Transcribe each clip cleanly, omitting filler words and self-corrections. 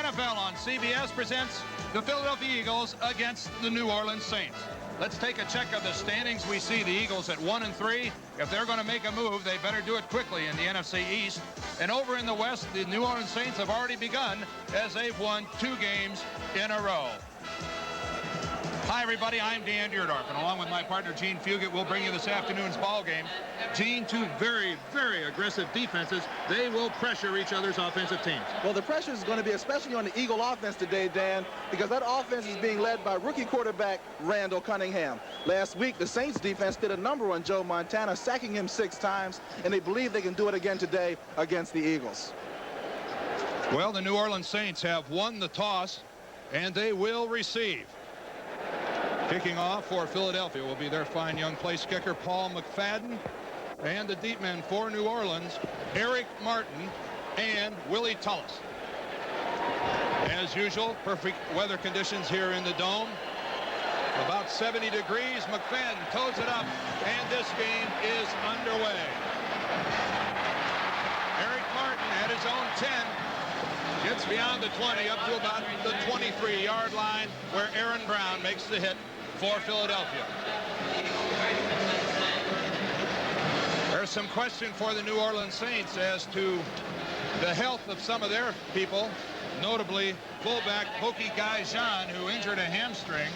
NFL on CBS presents the Philadelphia Eagles against the New Orleans Saints. Let's take a check of the standings. We see the Eagles at 1-3. If they're going to make a move, they better do it quickly in the NFC East. And over in the West, the New Orleans Saints have already begun as they've won 2 games in a row. Hi, everybody. I'm Dierdorf, and along with my partner, Gene Fuggett, we'll bring you this afternoon's ball game. Gene, 2 very, very aggressive defenses. They will pressure each other's offensive teams. Well, the pressure is going to be especially on the Eagle offense today, Dan, because that offense is being led by rookie quarterback Randall Cunningham. Last week, the Saints defense did a number on Joe Montana, sacking him 6 times, and they believe they can do it again today against the Eagles. Well, the New Orleans Saints have won the toss, and they will receive. Kicking off for Philadelphia will be their fine young place kicker, Paul McFadden, and the deep men for New Orleans, Eric Martin and Willie Tullis. As usual, perfect weather conditions here in the Dome. About 70 degrees. McFadden toes it up, and this game is underway. Eric Martin at his own 10. Gets beyond the 20 up to about the 23-yard line, where Aaron Brown makes the hit for Philadelphia. There's some question for the New Orleans Saints as to the health of some of their people, notably fullback Pokey Guy Jean, who injured a hamstring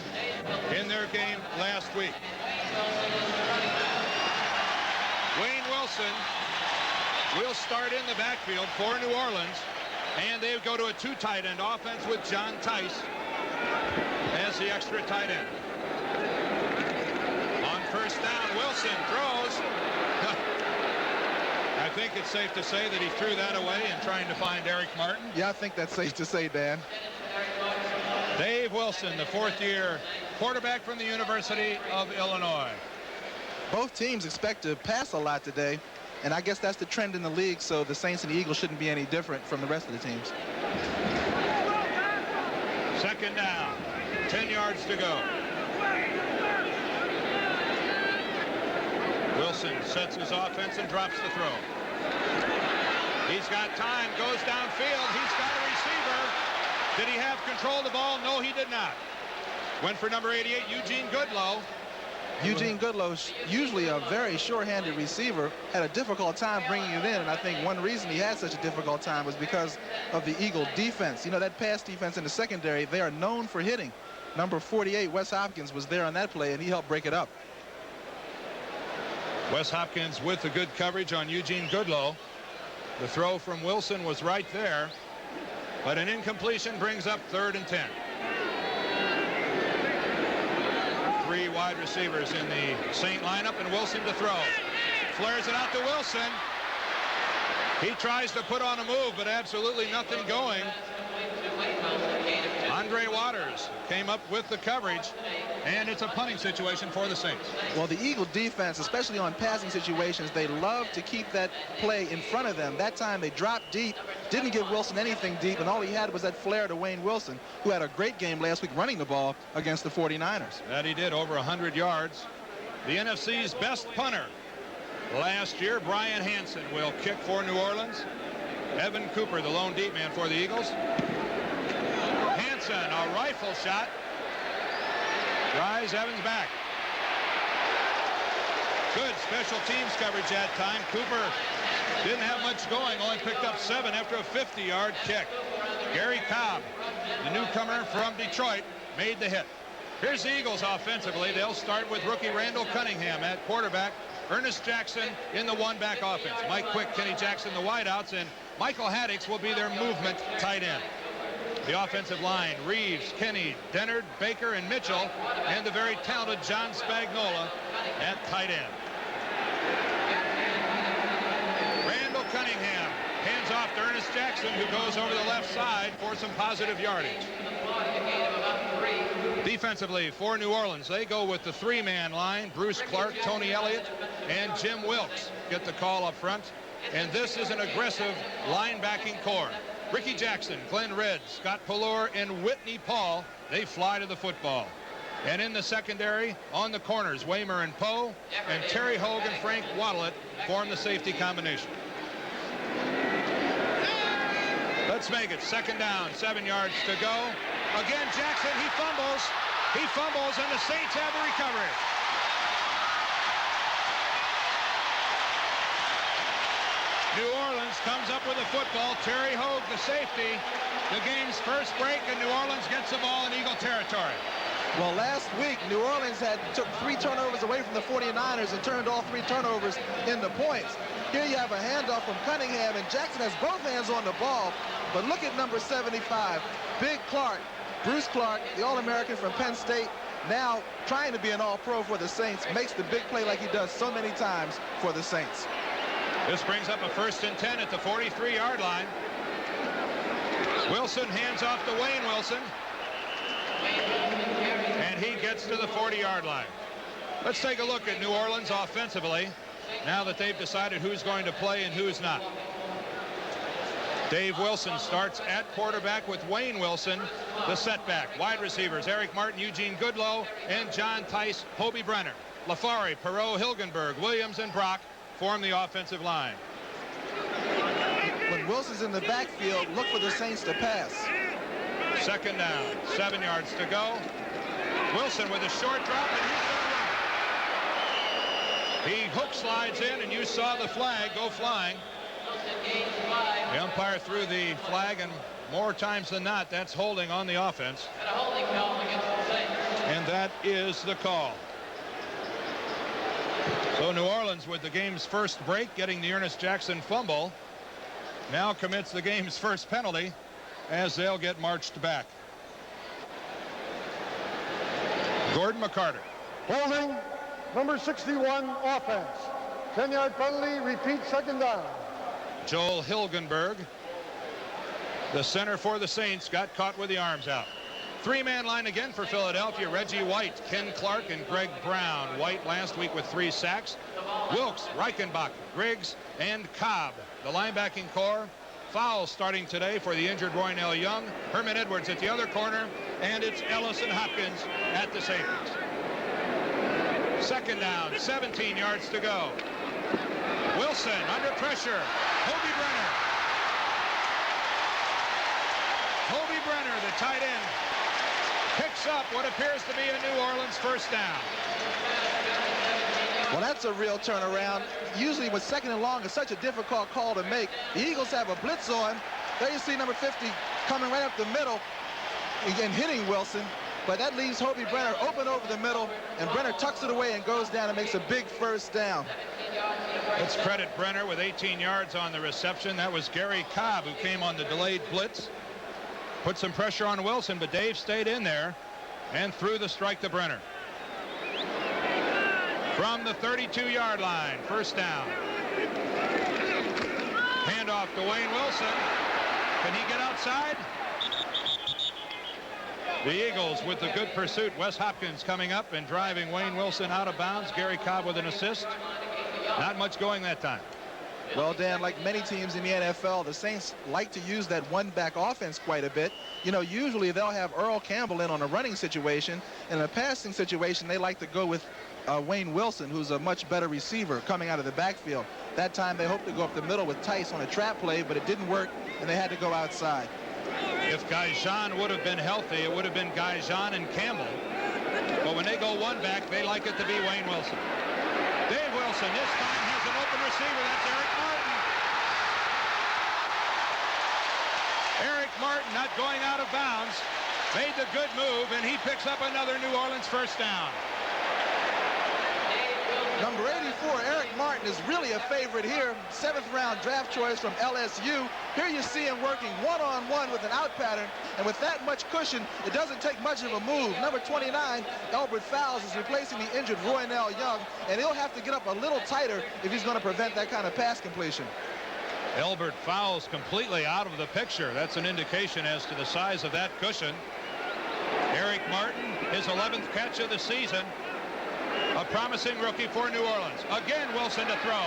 in their game last week. Wayne Wilson will start in the backfield for New Orleans, and they go to a 2 tight end offense with John Tice as the extra tight end. On first down, Wilson throws. I think it's safe to say that he threw that away in trying to find Eric Martin. Yeah, I think that's safe to say, Dan. Dave Wilson, the 4th-year quarterback from the University of Illinois. Both teams expect to pass a lot today, and I guess that's the trend in the league, so the Saints and the Eagles shouldn't be any different from the rest of the teams. Second down, 10 yards to go. Wilson sets his offense and drops the throw. He's got time, goes downfield. He's got a receiver. Did he have control of the ball? No, he did not. Went for number 88, Eugene Goodlow. Eugene Goodlow, usually a very sure-handed receiver, had a difficult time bringing it in, and I think one reason he had such a difficult time was because of the Eagle defense. You know, that pass defense in the secondary, they are known for hitting. Number 48, Wes Hopkins, was there on that play, and he helped break it up. Wes Hopkins with the good coverage on Eugene Goodlow. The throw from Wilson was right there, but an incompletion brings up 3rd and 10. 3 wide receivers in the Saint lineup, and Wilson to throw. Flares it out to Wilson. He tries to put on a move, but absolutely nothing going. Andre Waters came up with the coverage, and it's a punting situation for the Saints. Well, the Eagle defense, especially on passing situations, they love to keep that play in front of them. That time they dropped deep, didn't give Wilson anything deep, and all he had was that flare to Wayne Wilson, who had a great game last week running the ball against the 49ers. That he did, over 100 yards. The NFC's best punter last year, Brian Hansen, will kick for New Orleans. Evan Cooper, the lone deep man for the Eagles. Hansen, a rifle shot. Drives Evans back. Good special teams coverage that time. Cooper didn't have much going, only picked up 7 after a 50-yard kick. Gary Cobb, the newcomer from Detroit, made the hit. Here's the Eagles offensively. They'll start with rookie Randall Cunningham at quarterback. Ernest Jackson in the 1-back offense. Mike Quick, Kenny Jackson, the wideouts, and Michael Haddix will be their movement tight end. The offensive line, Reeves, Kenny, Dennard, Baker, and Mitchell, and the very talented John Spagnola at tight end. Randall Cunningham hands off to Ernest Jackson, who goes over the left side for some positive yardage. Defensively for New Orleans, they go with the 3-man line. Bruce Clark, Tony Elliott, and Jim Wilkes get the call up front. And this is an aggressive linebacking core. Ricky Jackson, Glenn Redd, Scott Pallure, and Whitney Paul, they fly to the football. And in the secondary, on the corners, Weimer and Poe, and Terry Hogue and Frank Waddlett form the safety combination. Let's Let's make it 2nd down, 7 yards to go. Again, Jackson, he fumbles. He fumbles, and the Saints have the recovery. New Orleans comes up with the football. Terry Hogue, the safety. The game's first break, and New Orleans gets the ball in Eagle territory. Well, last week, New Orleans took 3 turnovers away from the 49ers and turned all 3 turnovers into points. Here you have a handoff from Cunningham, and Jackson has both hands on the ball. But look at number 75, Big Clark, Bruce Clark, the All-American from Penn State, now trying to be an All-Pro for the Saints, makes the big play like he does so many times for the Saints. This brings up a 1st and 10 at the 43-yard line. Wilson hands off to Wayne Wilson. And he gets to the 40-yard line. Let's take a look at New Orleans offensively now that they've decided who's going to play and who's not. Dave Wilson starts at quarterback with Wayne Wilson, the setback. Wide receivers, Eric Martin, Eugene Goodlow, and John Tice, Hobie Brenner. LaFari, Perot, Hilgenberg, Williams, and Brock form the offensive line. When Wilson's in the backfield, look for the Saints to pass. 2nd down, 7 yards to go. Wilson with a short drop, and he's going to run. He hook slides in, and you saw the flag go flying. The umpire threw the flag, and more times than not, that's holding on the offense. And that is the call. So New Orleans, with the game's first break, getting the Ernest Jackson fumble, now commits the game's first penalty as they'll get marched back. Gordon McCarter. Holding, number 61, offense. 10-yard penalty, repeat 2nd down. Joel Hilgenberg, the center for the Saints, got caught with the arms out. 3-man line again for Philadelphia. Reggie White, Ken Clark, and Greg Brown. White last week with 3 sacks. Wilkes, Reichenbach, Griggs, and Cobb. The linebacking core. Foul starting today for the injured Roynell Young. Herman Edwards at the other corner. And it's Ellis and Hopkins at the safeties. 2nd down, 17 yards to go. Wilson under pressure. Hobie Brenner. Hobie Brenner, the tight end, picks up what appears to be a New Orleans 1st down. Well, that's a real turnaround. Usually with 2nd and long, it's such a difficult call to make. The Eagles have a blitz on. There you see number 50 coming right up the middle and hitting Wilson. But that leaves Hobie Brenner open over the middle, and Brenner tucks it away and goes down and makes a big 1st down. Let's credit Brenner with 18 yards on the reception. That was Gary Cobb who came on the delayed blitz. Put some pressure on Wilson, but Dave stayed in there and threw the strike to Brenner. From the 32-yard line, 1st down. Handoff to Wayne Wilson. Can he get outside? The Eagles with the good pursuit. Wes Hopkins coming up and driving Wayne Wilson out of bounds. Gary Cobb with an assist. Not much going that time. Well, Dan, like many teams in the NFL, the Saints like to use that one-back offense quite a bit. You know, usually they'll have Earl Campbell in on a running situation. In a passing situation, they like to go with Wayne Wilson, who's a much better receiver coming out of the backfield. That time they hoped to go up the middle with Tice on a trap play, but it didn't work, and they had to go outside. If Gaijan would have been healthy, it would have been Gaijan and Campbell. But when they go one back, they like it to be Wayne Wilson. Dave Wilson this time has an open receiver. That's Eric Martin. Eric Martin, not going out of bounds, made the good move, and he picks up another New Orleans 1st down. Number 84, Eric Martin, is really a favorite here. 7th-round draft choice from LSU. Here you see him working one-on-one with an out pattern, and with that much cushion, it doesn't take much of a move. Number 29, Albert Fowles, is replacing the injured Roynell Young, and he'll have to get up a little tighter if he's going to prevent that kind of pass completion. Albert Fowles completely out of the picture. That's an indication as to the size of that cushion. Eric Martin, his 11th catch of the season. A promising rookie for New Orleans. Again, Wilson to throw.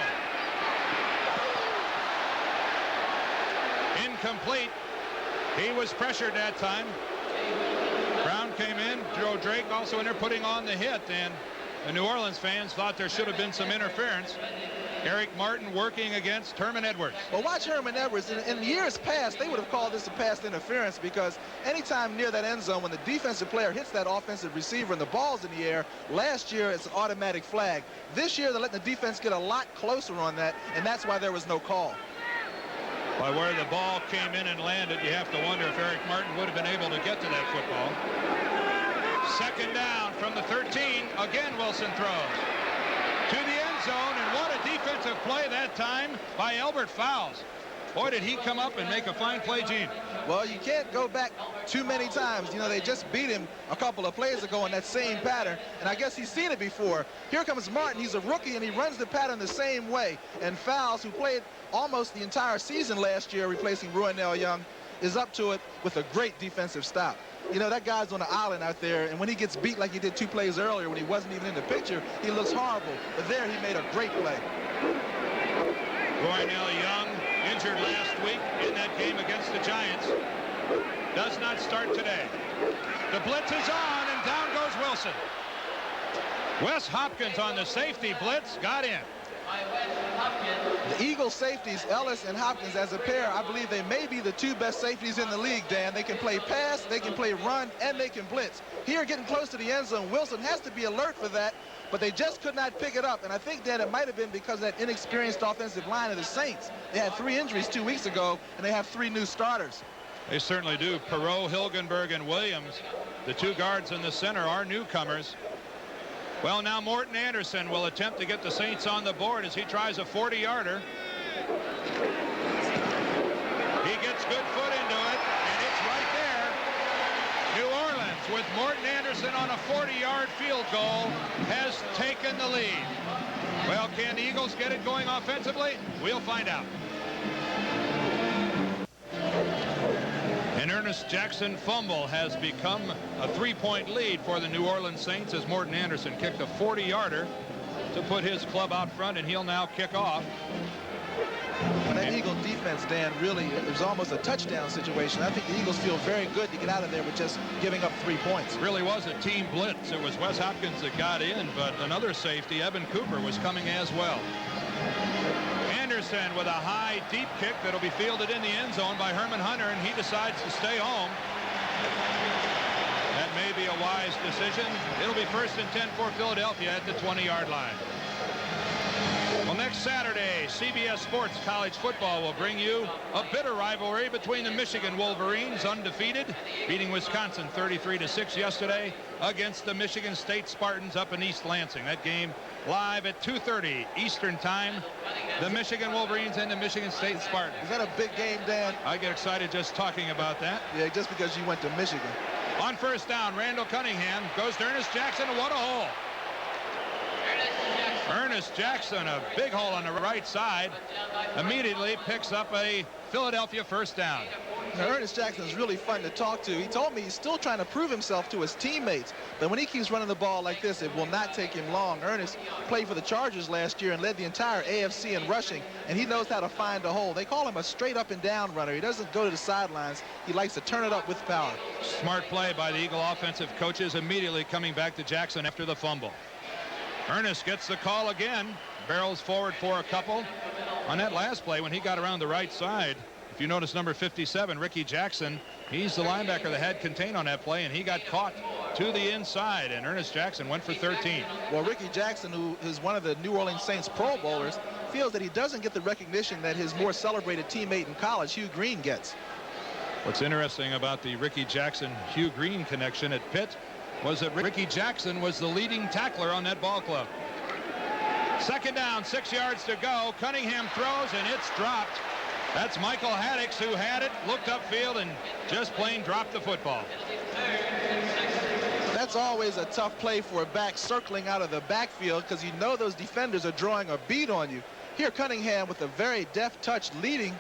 Incomplete. He was pressured that time. Brown came in. Joe Drake also in there putting on the hit. And the New Orleans fans thought there should have been some interference. Eric Martin working against Herman Edwards. Well, watch Herman Edwards. In years past, they would have called this a pass interference because anytime near that end zone, when the defensive player hits that offensive receiver and the ball's in the air, last year it's an automatic flag. This year they're letting the defense get a lot closer on that, and that's why there was no call. By where the ball came in and landed, you have to wonder if Eric Martin would have been able to get to that football. Second down from the 13. Again, Wilson throws to the end zone, and what a defensive play that time by Albert Fowles. Boy, did he come up and make a fine play, Gene. Well, you can't go back too many times. You know, they just beat him a couple of plays ago in that same pattern, and I guess he's seen it before. Here comes Martin. He's a rookie, and he runs the pattern the same way. And Fowles, who played almost the entire season last year replacing Roynell Young, is up to it with a great defensive stop. You know, that guy's on the island out there, and when he gets beat like he did 2 plays earlier when he wasn't even in the picture, he looks horrible. But there he made a great play. Roynell Young, injured last week in that game against the Giants, does not start today. The blitz is on, and down goes Wilson. Wes Hopkins on the safety blitz, got in. The Eagles safeties, Ellis and Hopkins, as a pair, I believe they may be the 2 best safeties in the league, Dan. They can play pass, they can play run, and they can blitz. Here, getting close to the end zone, Wilson has to be alert for that, but they just could not pick it up. And I think, Dan, it might have been because of that inexperienced offensive line of the Saints. They had 3 injuries 2 weeks ago, and they have 3 new starters. They certainly do. Perot, Hilgenberg, and Williams, the 2 guards in the center, are newcomers. Well, now Morton Anderson will attempt to get the Saints on the board as he tries a 40-yarder. He gets good foot into it, and it's right there. New Orleans, with Morton Anderson on a 40-yard field goal, has taken the lead. Well, can the Eagles get it going offensively? We'll find out. An Ernest Jackson fumble has become a 3-point lead for the New Orleans Saints as Morton Anderson kicked a 40-yarder to put his club out front, and he'll now kick off. When that Eagle defense, Dan, really, it was almost a touchdown situation. I think the Eagles feel very good to get out of there with just giving up 3 points. It really was a team blitz. It was Wes Hopkins that got in, but another safety, Evan Cooper, was coming as well. Anderson with a high, deep kick that'll be fielded in the end zone by Herman Hunter, and he decides to stay home. That may be a wise decision. It'll be 1st and 10 for Philadelphia at the 20-yard line. Well, next Saturday, CBS Sports College Football will bring you a bitter rivalry between the Michigan Wolverines, undefeated, beating Wisconsin 33-6 yesterday, against the Michigan State Spartans up in East Lansing. That game live at 2:30 Eastern Time. The Michigan Wolverines and the Michigan State Spartans. Is that a big game, Dan? I get excited just talking about that. Yeah, just because you went to Michigan. On 1st down, Randall Cunningham goes to Ernest Jackson, and what a hole. Ernest Jackson, a big hole on the right side, immediately picks up a Philadelphia 1st down. Now, Ernest Jackson is really fun to talk to. He told me he's still trying to prove himself to his teammates, but when he keeps running the ball like this, it will not take him long. Ernest played for the Chargers last year and led the entire AFC in rushing, and he knows how to find a hole. They call him a straight up and down runner. He doesn't go to the sidelines. He likes to turn it up with power. Smart play by the Eagle offensive coaches, immediately coming back to Jackson after the fumble. Ernest gets the call again, barrels forward for a couple. On that last play, when he got around the right side, if you notice number 57, Ricky Jackson, he's the linebacker that had contained on that play, and he got caught to the inside, and Ernest Jackson went for 13. Well, Ricky Jackson, who is one of the New Orleans Saints Pro Bowlers, feels that he doesn't get the recognition that his more celebrated teammate in college, Hugh Green, gets. What's interesting about the Ricky Jackson-Hugh Green connection at Pitt was that Ricky Jackson was the leading tackler on that ball club. 2nd down, 6 yards to go. Cunningham throws, and it's dropped. That's Michael Haddix, who had it, looked upfield, and just plain dropped the football. That's always a tough play for a back circling out of the backfield because you know those defenders are drawing a beat on you. Here, Cunningham with a very deft touch leading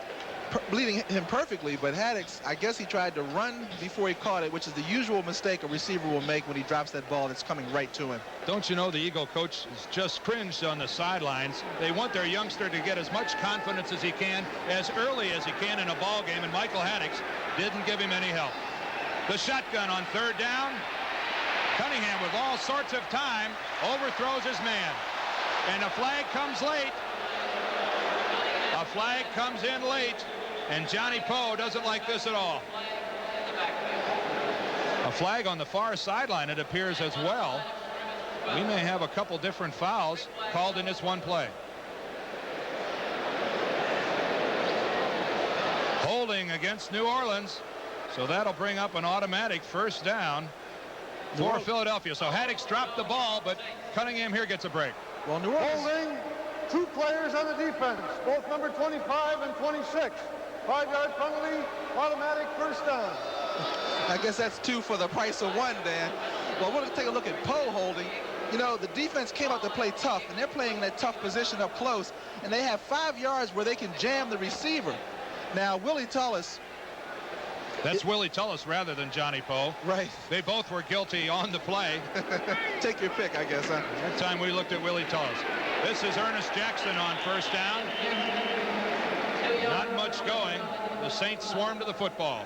him perfectly, but Haddix, I guess he tried to run before he caught it, which is the usual mistake a receiver will make when he drops that ball that's coming right to him. Don't you know the Eagle coach is just cringed on the sidelines. They want their youngster to get as much confidence as he can, as early as he can in a ball game, and Michael Haddix didn't give him any help. The shotgun on 3rd down. Cunningham, with all sorts of time, overthrows his man. And the flag comes late. flag comes in late, and Johnny Poe doesn't like this at all. A flag on the far sideline, it appears, as well. We may have a couple different fouls called in this one play. Holding against New Orleans, so that'll bring up an automatic first down for Philadelphia. So Haddix dropped the ball, but Cunningham here gets a break. Well, New Orleans Holding 2 players on the defense, both number 25 and 26. 5-yard penalty, automatic first down. I guess that's 2 for the price of 1, Dan. Well, we'll take a look at Poe holding. You know, the defense came out to play tough, and they're playing that tough position up close, and they have 5 yards where they can jam the receiver. Now, Willie Tullis. That's Willie Tullis rather than Johnny Poe. Right. They both were guilty on the play. Take your pick, I guess, huh? That time we looked at Willie Tullis. This is Ernest Jackson on first down. Not much going. The Saints swarm to the football.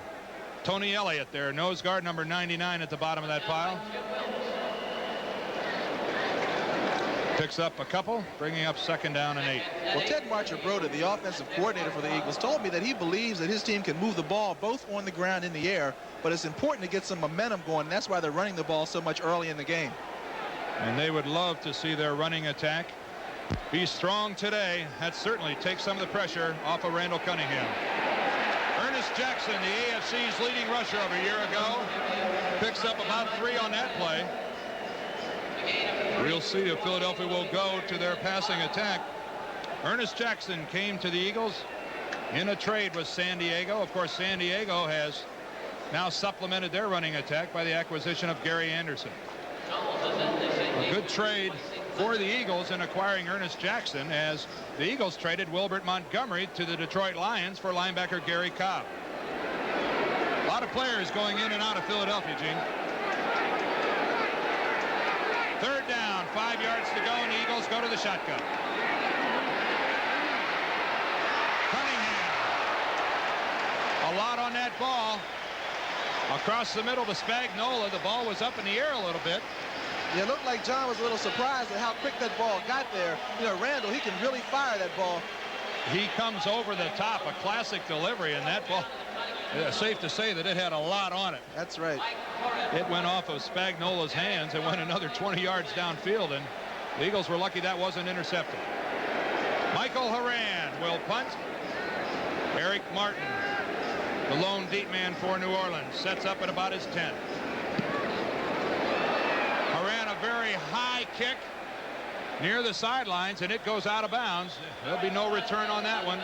Tony Elliott there, nose guard number 99 at the bottom of that pile. Picks up a couple, bringing up 2nd down and 8. Well, Ted Marcher-Broda, the offensive coordinator for the Eagles, told me that he believes that his team can move the ball both on the ground and in the air, but it's important to get some momentum going, and that's why they're running the ball so much early in the game. And they would love to see their running attack be strong today. That certainly takes some of the pressure off of Randall Cunningham. Ernest Jackson, the AFC's leading rusher of a year ago, picks up about 3 on that play. We'll see if Philadelphia will go to their passing attack. Ernest Jackson came to the Eagles in a trade with San Diego. Of course, San Diego has now supplemented their running attack by the acquisition of Gary Anderson. A good trade for the Eagles in acquiring Ernest Jackson, as the Eagles traded Wilbert Montgomery to the Detroit Lions for linebacker Gary Cobb. A lot of players going in and out of Philadelphia, Gene. 3rd down, 5 yards to go, and the Eagles go to the shotgun. Cunningham. A lot on that ball. Across the middle to Spagnola. The ball was up in the air a little bit. Yeah, it looked like John was a little surprised at how quick that ball got there. You know, Randall, he can really fire that ball. He comes over the top, a classic delivery, and that ball, safe to say that it had a lot on it. That's right. It went off of Spagnola's hands and went another 20 yards downfield, and the Eagles were lucky that wasn't intercepted. Michael Horan will punt. Eric Martin, the lone deep man for New Orleans, sets up at about his 10. Horan, a very high kick near the sidelines, and it goes out of bounds. There'll be no return on that one.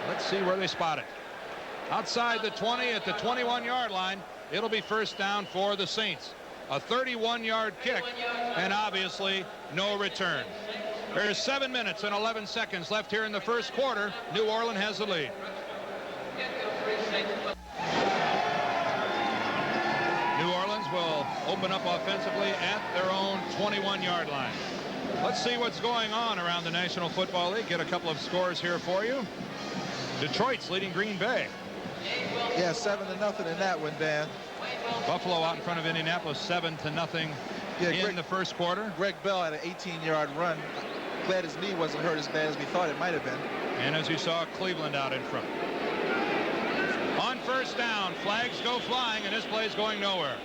Let's see where they spot it. Outside the 20 at the 21-yard line. It'll be first down for the Saints. A 31-yard kick, and obviously no return. There's 7 minutes and 11 seconds left here in the first quarter. New Orleans has the lead. New Orleans will open up offensively at their own 21-yard line. Let's see what's going on around the National Football League. Get a couple of scores here for you. Detroit's leading Green Bay. Yeah, 7-0 in that one, Dan. Buffalo out in front of Indianapolis 7-0 in the first quarter. Greg Bell had an 18-yard run. Glad his knee wasn't hurt as bad as we thought it might have been. And as you saw, Cleveland out in front. On first down, flags go flying, and this play's going nowhere.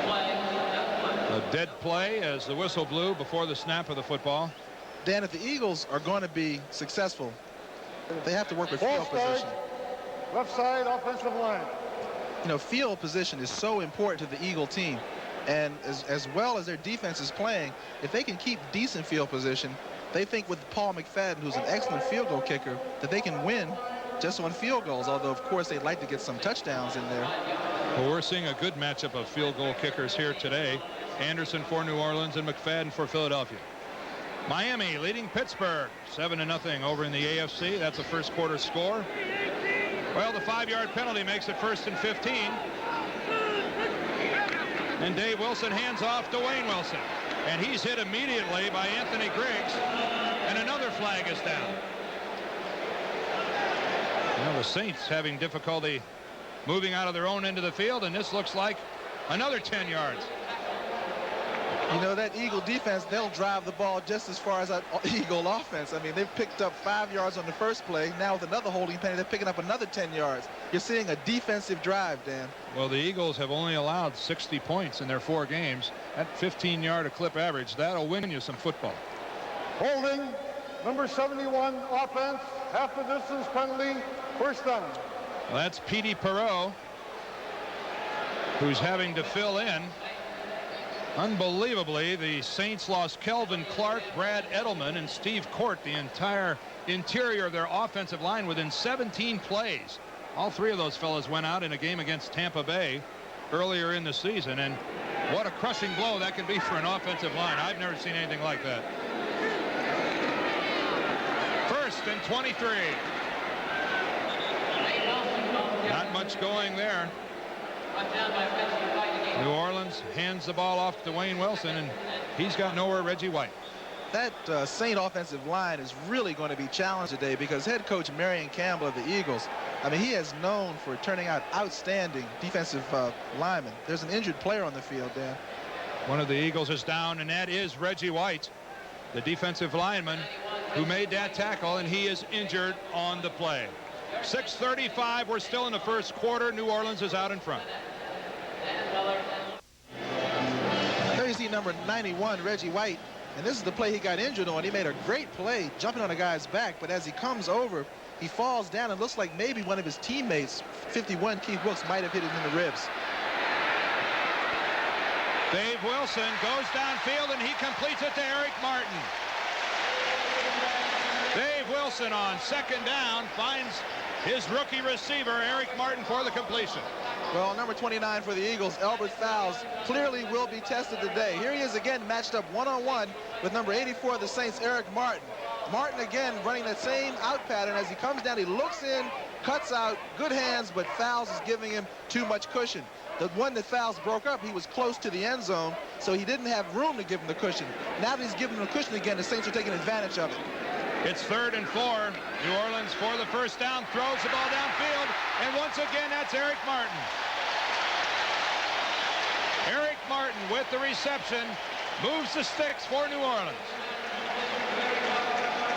A dead play as the whistle blew before the snap of the football. Dan, if the Eagles are going to be successful, they have to work with field position. Left side offensive line. You know, field position is so important to the Eagle team. And as well as their defense is playing, if they can keep decent field position, they think with Paul McFadden, who's an excellent field goal kicker, that they can win just on field goals, although, of course, they'd like to get some touchdowns in there. Well, we're seeing a good matchup of field goal kickers here today. Anderson for New Orleans and McFadden for Philadelphia. Miami leading Pittsburgh 7-0 over in the AFC. That's a first quarter score. Well, the 5-yard penalty makes it 1st and 15. And Dave Wilson hands off to Wayne Wilson. And he's hit immediately by Anthony Griggs. And another flag is down. Now the Saints having difficulty moving out of their own end of the field. And this looks like another 10 yards. You know, that Eagle defense, they'll drive the ball just as far as that Eagle offense. I mean, they've picked up 5 yards on the first play. Now with another holding penalty, they're picking up another 10 yards. You're seeing a defensive drive, Dan. Well, the Eagles have only allowed 60 points in their 4 games. At 15-yard a clip average, that'll win you some football. Holding, number 71, offense, half the distance penalty, first down. Well, that's Petey Perot, who's having to fill in. Unbelievably, the Saints lost Kelvin Clark, Brad Edelman, and Steve Court, the entire interior of their offensive line within 17 plays. All 3 of those fellas went out in a game against Tampa Bay earlier in the season, and what a crushing blow that can be for an offensive line. I've never seen anything like that. 1st and 23. Not much going there. New Orleans hands the ball off to Wayne Wilson, and he's got nowhere Reggie White. That Saint offensive line is really going to be challenged today because head coach Marion Campbell of the Eagles, I mean, he is known for turning out outstanding defensive linemen. There's an injured player on the field, Dan. One of the Eagles is down, and that is Reggie White, the defensive lineman who made that tackle, and he is injured on the play. 6:35. We're still in the first quarter. New Orleans is out in front. There you see number 91, Reggie White, and this is the play he got injured on. He made a great play jumping on a guy's back, but as he comes over, he falls down and looks like maybe one of his teammates, 51, Keith Wilkes, might have hit him in the ribs. Dave Wilson goes downfield, and he completes it to Eric Martin. Dave Wilson on 2nd down finds his rookie receiver, Eric Martin, for the completion. Well, number 29 for the Eagles, Albert Fowles, clearly will be tested today. Here he is again matched up one-on-one with number 84 of the Saints, Eric Martin. Martin again running that same out pattern. As he comes down, he looks in, cuts out, good hands, but Fowles is giving him too much cushion. The one that Fowles broke up, he was close to the end zone, so he didn't have room to give him the cushion. Now that he's giving him the cushion again, the Saints are taking advantage of it. It's 3rd and 4. New Orleans for the first down, throws the ball downfield, and once again, that's Eric Martin. Eric Martin with the reception moves the sticks for New Orleans.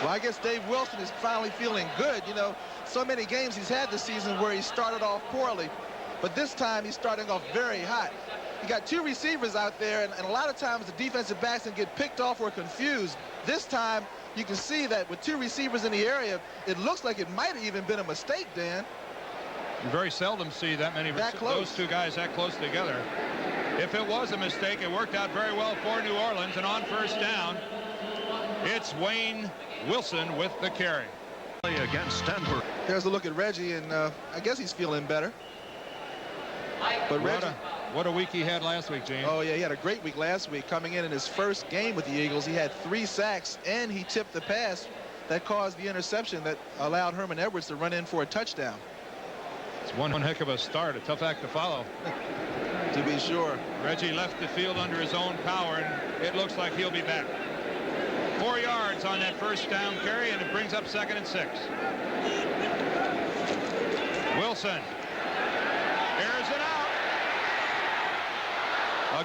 Well, I guess Dave Wilson is finally feeling good. You know, so many games he's had this season where he started off poorly, but this time he's starting off very hot. You got 2 receivers out there, and a lot of times the defensive backs can get picked off or confused. This time, you can see that with 2 receivers in the area, it looks like it might have even been a mistake, Dan. You very seldom see that many those 2 guys that close together. If it was a mistake, it worked out very well for New Orleans, and on first down, it's Wayne Wilson with the carry. Against Denver. There's a look at Reggie, and I guess he's feeling better. But Reggie, what a week he had last week, James. Oh, yeah, he had a great week last week. Coming in his first game with the Eagles, he had 3 sacks, and he tipped the pass that caused the interception that allowed Herman Edwards to run in for a touchdown. It's one heck of a start, a tough act to follow. To be sure. Reggie left the field under his own power, and it looks like he'll be back. 4 yards on that first down carry, and it brings up 2nd and 6. Wilson airs it out.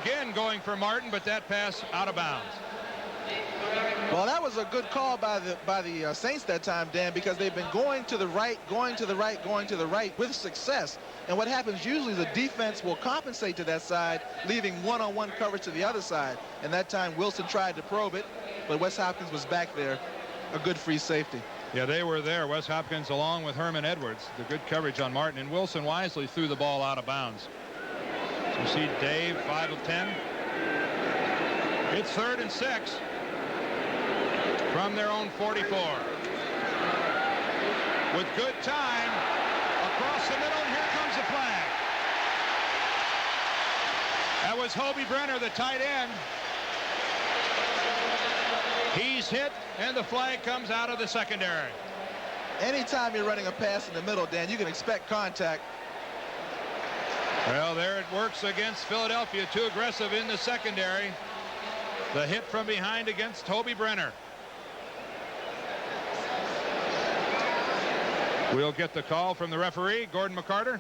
Again going for Martin, but that pass out of bounds. Well, that was a good call by the Saints that time, Dan, because they've been going to the right, going to the right, going to the right with success. And what happens usually, the defense will compensate to that side, leaving one-on-one coverage to the other side. And that time Wilson tried to probe it, but Wes Hopkins was back there, a good free safety. Yeah, they were there. Wes Hopkins along with Herman Edwards. The good coverage on Martin, and Wilson wisely threw the ball out of bounds. So you see Dave, 5 of 10. It's 3rd and 6 from their own 44. With good time across the middle, and here comes the flag. That was Hobie Brenner, the tight end. He's hit, and the flag comes out of the secondary. Anytime you're running a pass in the middle, Dan, you can expect contact. Well, there it works against Philadelphia. Too aggressive in the secondary. The hit from behind against Hobie Brenner. We'll get the call from the referee, Gordon McCarter.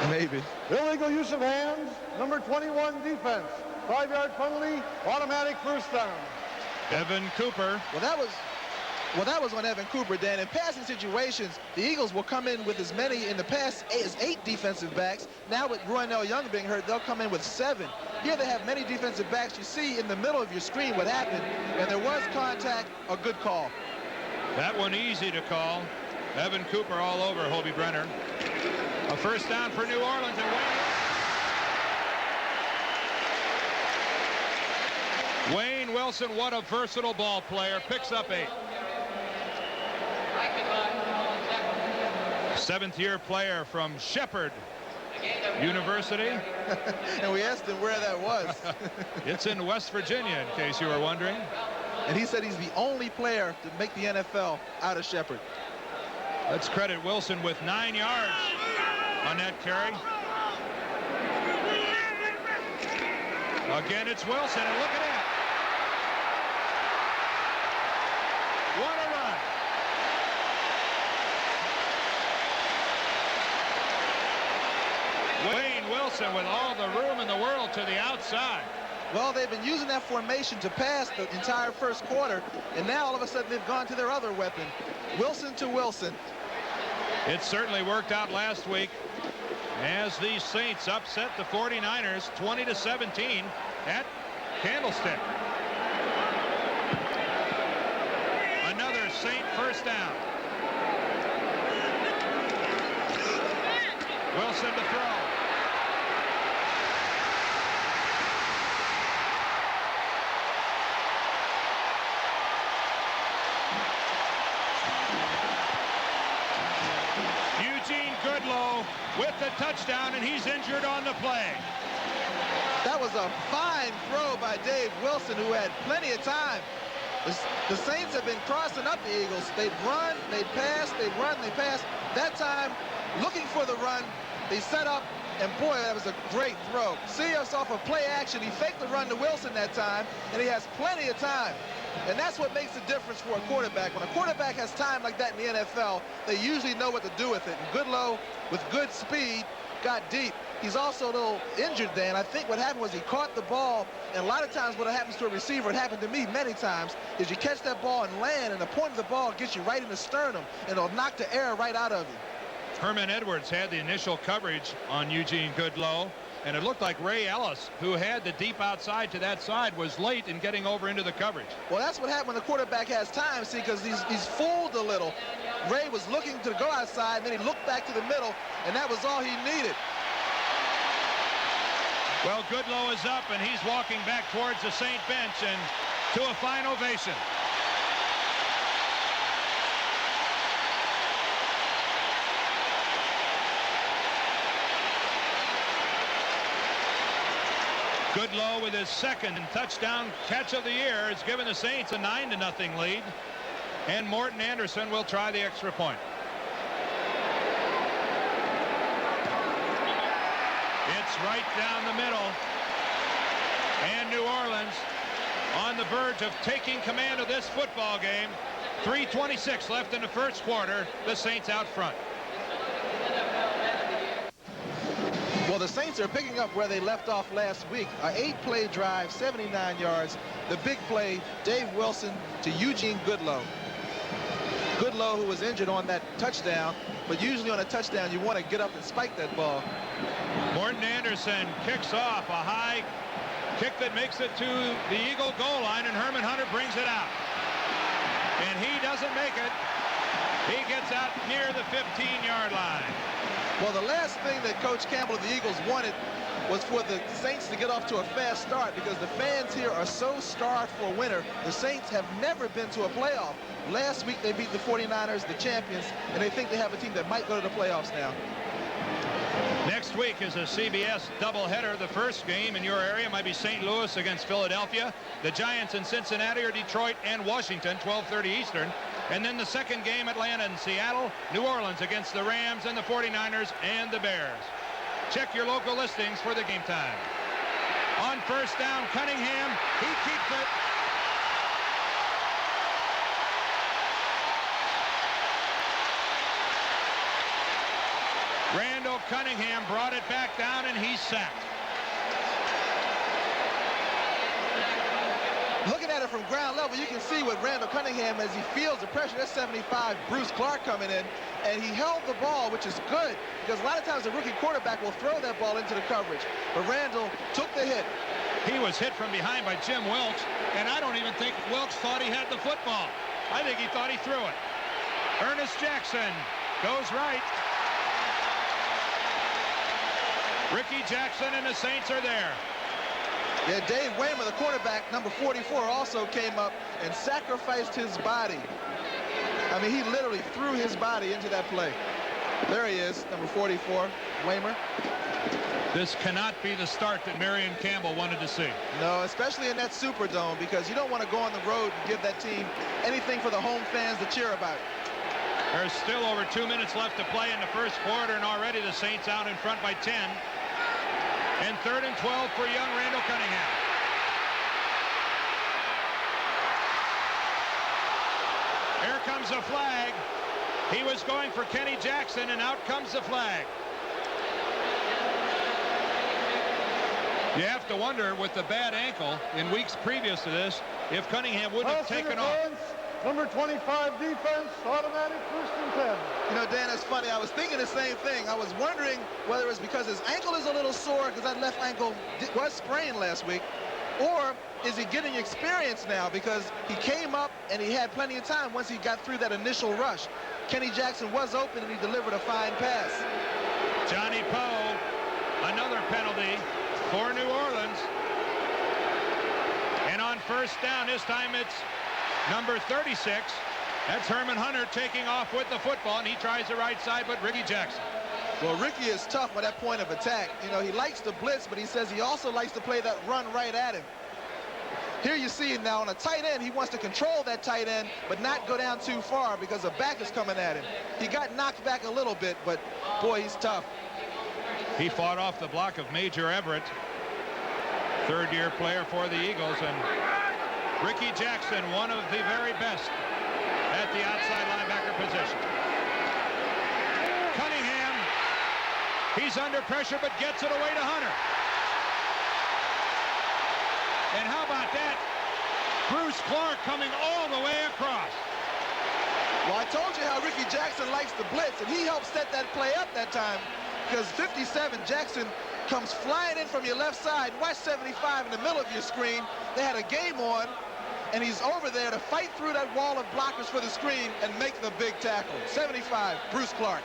Maybe. Illegal use of hands, number 21 defense. 5-yard penalty, automatic first down. Evan Cooper. Well, that was on Evan Cooper, Dan. In passing situations, the Eagles will come in with as many in the past as 8 defensive backs. Now with Roynell Young being hurt, they'll come in with 7. Here they have many defensive backs. You see in the middle of your screen what happened, and there was contact, a good call. That one easy to call. Evan Cooper all over Hobie Brenner. A first down for New Orleans, and Wayne Wilson, what a versatile ball player, picks up 8. 7th-year player from Shepherd University. And we asked him where that was. It's in West Virginia, in case you were wondering. And he said he's the only player to make the NFL out of Shepherd. Let's credit Wilson with 9 yards on that carry. Again, it's Wilson, and look at that. What a run. Wayne Wilson with all the room in the world to the outside. Well, they've been using that formation to pass the entire first quarter, and now all of a sudden they've gone to their other weapon. Wilson to Wilson. It certainly worked out last week as the Saints upset the 49ers 20-17 at Candlestick. Another Saint first down. Wilson to throw. Eugene Goodlow with the touchdown, and he's injured on the play. That was a fine throw by Dave Wilson, who had plenty of time. The Saints have been crossing up the Eagles. They'd run, they'd pass, they'd run, they pass. That time, looking for the run, they set up, and boy, that was a great throw. See us off of play action. He faked the run to Wilson that time, and he has plenty of time. And that's what makes the difference for a quarterback. When a quarterback has time like that in the NFL, they usually know what to do with it. And Goodlow, with good speed, got deep. He's also a little injured, Dan. I think what happened was he caught the ball, and a lot of times what happens to a receiver, it happened to me many times, is you catch that ball and land, and the point of the ball gets you right in the sternum, and it'll knock the air right out of you. Herman Edwards had the initial coverage on Eugene Goodlow, and it looked like Ray Ellis, who had the deep outside to that side, was late in getting over into the coverage. Well, that's what happened when the quarterback has time, see, because he's fooled a little. Ray was looking to go outside, and then he looked back to the middle, and that was all he needed. Well, Goodlow is up, and he's walking back towards the Saint bench, and to a fine ovation. Goodlow with his second touchdown catch of the year has given the Saints a 9-0 lead, and Morton Anderson will try the extra point. It's right down the middle, and New Orleans on the verge of taking command of this football game. 3:26 left in the first quarter. The Saints out front. Well, the Saints are picking up where they left off last week. An 8-play drive, 79 yards. The big play, Dave Wilson to Eugene Goodlow. Goodlow, who was injured on that touchdown, but usually on a touchdown you want to get up and spike that ball. Morton Anderson kicks off a high kick that makes it to the Eagle goal line, and Herman Hunter brings it out. And he doesn't make it. He gets out near the 15-yard line. Well, the last thing that Coach Campbell of the Eagles wanted was for the Saints to get off to a fast start, because the fans here are so starved for a winner. The Saints have never been to a playoff. Last week they beat the 49ers, the champions, and they think they have a team that might go to the playoffs now. Next week is a CBS doubleheader. The first game in your area might be St. Louis against Philadelphia. The Giants in Cincinnati or Detroit and Washington, 12:30 Eastern. And then the second game, Atlanta and Seattle. New Orleans against the Rams and the 49ers and the Bears. Check your local listings for the game time. On first down, Cunningham. He keeps it. Randall Cunningham brought it back down, and he's sacked. Looking at it from ground level, you can see with Randall Cunningham as he feels the pressure. That's 75, Bruce Clark coming in, and he held the ball, which is good, because a lot of times the rookie quarterback will throw that ball into the coverage. But Randall took the hit. He was hit from behind by Jim Wilkes, and I don't even think Wilkes thought he had the football. I think he thought he threw it. Ernest Jackson goes right. Ricky Jackson and the Saints are there. Yeah, Dave Weimer, the quarterback, number 44, also came up and sacrificed his body. I mean, he literally threw his body into that play. There he is, number 44, Weimer. This cannot be the start that Marion Campbell wanted to see. No, especially in that Superdome, because you don't want to go on the road and give that team anything for the home fans to cheer about. There's still over 2 minutes left to play in the first quarter, and already the Saints out in front by 10. And 3rd and 12 for young Randall Cunningham. Here comes a flag. He was going for Kenny Jackson, and out comes the flag. You have to wonder, with the bad ankle in weeks previous to this, if Cunningham wouldn't have taken off. Number 25 defense, automatic 1st and 10. You know, Dan, that's funny. I was thinking the same thing. I was wondering whether it's because his ankle is a little sore, because that left ankle was sprained last week, or is he getting experience now because he came up and he had plenty of time once he got through that initial rush. Kenny Jackson was open and he delivered a fine pass. Johnny Poe, another penalty for New Orleans. And on 1st down, this time it's number 36. That's Herman Hunter taking off with the football, and he tries the right side, but Ricky Jackson. Well, Ricky is tough with that point of attack. You know, he likes to blitz, but he says he also likes to play that run right at him. Here you see now on a tight end, he wants to control that tight end, but not go down too far because the back is coming at him. He got knocked back a little bit, but boy, he's tough. He fought off the block of Major Everett, 3rd-year player for the Eagles, and Ricky Jackson, one of the very best at the outside linebacker position. Cunningham, he's under pressure, but gets it away to Hunter. And how about that? Bruce Clark coming all the way across. Well, I told you how Ricky Jackson likes to blitz, and he helped set that play up that time, because 57 Jackson comes flying in from your left side. Watch 75 in the middle of your screen. They had a game on, and he's over there to fight through that wall of blockers for the screen and make the big tackle. 75, Bruce Clark.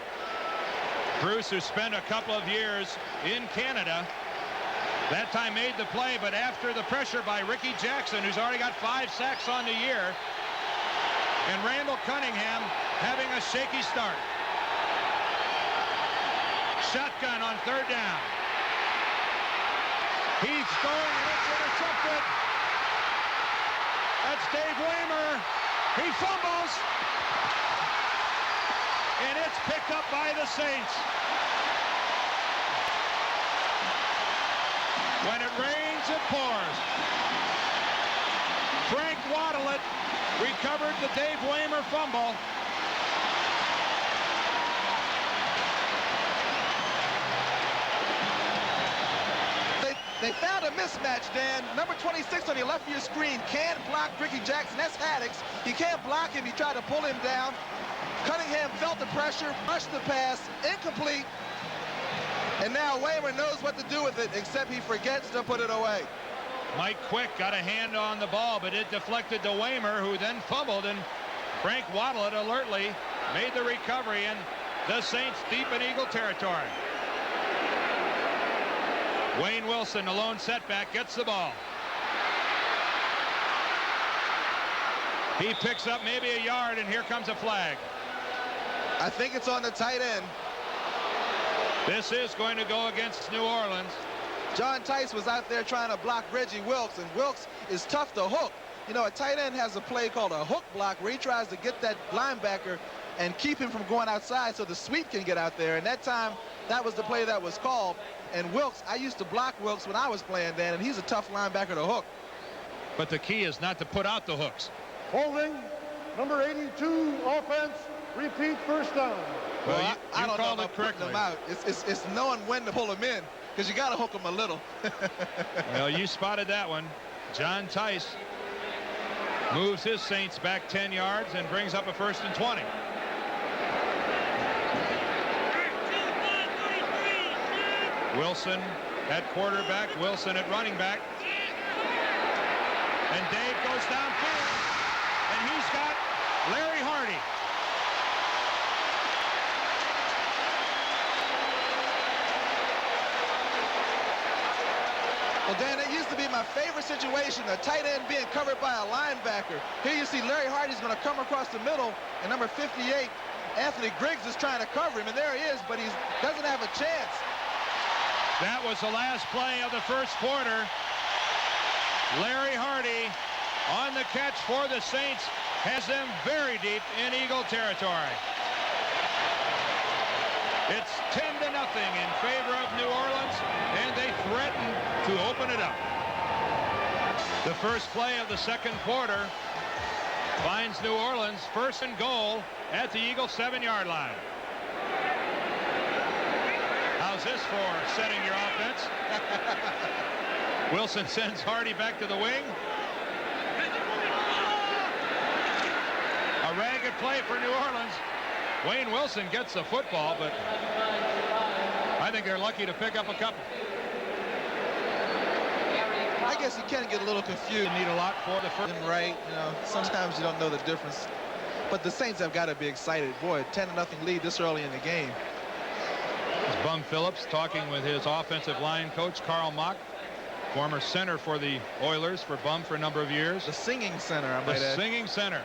Bruce, who spent a couple of years in Canada, that time made the play, but after the pressure by Ricky Jackson, who's already got 5 sacks on the year, and Randall Cunningham having a shaky start. Shotgun on 3rd down. He's going, and it's intercepted. That's Dave Weimer. He fumbles. And it's picked up by the Saints. When it rains, it pours. Frank Waddle recovered the Dave Weimer fumble. They found a mismatch, Dan. Number 26 on the left of your screen can't block Ricky Jackson. That's Haddix. He can't block him. He tried to pull him down. Cunningham felt the pressure, rushed the pass, incomplete. And now Weimer knows what to do with it, except he forgets to put it away. Mike Quick got a hand on the ball, but it deflected to Weimer, who then fumbled, and Frank Waddle alertly made the recovery, and the Saints deep in Eagle territory. Wayne Wilson, the lone setback, gets the ball. He picks up maybe a yard, and here comes a flag. I think it's on the tight end. This is going to go against New Orleans. John Tice was out there trying to block Reggie Wilkes, and Wilkes is tough to hook. You know, a tight end has a play called a hook block where he tries to get that linebacker and keep him from going outside so the sweep can get out there. And that time, that was the play that was called. And Wilkes, I used to block Wilkes when I was playing, Dan, and he's a tough linebacker to hook. But the key is not to put out the hooks. Holding, number 82 offense, repeat 1st down. Well, Well, I don't called know it about putting correctly. them out. It's knowing when to pull them in, because you got to hook them a little. Well, you spotted that one. John Tice moves his Saints back 10 yards and brings up a 1st and 20. Wilson at quarterback, Wilson at running back. And Dave goes downfield, and he's got Larry Hardy. Well, Dan, it used to be my favorite situation, a tight end being covered by a linebacker. Here you see Larry Hardy's going to come across the middle, and number 58, Anthony Griggs, is trying to cover him, and there he is, but he doesn't have a chance. That was the last play of the first quarter. Larry Hardy on the catch for the Saints has them very deep in Eagle territory. It's 10-0 in favor of New Orleans, and they threaten to open it up. The first play of the second quarter finds New Orleans 1st and goal at the Eagle 7-yard line. How's this for setting your offense? Wilson sends Hardy back to the wing. A ragged play for New Orleans. Wayne Wilson gets the football, but I think they're lucky to pick up a couple. I guess you can get a little confused. You need a lot for the first. Right, you know, sometimes you don't know the difference. But the Saints have got to be excited. Boy, 10-0 lead this early in the game. It's Bum Phillips talking with his offensive line coach, Carl Mock, former center for the Oilers for Bum for a number of years. The singing center, I might The add. singing center.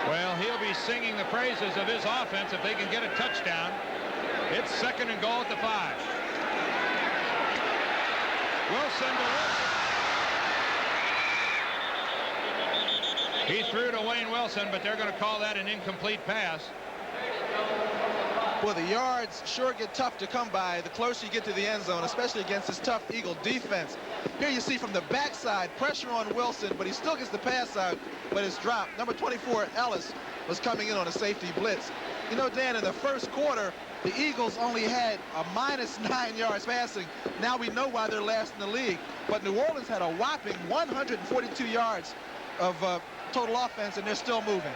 Well, he'll be singing the praises of his offense if they can get a touchdown. It's 2nd and goal at the 5. Wilson to Wilson. He threw to Wayne Wilson, but they're going to call that an incomplete pass. Well, the yards sure get tough to come by the closer you get to the end zone, especially against this tough Eagle defense. Here you see from the backside, pressure on Wilson, but he still gets the pass out, but it's dropped. Number 24, Ellis, was coming in on a safety blitz. You know, Dan, in the first quarter, the Eagles only had a -9 yards passing. Now we know why they're last in the league. But New Orleans had a whopping 142 yards of total offense, and they're still moving.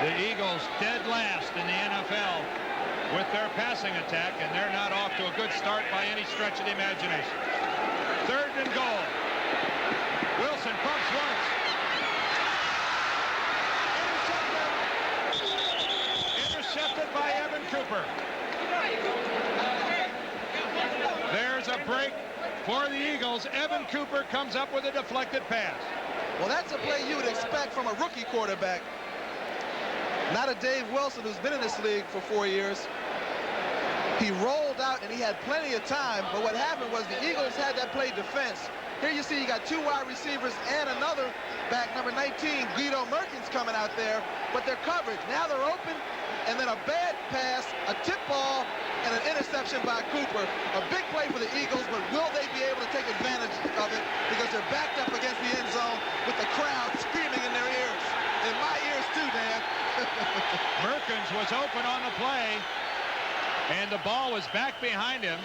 The Eagles dead last in the NFL with their passing attack, and they're not off to a good start by any stretch of the imagination. 3rd and goal. Wilson pumps once. Intercepted by Evan Cooper. There's a break for the Eagles. Evan Cooper comes up with a deflected pass. Well, that's a play you would expect from a rookie quarterback. Not a Dave Wilson, who's been in this league for 4 years. He rolled out and he had plenty of time, but what happened was the Eagles had that play defense. Here you see you got 2 wide receivers and another back, number 19, Guido Merkins, coming out there, but they're covered. Now they're open, and then a bad pass, a tip ball, and an interception by Cooper. A big play for the Eagles, but will they be able to take advantage of it, because they're backed up against the end zone with the crowd screaming in their ears. In my ears too, Dan. Merkins was open on the play, and the ball was back behind him.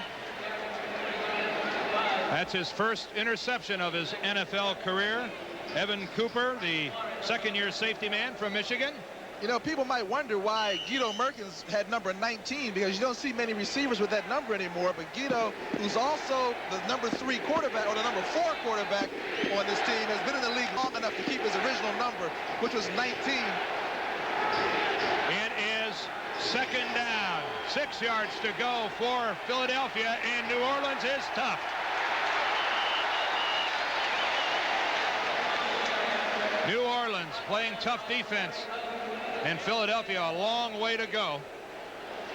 That's his first interception of his NFL career. Evan Cooper, the second-year safety man from Michigan. You know, people might wonder why Guido Merkins had number 19, because you don't see many receivers with that number anymore. But Guido, who's also the number 3 quarterback, or the number 4 quarterback on this team, has been in the league long enough to keep his original number, which was 19. It is 2nd down. 6 yards to go for Philadelphia, and New Orleans is tough. New Orleans playing tough defense, and Philadelphia a long way to go.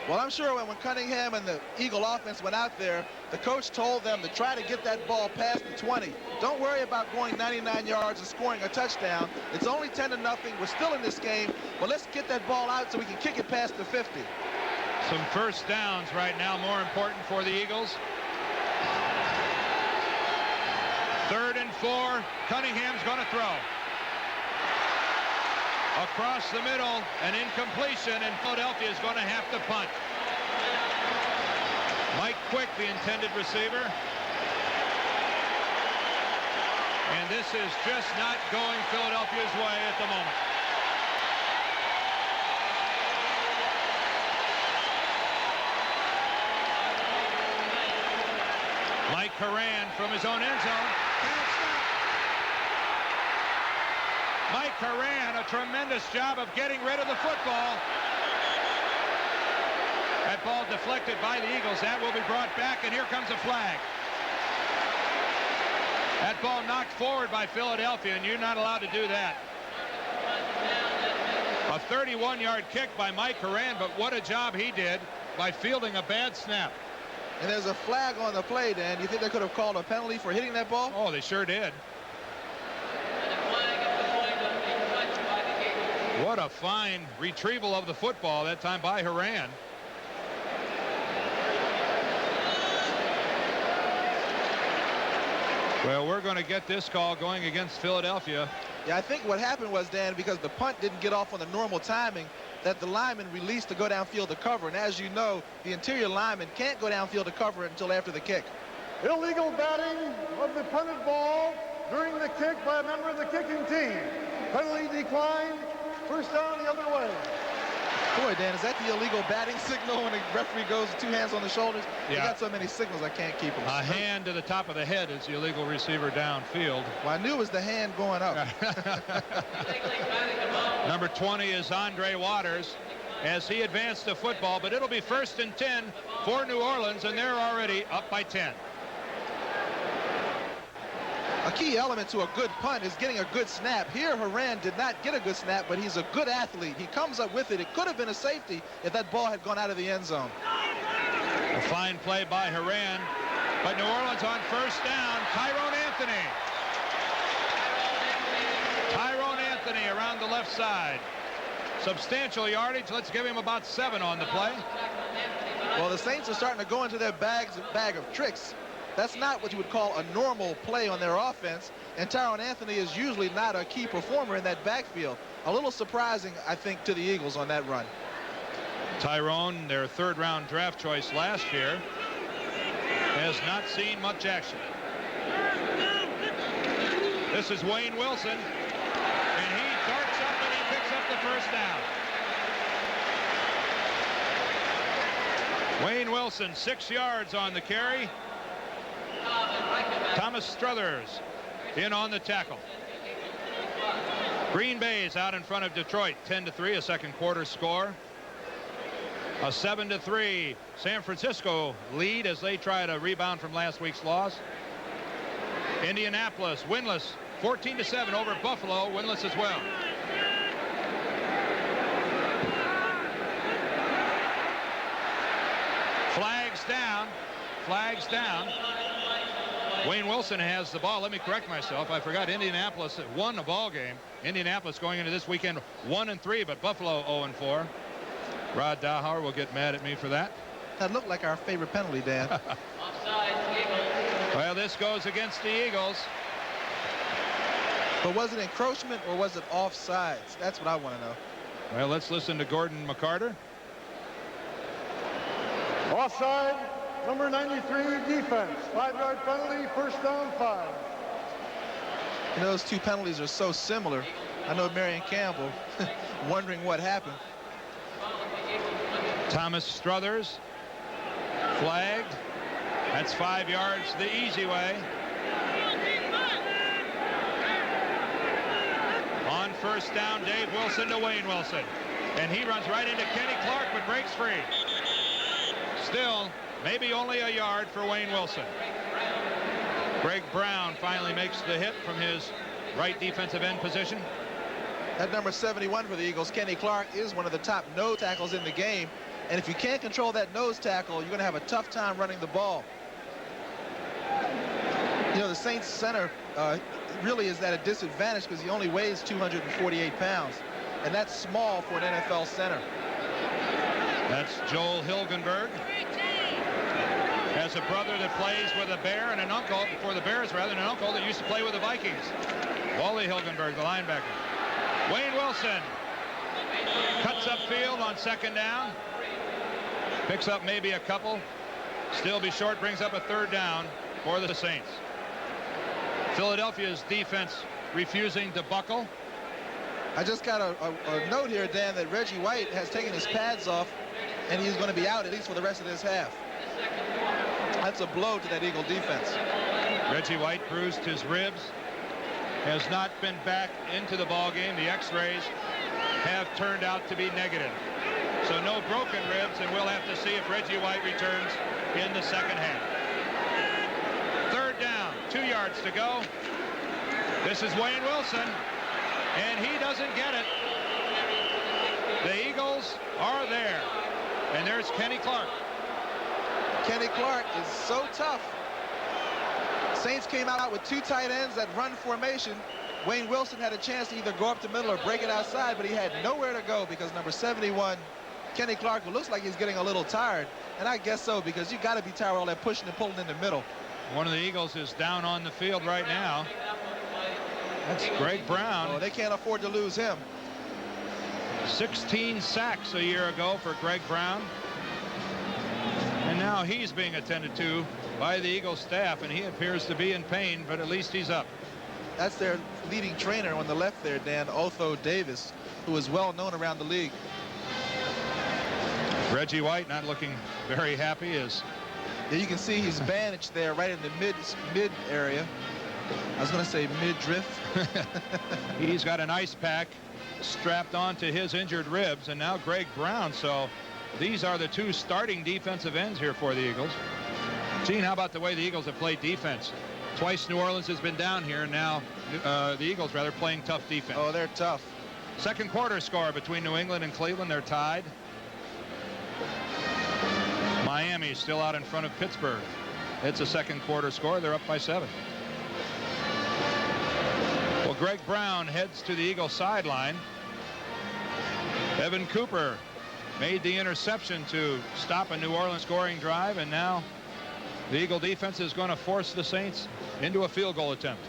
Well, I'm sure when Cunningham and the Eagle offense went out there, the coach told them to try to get that ball past the 20. Don't worry about going 99 yards and scoring a touchdown. It's only 10-0. We're still in this game, but let's get that ball out so we can kick it past the 50. Some first downs right now, more important for the Eagles. 3rd and 4. Cunningham's going to throw. Across the middle, an incompletion, and Philadelphia is going to have to punt. Mike Quick, the intended receiver. And this is just not going Philadelphia's way at the moment. Mike Horan from his own end zone. Mike Horan, a tremendous job of getting rid of the football. That ball deflected by the Eagles. That will be brought back, and here comes a flag. That ball knocked forward by Philadelphia, and you're not allowed to do that. A 31-yard kick by Mike Horan, but what a job he did by fielding a bad snap. And there's a flag on the play, Dan. You think they could have called a penalty for hitting that ball? Oh, they sure did. What a fine retrieval of the football that time by Horan. Well, we're going to get this call going against Philadelphia. Yeah, I think what happened was, Dan, because the punt didn't get off on the normal timing, that the lineman released to go downfield to cover. And as you know, the interior lineman can't go downfield to cover it until after the kick. Illegal batting of the punted ball during the kick by a member of the kicking team. Penalty declined. First down the other way. Boy, Dan, is that the illegal batting signal when the referee goes two hands on the shoulders? Yeah. They got so many signals I can't keep them. A hand to the top of the head is the illegal receiver downfield. Well, I knew it was the hand going up. Number 20 is Andre Waters as he advanced the football, but it'll be 1st and 10 for New Orleans, and they're already up by 10. A key element to a good punt is getting a good snap. Here, Horan did not get a good snap, but he's a good athlete. He comes up with it. It could have been a safety if that ball had gone out of the end zone. A fine play by Horan, but New Orleans on 1st down. Tyrone Anthony. Tyrone Anthony around the left side. Substantial yardage. Let's give him about 7 on the play. Well, the Saints are starting to go into their bag of tricks. That's not what you would call a normal play on their offense, and Tyrone Anthony is usually not a key performer in that backfield. A little surprising, I think, to the Eagles on that run. Tyrone, their 3rd-round draft choice last year, has not seen much action. This is Wayne Wilson, and he darts up and he picks up the 1st down. Wayne Wilson, 6 yards on the carry. Thomas Struthers in on the tackle. Green Bay's out in front of Detroit, 10-3, a second quarter score. A 7-3 San Francisco lead as they try to rebound from last week's loss. Indianapolis winless, 14-7 over Buffalo, winless as well. Flags down. Flags down. Wayne Wilson has the ball. Let me correct myself. I forgot Indianapolis won the ball game. Indianapolis going into this weekend 1-3, but Buffalo 0-4. Rod Dowhauer will get mad at me for that. That looked like our favorite penalty, Dan. Well, this goes against the Eagles. But was it encroachment or was it offsides? That's what I want to know. Well, let's listen to Gordon McCarter. Offside, number 93, defense. 5-yard penalty, 1st down, 5. You know, those two penalties are so similar. I know Marion Campbell wondering what happened. Thomas Struthers flagged. That's 5 yards the easy way. On 1st down, Dave Wilson to Wayne Wilson. And he runs right into Kenny Clark, but breaks free. Still, maybe only a yard for Wayne Wilson. Greg Brown finally makes the hit from his right defensive end position. At number 71 for the Eagles, Kenny Clark is one of the top nose tackles in the game. And if you can't control that nose tackle, you're going to have a tough time running the ball. You know, the Saints center really is at a disadvantage because he only weighs 248 pounds. And that's small for an NFL center. That's Joel Hilgenberg. Has a brother that plays with a Bear and an uncle, for the Bears rather than an uncle that used to play with the Vikings. Wally Hilgenberg, the linebacker. Wayne Wilson Cuts upfield on second down. Picks up maybe a couple. Still be short, brings up a third down for the Saints. Philadelphia's defense refusing to buckle. I just got a note here, Dan, that Reggie White has taken his pads off, and he's going to be out at least for the rest of this half. That's a blow to that Eagle defense. Reggie White bruised his ribs, has not been back into the ball game. The x-rays have turned out to be negative. So no broken ribs, and we'll have to see if Reggie White returns in the second half. Third down, 2 yards to go. This is Wayne Wilson, and he doesn't get it. The Eagles are there, and there's Kenny Clark. Kenny Clark is so tough. Saints came out with 2 tight ends that run formation. Wayne Wilson had a chance to either go up the middle or break it outside, but he had nowhere to go because number 71, Kenny Clark, who looks like he's getting a little tired, and I guess so, because you got to be tired with all that pushing and pulling in the middle. One of the Eagles is down on the field right now. That's Greg Brown. Oh, they can't afford to lose him. 16 sacks a year ago for Greg Brown. And now he's being attended to by the Eagles staff, and he appears to be in pain, but at least he's up. That's their leading trainer on the left there, Dan, Otho Davis, who is well known around the league. Reggie White not looking very happy. As yeah, you can see he's bandaged there right in the mid area. I was going to say midriff. He's got an ice pack strapped onto his injured ribs, and now Greg Brown. So these are the 2 starting defensive ends here for the Eagles. Gene, how about the way the Eagles have played defense? Twice New Orleans has been down here, and now the Eagles rather playing tough defense. Oh, they're tough. Second quarter score between New England and Cleveland. They're tied. Miami still out in front of Pittsburgh. It's a second quarter score. They're up by 7. Well, Greg Brown heads to the Eagles sideline. Evan Cooper made the interception to stop a New Orleans scoring drive, and now the Eagle defense is going to force the Saints into a field goal attempt.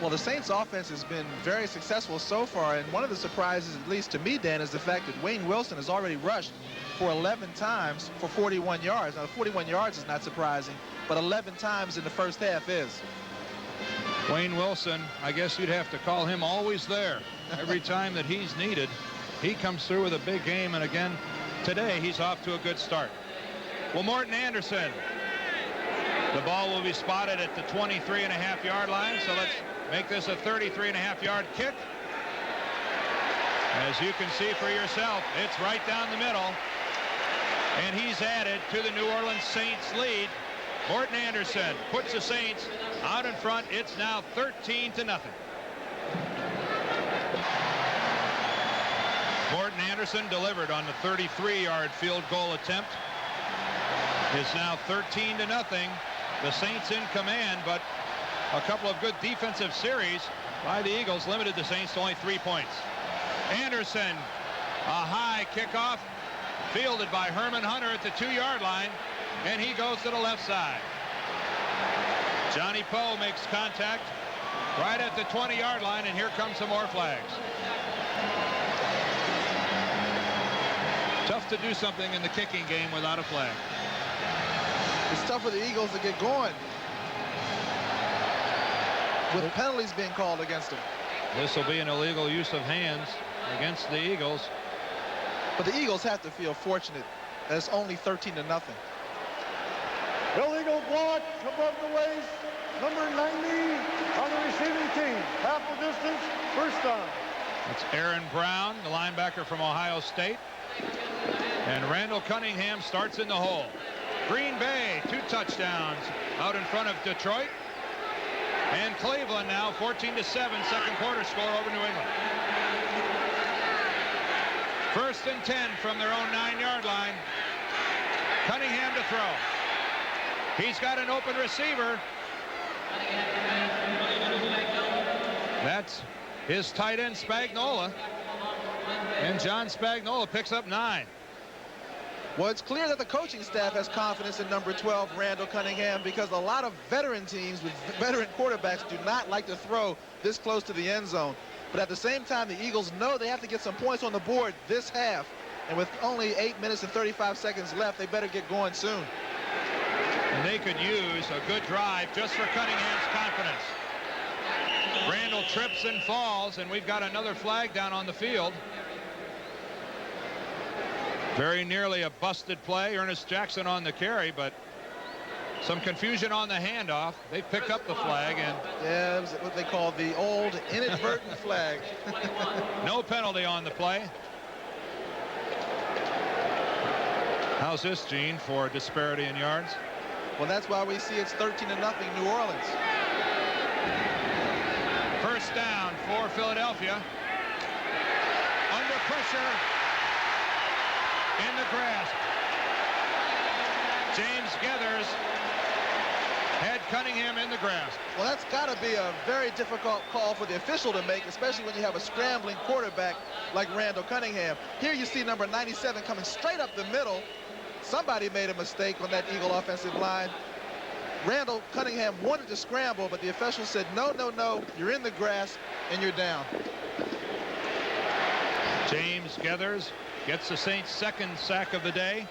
Well, the Saints offense has been very successful so far, and one of the surprises, at least to me, Dan, is the fact that Wayne Wilson has already rushed for 11 times for 41 yards. Now, 41 yards is not surprising, but 11 times in the first half is. Wayne Wilson, I guess you'd have to call him always there. Every time that he's needed, he comes through with a big game, and again, today he's off to a good start. Well, Morton Anderson, the ball will be spotted at the 23.5-yard line, so let's make this a 33.5-yard kick. As you can see for yourself, it's right down the middle, and he's added to the New Orleans Saints lead. Morton Anderson puts the Saints out in front. It's now 13-0. Morton Anderson delivered on the 33-yard field goal attempt. It's now 13-0. The Saints in command, but a couple of good defensive series by the Eagles limited the Saints to only 3 points. Anderson, a high kickoff, fielded by Herman Hunter at the 2-yard line, and he goes to the left side. Johnny Poe makes contact right at the 20-yard line, and here comes some more flags. Tough to do something in the kicking game without a flag. It's tough for the Eagles to get going with penalties being called against them. This will be an illegal use of hands against the Eagles. But the Eagles have to feel fortunate that it's only 13-0. Illegal block above the waist, number 90 on the receiving team. Half the distance, first down. That's Aaron Brown, the linebacker from Ohio State. And Randall Cunningham starts in the hole. Green Bay, 2 touchdowns out in front of Detroit. And Cleveland now 14-7, second quarter score over New England. First and 10 from their own 9-yard line. Cunningham to throw. He's got an open receiver. That's his tight end Spagnola. And John Spagnola picks up 9. Well, it's clear that the coaching staff has confidence in number 12, Randall Cunningham, because a lot of veteran teams with veteran quarterbacks do not like to throw this close to the end zone. But at the same time, the Eagles know they have to get some points on the board this half. And with only 8 minutes and 35 seconds left, they better get going soon. And they could use a good drive just for Cunningham's confidence. Randall trips and falls, and we've got another flag down on the field. Very nearly a busted play. Ernest Jackson on the carry, but some confusion on the handoff. They pick up the flag, and yeah, it was what they call the old inadvertent flag. No penalty on the play. How's this, Gene, for disparity in yards? Well, that's why we see it's 13-0 New Orleans. First down for Philadelphia. Under pressure. In the grasp. James Geathers had Cunningham in the grasp. Well, that's got to be a very difficult call for the official to make, especially when you have a scrambling quarterback like Randall Cunningham. Here you see number 97 coming straight up the middle. Somebody made a mistake on that Eagle offensive line. Randall Cunningham wanted to scramble, but the official said, no, no, no, you're in the grasp and you're down. James Geathers gets the Saints' second sack of the day.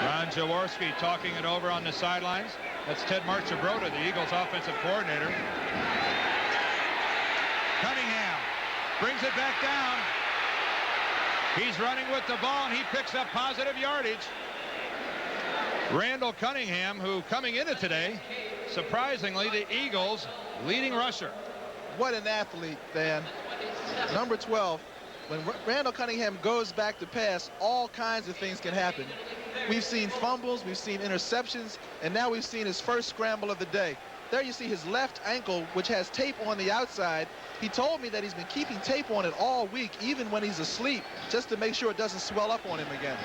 Ron Jaworski talking it over on the sidelines. That's Ted Marchibroda, the Eagles offensive coordinator. Cunningham brings it back down. He's running with the ball, and he picks up positive yardage. Randall Cunningham, who coming into today, surprisingly, the Eagles' leading rusher. What an athlete, Dan. Number 12. When Randall Cunningham goes back to pass, all kinds of things can happen. We've seen fumbles, we've seen interceptions, and now we've seen his first scramble of the day. There you see his left ankle, which has tape on the outside. He told me that he's been keeping tape on it all week, even when he's asleep, just to make sure it doesn't swell up on him again.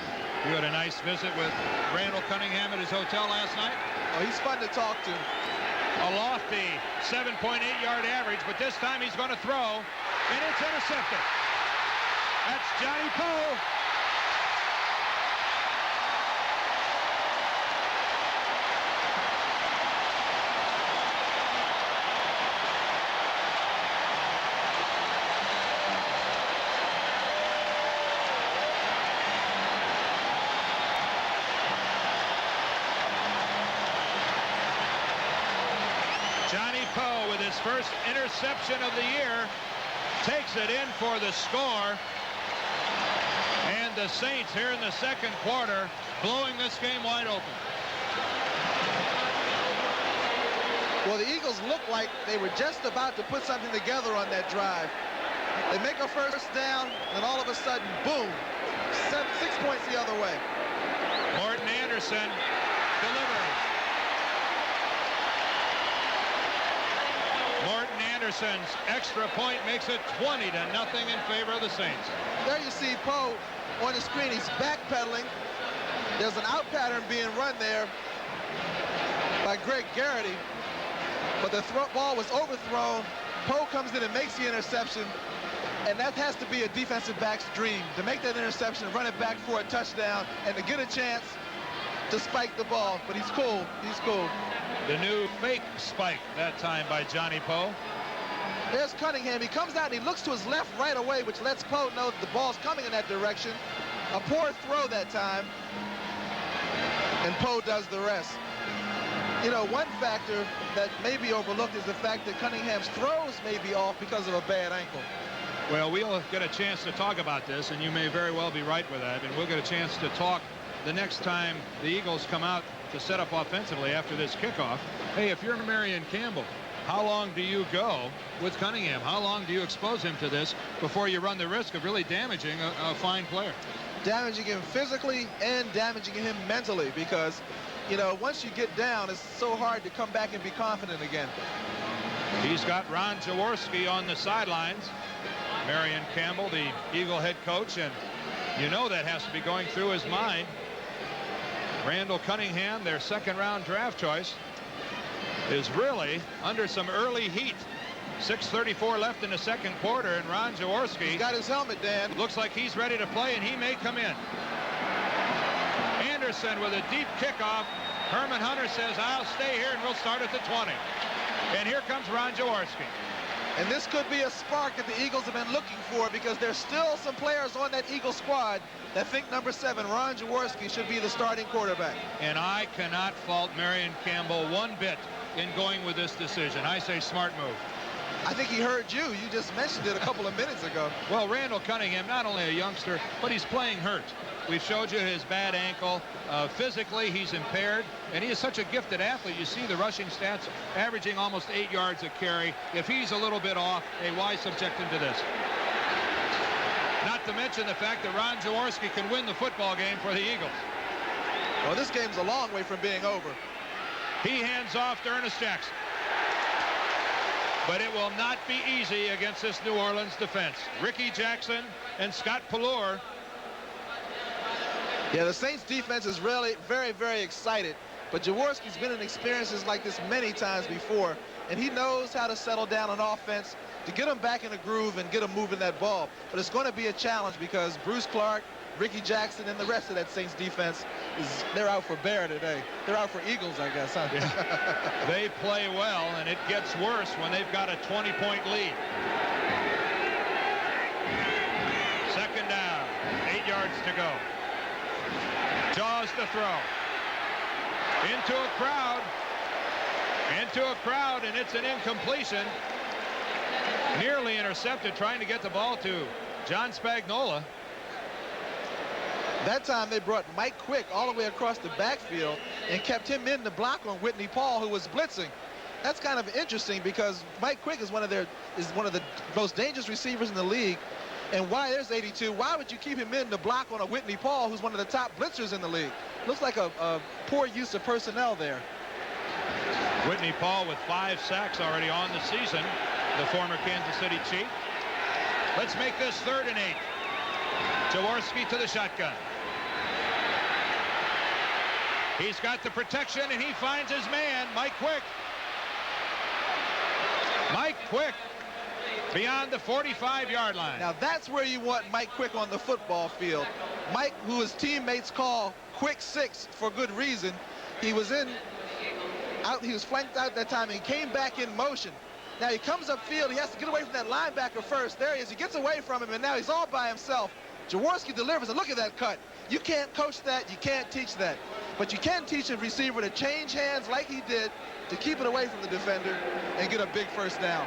You had a nice visit with Randall Cunningham at his hotel last night? Oh, he's fun to talk to. A lofty 7.8-yard average, but this time he's going to throw, and it's intercepted. That's Johnny Poe. Johnny Poe, with his first interception of the year, takes it in for the score. And the Saints here in the second quarter blowing this game wide open. Well, the Eagles look like they were just about to put something together on that drive. They make a first down, and all of a sudden, boom, 6 points the other way. Morton Anderson delivers. Morton Anderson's extra point makes it 20-0 in favor of the Saints. There you see Poe on the screen. He's backpedaling. There's an out pattern being run there by Greg Garrity, but the ball was overthrown. Poe comes in and makes the interception, and that has to be a defensive back's dream, to make that interception, run it back for a touchdown, and to get a chance to spike the ball. But he's cool. He's cool. The new fake spike that time by Johnny Poe. There's Cunningham. He comes out and he looks to his left right away, which lets Poe know that the ball's coming in that direction. A poor throw that time, and Poe does the rest. You know, one factor that may be overlooked is the fact that Cunningham's throws may be off because of a bad ankle. Well, we'll get a chance to talk about this, and you may very well be right with that, and we'll get a chance to talk the next time the Eagles come out to set up offensively after this kickoff. Hey, if you're Marion Campbell, how long do you go with Cunningham? How long do you expose him to this before you run the risk of really damaging a fine player? Damaging him physically and damaging him mentally, because, you know, once you get down, it's so hard to come back and be confident again. He's got Ron Jaworski on the sidelines. Marion Campbell, the Eagle head coach, and you know that has to be going through his mind. Randall Cunningham, their second-round draft choice, is really under some early heat. 6:34 left in the second quarter, and Ron Jaworski, he's got his helmet, Dan. Looks like he's ready to play, and he may come in. Anderson with a deep kickoff. Herman Hunter says, I'll stay here, and we'll start at the 20. And here comes Ron Jaworski. And this could be a spark that the Eagles have been looking for, because there's still some players on that Eagle squad that think number 7, Ron Jaworski, should be the starting quarterback. And I cannot fault Marion Campbell one bit in going with this decision. I say smart move. I think he heard you. You just mentioned it a couple of minutes ago. Well, Randall Cunningham, not only a youngster, but he's playing hurt. We've showed you his bad ankle. Physically, he's impaired, and he is such a gifted athlete. You see the rushing stats, averaging almost 8 yards a carry. If he's a little bit off, hey, why subject him to this? Not to mention the fact that Ron Jaworski can win the football game for the Eagles. Well, this game's a long way from being over. He hands off to Ernest Jackson. But it will not be easy against this New Orleans defense. Ricky Jackson and Scott Pallure. Yeah, the Saints defense is really very, very excited. But Jaworski's been in experiences like this many times before, and he knows how to settle down on offense to get them back in a groove and get them moving that ball. But it's going to be a challenge, because Bruce Clark, Ricky Jackson, and the rest of that Saints defense, they're out for bear today. They're out for Eagles, I guess, huh? Yeah. They play well, and it gets worse when they've got a 20-point lead. Second down, 8 yards to go. Jaws to throw. Into a crowd, and it's an incompletion. Nearly intercepted, trying to get the ball to John Spagnola. That time they brought Mike Quick all the way across the backfield and kept him in the block on Whitney Paul, who was blitzing. That's kind of interesting, because Mike Quick is one of the most dangerous receivers in the league. And why there's 82, why would you keep him in the block on a Whitney Paul, who's one of the top blitzers in the league? Looks like a poor use of personnel there. Whitney Paul with 5 sacks already on the season, the former Kansas City Chief. Let's make this 3rd and 8. Jaworski to the shotgun. He's got the protection, and he finds his man, Mike Quick. Mike Quick beyond the 45-yard line. Now that's where you want Mike Quick on the football field. Mike, who his teammates call Quick 6 for good reason. He was flanked out that time, and he came back in motion. Now he comes upfield. He has to get away from that linebacker first. There he is. He gets away from him, and now he's all by himself. Jaworski delivers, and look at that cut. You can't coach that. You can't teach that. But you can teach a receiver to change hands like he did, to keep it away from the defender and get a big first down.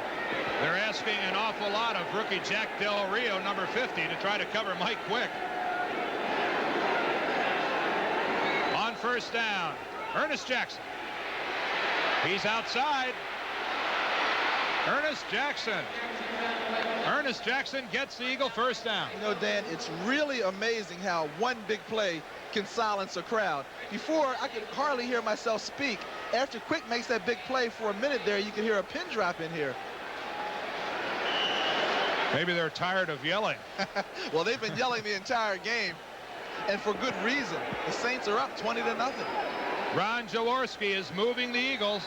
They're asking an awful lot of rookie Jack Del Rio, number 50, to try to cover Mike Quick. On first down, Ernest Jackson. He's outside. Ernest Jackson gets the Eagle first down. You know, Dan, it's really amazing how one big play can silence a crowd. Before, I could hardly hear myself speak. After Quick makes that big play for a minute there, you can hear a pin drop in here. Maybe they're tired of yelling. Well, they've been yelling the entire game, and for good reason. The Saints are up 20-0. Ron Jaworski is moving the Eagles.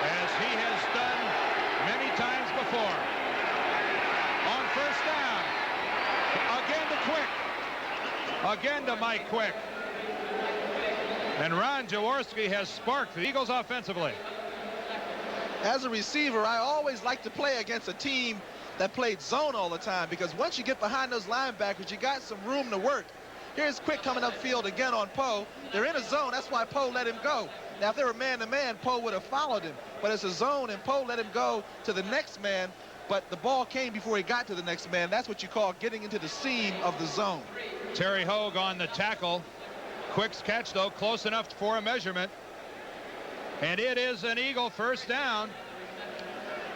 As he has done many times before. On first down. Again to Quick. Again to Mike Quick. And Ron Jaworski has sparked the Eagles offensively. As a receiver, I always like to play against a team that played zone all the time, because once you get behind those linebackers, you got some room to work. Here's Quick coming upfield again on Poe. They're in a zone. That's why Poe let him go. Now, if they were man-to-man, Poe would have followed him. But it's a zone, and Poe let him go to the next man, but the ball came before he got to the next man. That's what you call getting into the seam of the zone. Terry Hogue on the tackle. Quick's catch, though, close enough for a measurement. And it is an Eagle first down.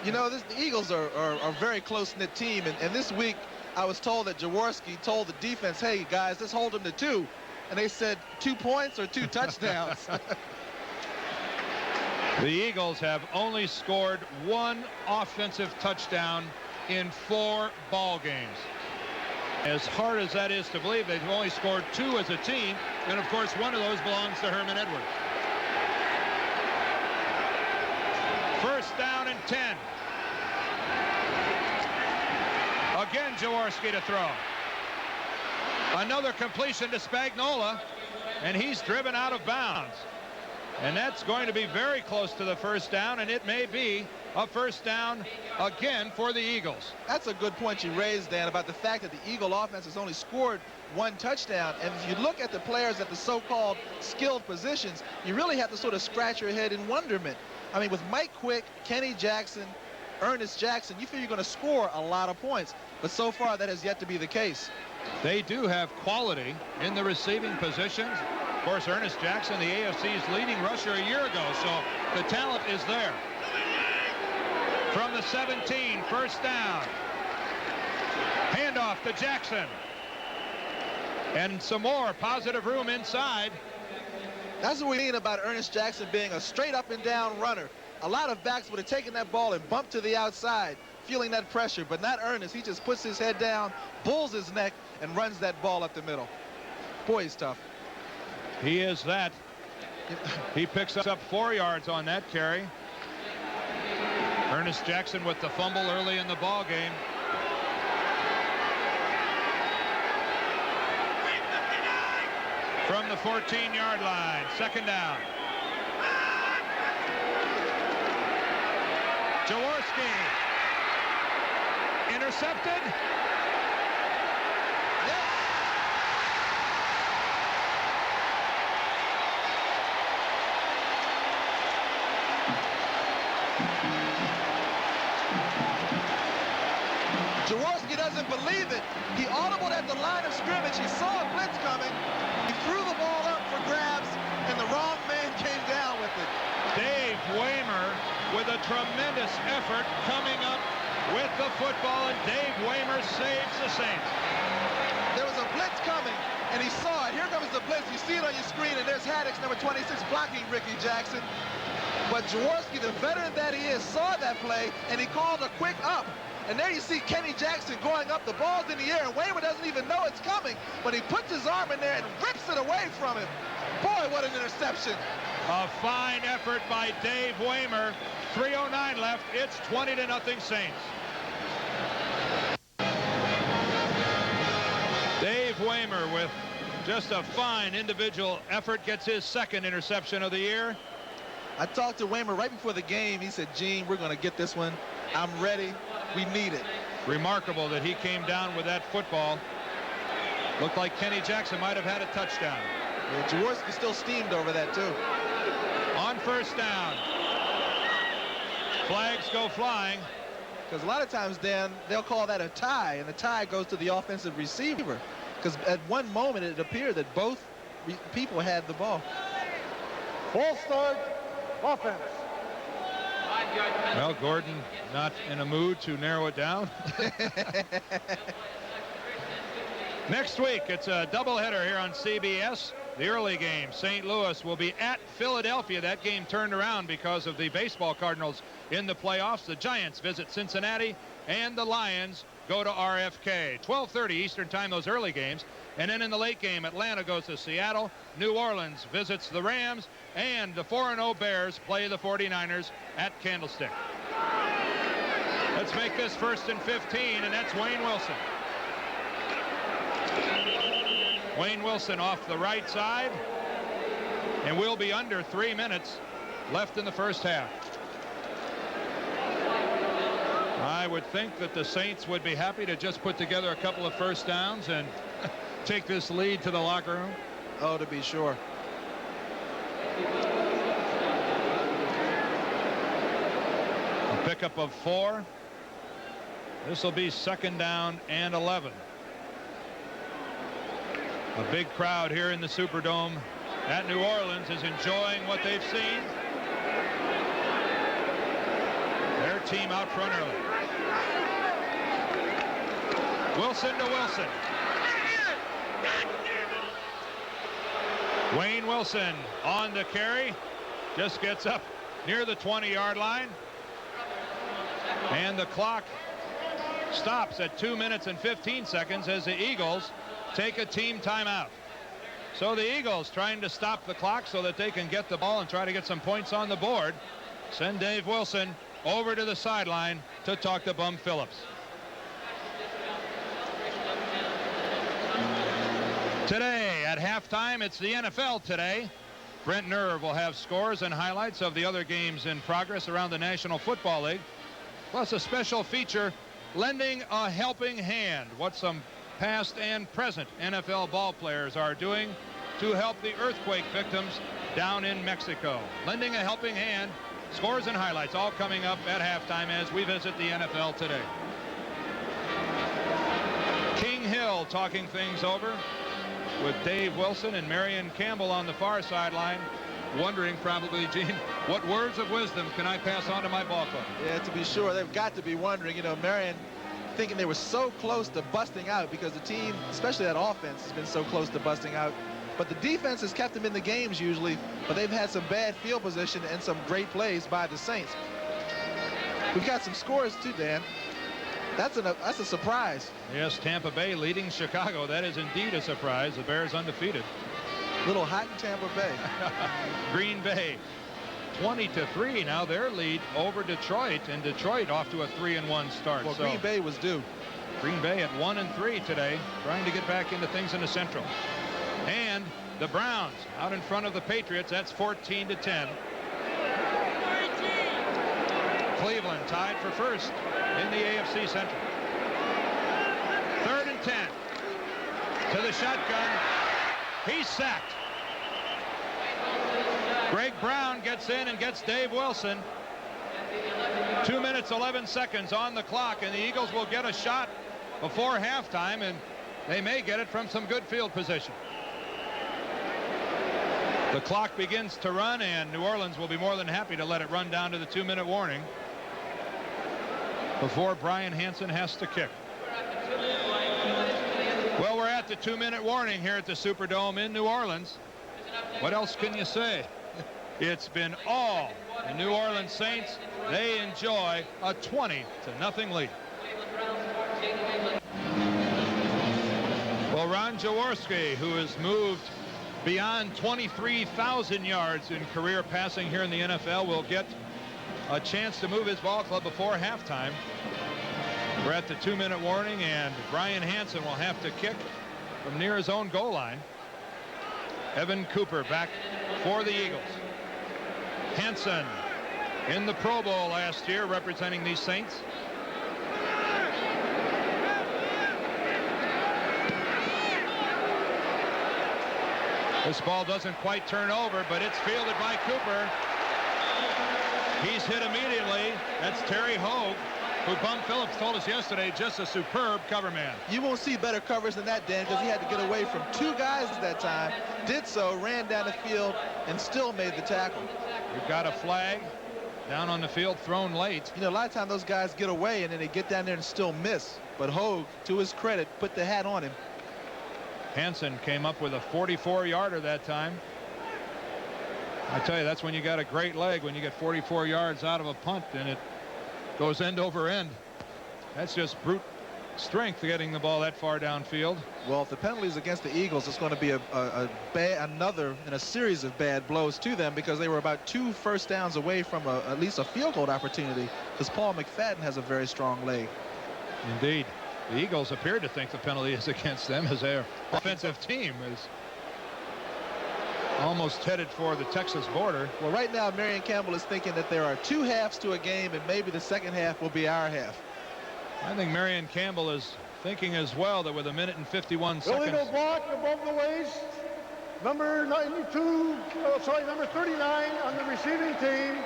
You know, the Eagles are a very close-knit team, and this week I was told that Jaworski told the defense, hey, guys, let's hold them to 2. And they said 2 points or 2 touchdowns. The Eagles have only scored 1 offensive touchdown in 4 ball games. As hard as that is to believe, they've only scored 2 as a team, and of course one of those belongs to Herman Edwards. First down and 10. Again, Jaworski to throw. Another completion to Spagnola, and he's driven out of bounds. And that's going to be very close to the first down, and it may be a first down again for the Eagles. That's a good point you raised, Dan, about the fact that the Eagle offense has only scored one touchdown. And if you look at the players at the so-called skilled positions, you really have to sort of scratch your head in wonderment. I mean, with Mike Quick, Kenny Jackson, Ernest Jackson, you feel you're going to score a lot of points. But so far, that has yet to be the case. They do have quality in the receiving positions. Of course, Ernest Jackson, the AFC's leading rusher a year ago, so the talent is there. From the 17, first down. Handoff to Jackson. And some more positive room inside. That's what we mean about Ernest Jackson being a straight up and down runner. A lot of backs would have taken that ball and bumped to the outside, feeling that pressure, but not Ernest. He just puts his head down, bulls his neck, and runs that ball up the middle. Boy, he's tough. He is that. He picks up 4 yards on that carry. Ernest Jackson with the fumble early in the ball game. From the 14-yard line, second down. Jaworski intercepted. Jaworski doesn't believe it. He audibled at the line of scrimmage. He saw a blitz coming. He threw the ball up for grabs, and the wrong man came down with it. Dave Weimer with a tremendous effort coming up with the football, and Dave Weimer saves the Saints. There was a blitz coming, and he saw it. Here comes the blitz. You see it on your screen, and there's Haddix, number 26, blocking Ricky Jackson. But Jaworski, the veteran that he is, saw that play, and he called a quick up. And there you see Kenny Jackson going up. The ball's in the air, and Weimer doesn't even know it's coming. But he puts his arm in there and rips it away from him. Boy, what an interception. A fine effort by Dave Weimer. 3:09 left. It's 20-0 Saints. Dave Weimer with just a fine individual effort gets his second interception of the year. I talked to Weimer right before the game. He said, Gene, we're going to get this one. I'm ready. We need it. Remarkable that he came down with that football. Looked like Kenny Jackson might have had a touchdown. Yeah, Jaworski still steamed over that, too. On first down. Flags go flying. Because a lot of times, Dan, they'll call that a tie, and the tie goes to the offensive receiver. Because at one moment, it appeared that both people had the ball. Full start, offense. Well, Gordon not in a mood to narrow it down. Next week, it's a doubleheader here on CBS. The early game, St. Louis will be at Philadelphia. That game turned around because of the baseball Cardinals in the playoffs. The Giants visit Cincinnati, and the Lions go to RFK. 12:30 Eastern time, those early games. And then in the late game, Atlanta goes to Seattle. New Orleans visits the Rams, and the 4-0 Bears play the 49ers at Candlestick. Let's make this 1st and 15, and that's Wayne Wilson. Wayne Wilson off the right side, and we'll be under 3 minutes left in the first half. I would think that the Saints would be happy to just put together a couple of first downs and take this lead to the locker room. Oh, to be sure. A pickup of 4. This will be 2nd down and 11. A big crowd here in the Superdome at New Orleans is enjoying what they've seen. Their team out front early. Wilson to Wilson. Wayne Wilson on the carry. Just gets up near the 20-yard line. And the clock stops at 2 minutes and 15 seconds as the Eagles take a team timeout. So the Eagles trying to stop the clock so that they can get the ball and try to get some points on the board. Send Dave Wilson over to the sideline to talk to Bum Phillips. Today at halftime, it's the NFL Today. Brent Nerve will have scores and highlights of the other games in progress around the National Football League, plus a special feature, lending a helping hand, what some past and present NFL ball players are doing to help the earthquake victims down in Mexico. Lending a helping hand, scores and highlights all coming up at halftime as we visit the NFL today. King Hill talking things over with Dave Wilson and Marion Campbell on the far sideline, wondering probably, Gene, what words of wisdom can I pass on to my ball club? Yeah, to be sure, they've got to be wondering. You know, Marion thinking they were so close to busting out because the team, especially that offense, has been so close to busting out. But the defense has kept them in the games usually, but they've had some bad field position and some great plays by the Saints. We've got some scores too, Dan. That's a surprise. Yes, Tampa Bay leading Chicago. That is indeed a surprise. The Bears undefeated. Little hot in Tampa Bay. Green Bay 20-3 now their lead over Detroit, and Detroit off to a 3-1 start. Well, so Green Bay was due. Green Bay at 1-3 today, trying to get back into things in the Central. And the Browns out in front of the Patriots. That's 14-10. Cleveland tied for first in the AFC Central. 3rd and 10 to the shotgun. He's sacked. Greg Brown gets in and gets Dave Wilson. 2 minutes 11 seconds on the clock, and the Eagles will get a shot before halftime, and they may get it from some good field position. The clock begins to run, and New Orleans will be more than happy to let it run down to the 2-minute warning before Brian Hansen has to kick. Well, we're at the 2-minute warning here at the Superdome in New Orleans. What else can you say? It's been all the New Orleans Saints. They enjoy a 20-0 lead. Well, Ron Jaworski, who has moved beyond 23,000 yards in career passing here in the NFL, will get a chance to move his ball club before halftime. We're at the 2-minute warning, and Brian Hansen will have to kick from near his own goal line. Evan Cooper back for the Eagles. Hansen in the Pro Bowl last year representing these Saints. This ball doesn't quite turn over, but it's fielded by Cooper. He's hit immediately. That's Terry Hogue, who Bum Phillips told us yesterday, just a superb cover man. You won't see better coverage than that, Dan, because he had to get away from 2 guys at that time. Did so, ran down the field, and still made the tackle. We've got a flag down on the field thrown late. You know, a lot of times those guys get away, and then they get down there and still miss. But Hogue, to his credit, put the hat on him. Hansen came up with a 44-yarder that time. I tell you, that's when you got a great leg, when you get 44 yards out of a punt and it goes end over end. That's just brute strength getting the ball that far downfield. Well, if the penalty is against the Eagles, it's going to be another in a series of bad blows to them, because they were about 2 first downs away from at least a field goal opportunity, because Paul McFadden has a very strong leg. Indeed. The Eagles appeared to think the penalty is against them, as their offensive team is almost headed for the Texas border. Well, right now, Marion Campbell is thinking that there are 2 halves to a game, and maybe the second half will be our half. I think Marion Campbell is thinking as well that with 1 minute and 51 seconds. Illegal block above the waist. Number 39 on the receiving team.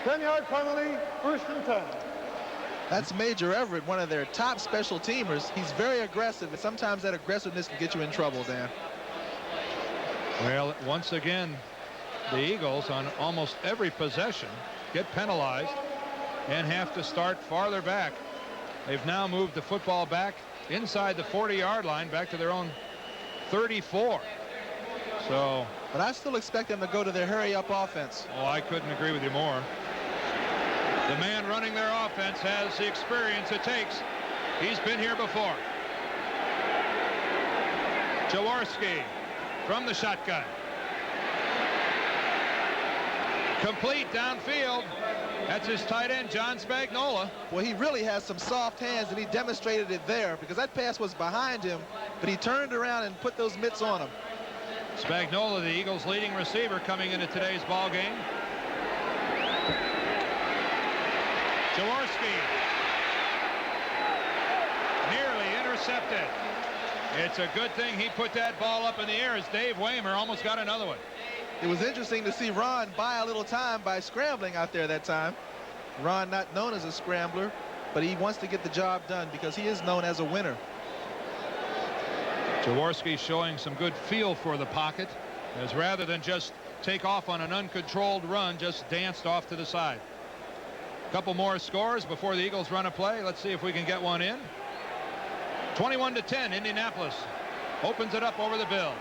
10-yard penalty, 1st and 10. That's Major Everett, one of their top special teamers. He's very aggressive, and sometimes that aggressiveness can get you in trouble, Dan. Well, once again, the Eagles on almost every possession get penalized and have to start farther back. They've now moved the football back inside the 40-yard line, back to their own 34. So, but I still expect them to go to their hurry-up offense. Oh, I couldn't agree with you more. The man running their offense has the experience it takes. He's been here before. Jaworski from the shotgun. Complete downfield. That's his tight end, John Spagnola. Well, he really has some soft hands, and he demonstrated it there, because that pass was behind him, but he turned around and put those mitts on him. Spagnola, the Eagles' leading receiver, coming into today's ball game. Jaworski nearly intercepted. It's a good thing he put that ball up in the air as Dave Weimer almost got another one. It was interesting to see Ron buy a little time by scrambling out there that time. Ron, not known as a scrambler, but he wants to get the job done because he is known as a winner. Jaworski showing some good feel for the pocket, as rather than just take off on an uncontrolled run, just danced off to the side. A couple more scores before the Eagles run a play. Let's see if we can get one in. 21-10, Indianapolis opens it up over the Bills.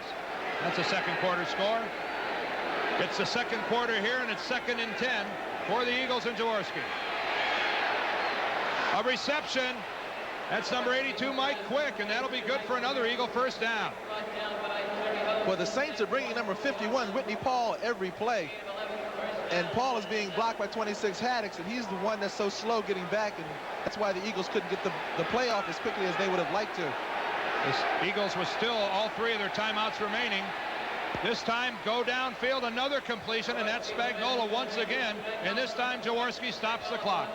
That's a second quarter score. It's the second quarter here, and it's 2nd and 10 for the Eagles and Jaworski. A reception. That's number 82, Mike Quick, and that'll be good for another Eagle first down. Well, the Saints are bringing number 51, Whitney Paul, every play. And Paul is being blocked by 26 Haddix, and he's the one that's so slow getting back, and that's why the Eagles couldn't get the play off as quickly as they would have liked to. The Eagles with still all 3 of their timeouts remaining. This time go downfield, another completion, and that's Spagnola once again, and this time Jaworski stops the clock.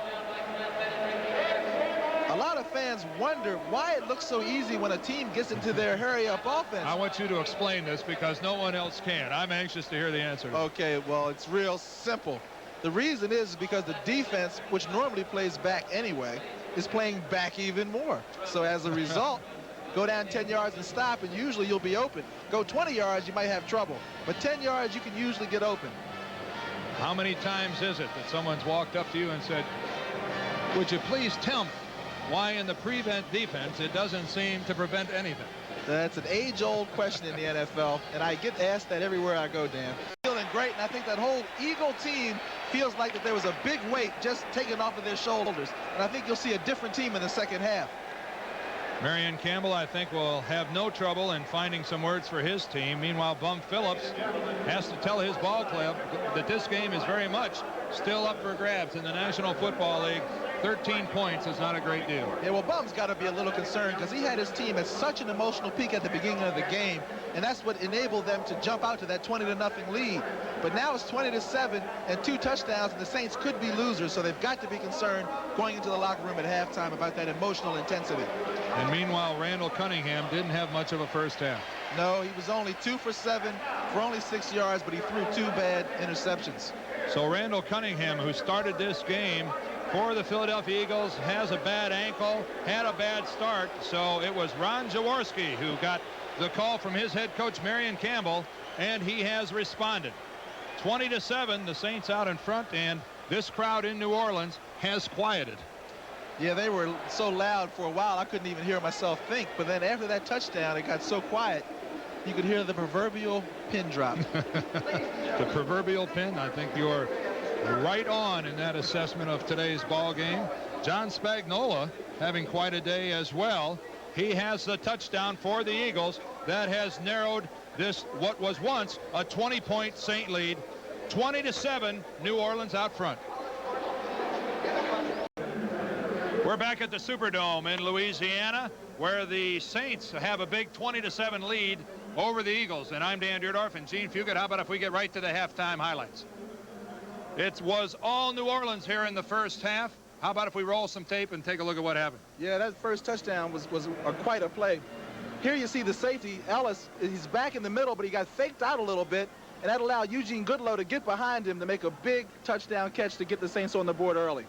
A lot of fans wonder why it looks so easy when a team gets into their hurry-up offense. I want you to explain this because no one else can. I'm anxious to hear the answer. Okay, well, it's real simple. The reason is because the defense, which normally plays back anyway, is playing back even more. So as a result, go down 10 yards and stop, and usually you'll be open. Go 20 yards, you might have trouble. But 10 yards, you can usually get open. How many times is it that someone's walked up to you and said, would you please tell me why in the prevent defense it doesn't seem to prevent anything? That's an age-old question in the NFL, and I get asked that everywhere I go, Dan. Feeling great, and I think that whole Eagle team feels like that there was a big weight just taken off of their shoulders. And I think you'll see a different team in the second half. Marion Campbell, I think, will have no trouble in finding some words for his team. Meanwhile, Bum Phillips has to tell his ball club that this game is very much still up for grabs in the National Football League. 13 points is not a great deal. Yeah, well, Bum's got to be a little concerned because he had his team at such an emotional peak at the beginning of the game, and that's what enabled them to jump out to that 20-0 lead. But now it's 20-7 and 2 touchdowns, and the Saints could be losers, so they've got to be concerned going into the locker room at halftime about that emotional intensity. And meanwhile, Randall Cunningham didn't have much of a first half. No, he was only 2 for 7 for only 6 yards, but he threw 2 bad interceptions. So Randall Cunningham, who started this game for the Philadelphia Eagles, has a bad ankle, had a bad start. So it was Ron Jaworski who got the call from his head coach, Marion Campbell, and he has responded. 20-7, the Saints out in front, and this crowd in New Orleans has quieted. Yeah, they were so loud for a while I couldn't even hear myself think. But then after that touchdown, it got so quiet, you could hear the proverbial pin drop. The proverbial pin, I think you're right on in that assessment of today's ball game. John Spagnola having quite a day as well. He has the touchdown for the Eagles that has narrowed this what was once a 20-point Saint lead. 20-7, New Orleans out front. We're back at the Superdome in Louisiana, where the Saints have a big 20-7 lead over the Eagles. And I'm Dan Dierdorf and Gene Fuggett. How about if we get right to the halftime highlights? It was all New Orleans here in the first half. How about if we roll some tape and take a look at what happened? Yeah, that first touchdown was quite a play. Here you see the safety, Ellis. He's back in the middle, but he got faked out a little bit, and that allowed Eugene Goodlow to get behind him to make a big touchdown catch to get the Saints on the board early.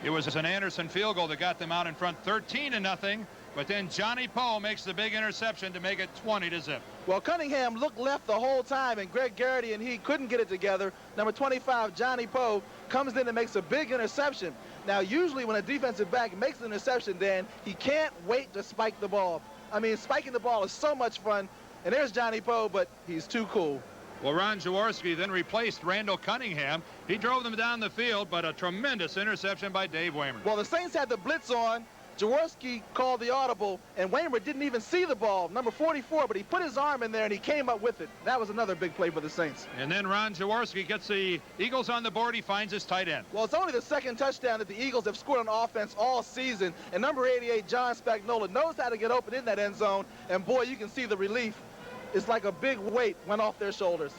It was an Anderson field goal that got them out in front 13-0, but then Johnny Poe makes the big interception to make it 20-0. Well, Cunningham looked left the whole time, and Greg Garrity and he couldn't get it together. Number 25, Johnny Poe, comes in and makes a big interception. Now, usually when a defensive back makes an interception, Dan, he can't wait to spike the ball. I mean, spiking the ball is so much fun, and there's Johnny Poe, but he's too cool. Well, Ron Jaworski then replaced Randall Cunningham. He drove them down the field, but a tremendous interception by Dave Weimer. Well, the Saints had the blitz on. Jaworski called the audible, and Weimer didn't even see the ball, number 44, but he put his arm in there, and he came up with it. That was another big play for the Saints. And then Ron Jaworski gets the Eagles on the board. He finds his tight end. Well, it's only the second touchdown that the Eagles have scored on offense all season, and number 88, John Spagnola, knows how to get open in that end zone, and boy, you can see the relief it's like a big weight went off their shoulders.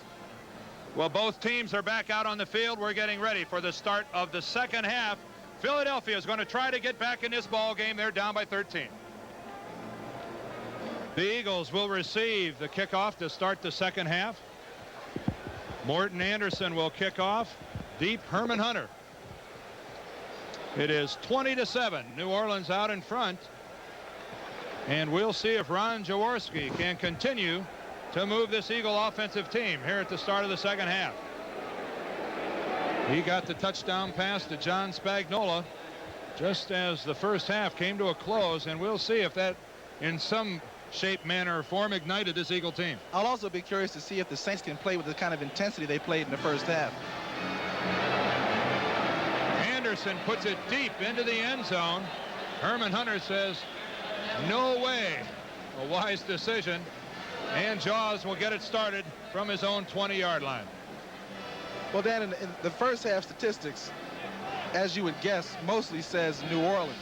Well, both teams are back out on the field. We're getting ready for the start of the second half. Philadelphia is going to try to get back in this ball game. They're down by 13. The Eagles will receive the kickoff to start the second half. Morton Anderson will kick off. Deep, Herman Hunter. It is 20-7. New Orleans out in front. And we'll see if Ron Jaworski can continue to move this Eagle offensive team here at the start of the second half. He got the touchdown pass to John Spagnola just as the first half came to a close, and we'll see if that in some shape, manner, or form ignited this Eagle team. I'll also be curious to see if the Saints can play with the kind of intensity they played in the first half. Anderson puts it deep into the end zone. Herman Hunter says, no way. A wise decision. And Jaws will get it started from his own 20-yard line. Well, Dan, in the first half statistics, as you would guess, mostly says New Orleans.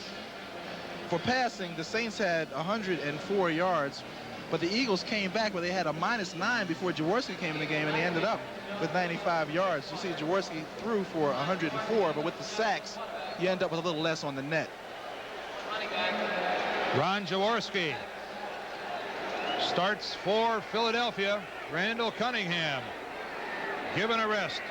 For passing, the Saints had 104 yards, but the Eagles came back where they had a -9 before Jaworski came in the game, and they ended up with 95 yards. You see Jaworski threw for 104, but with the sacks, you end up with a little less on the net. Ron Jaworski starts for Philadelphia. Randall Cunningham given a rest.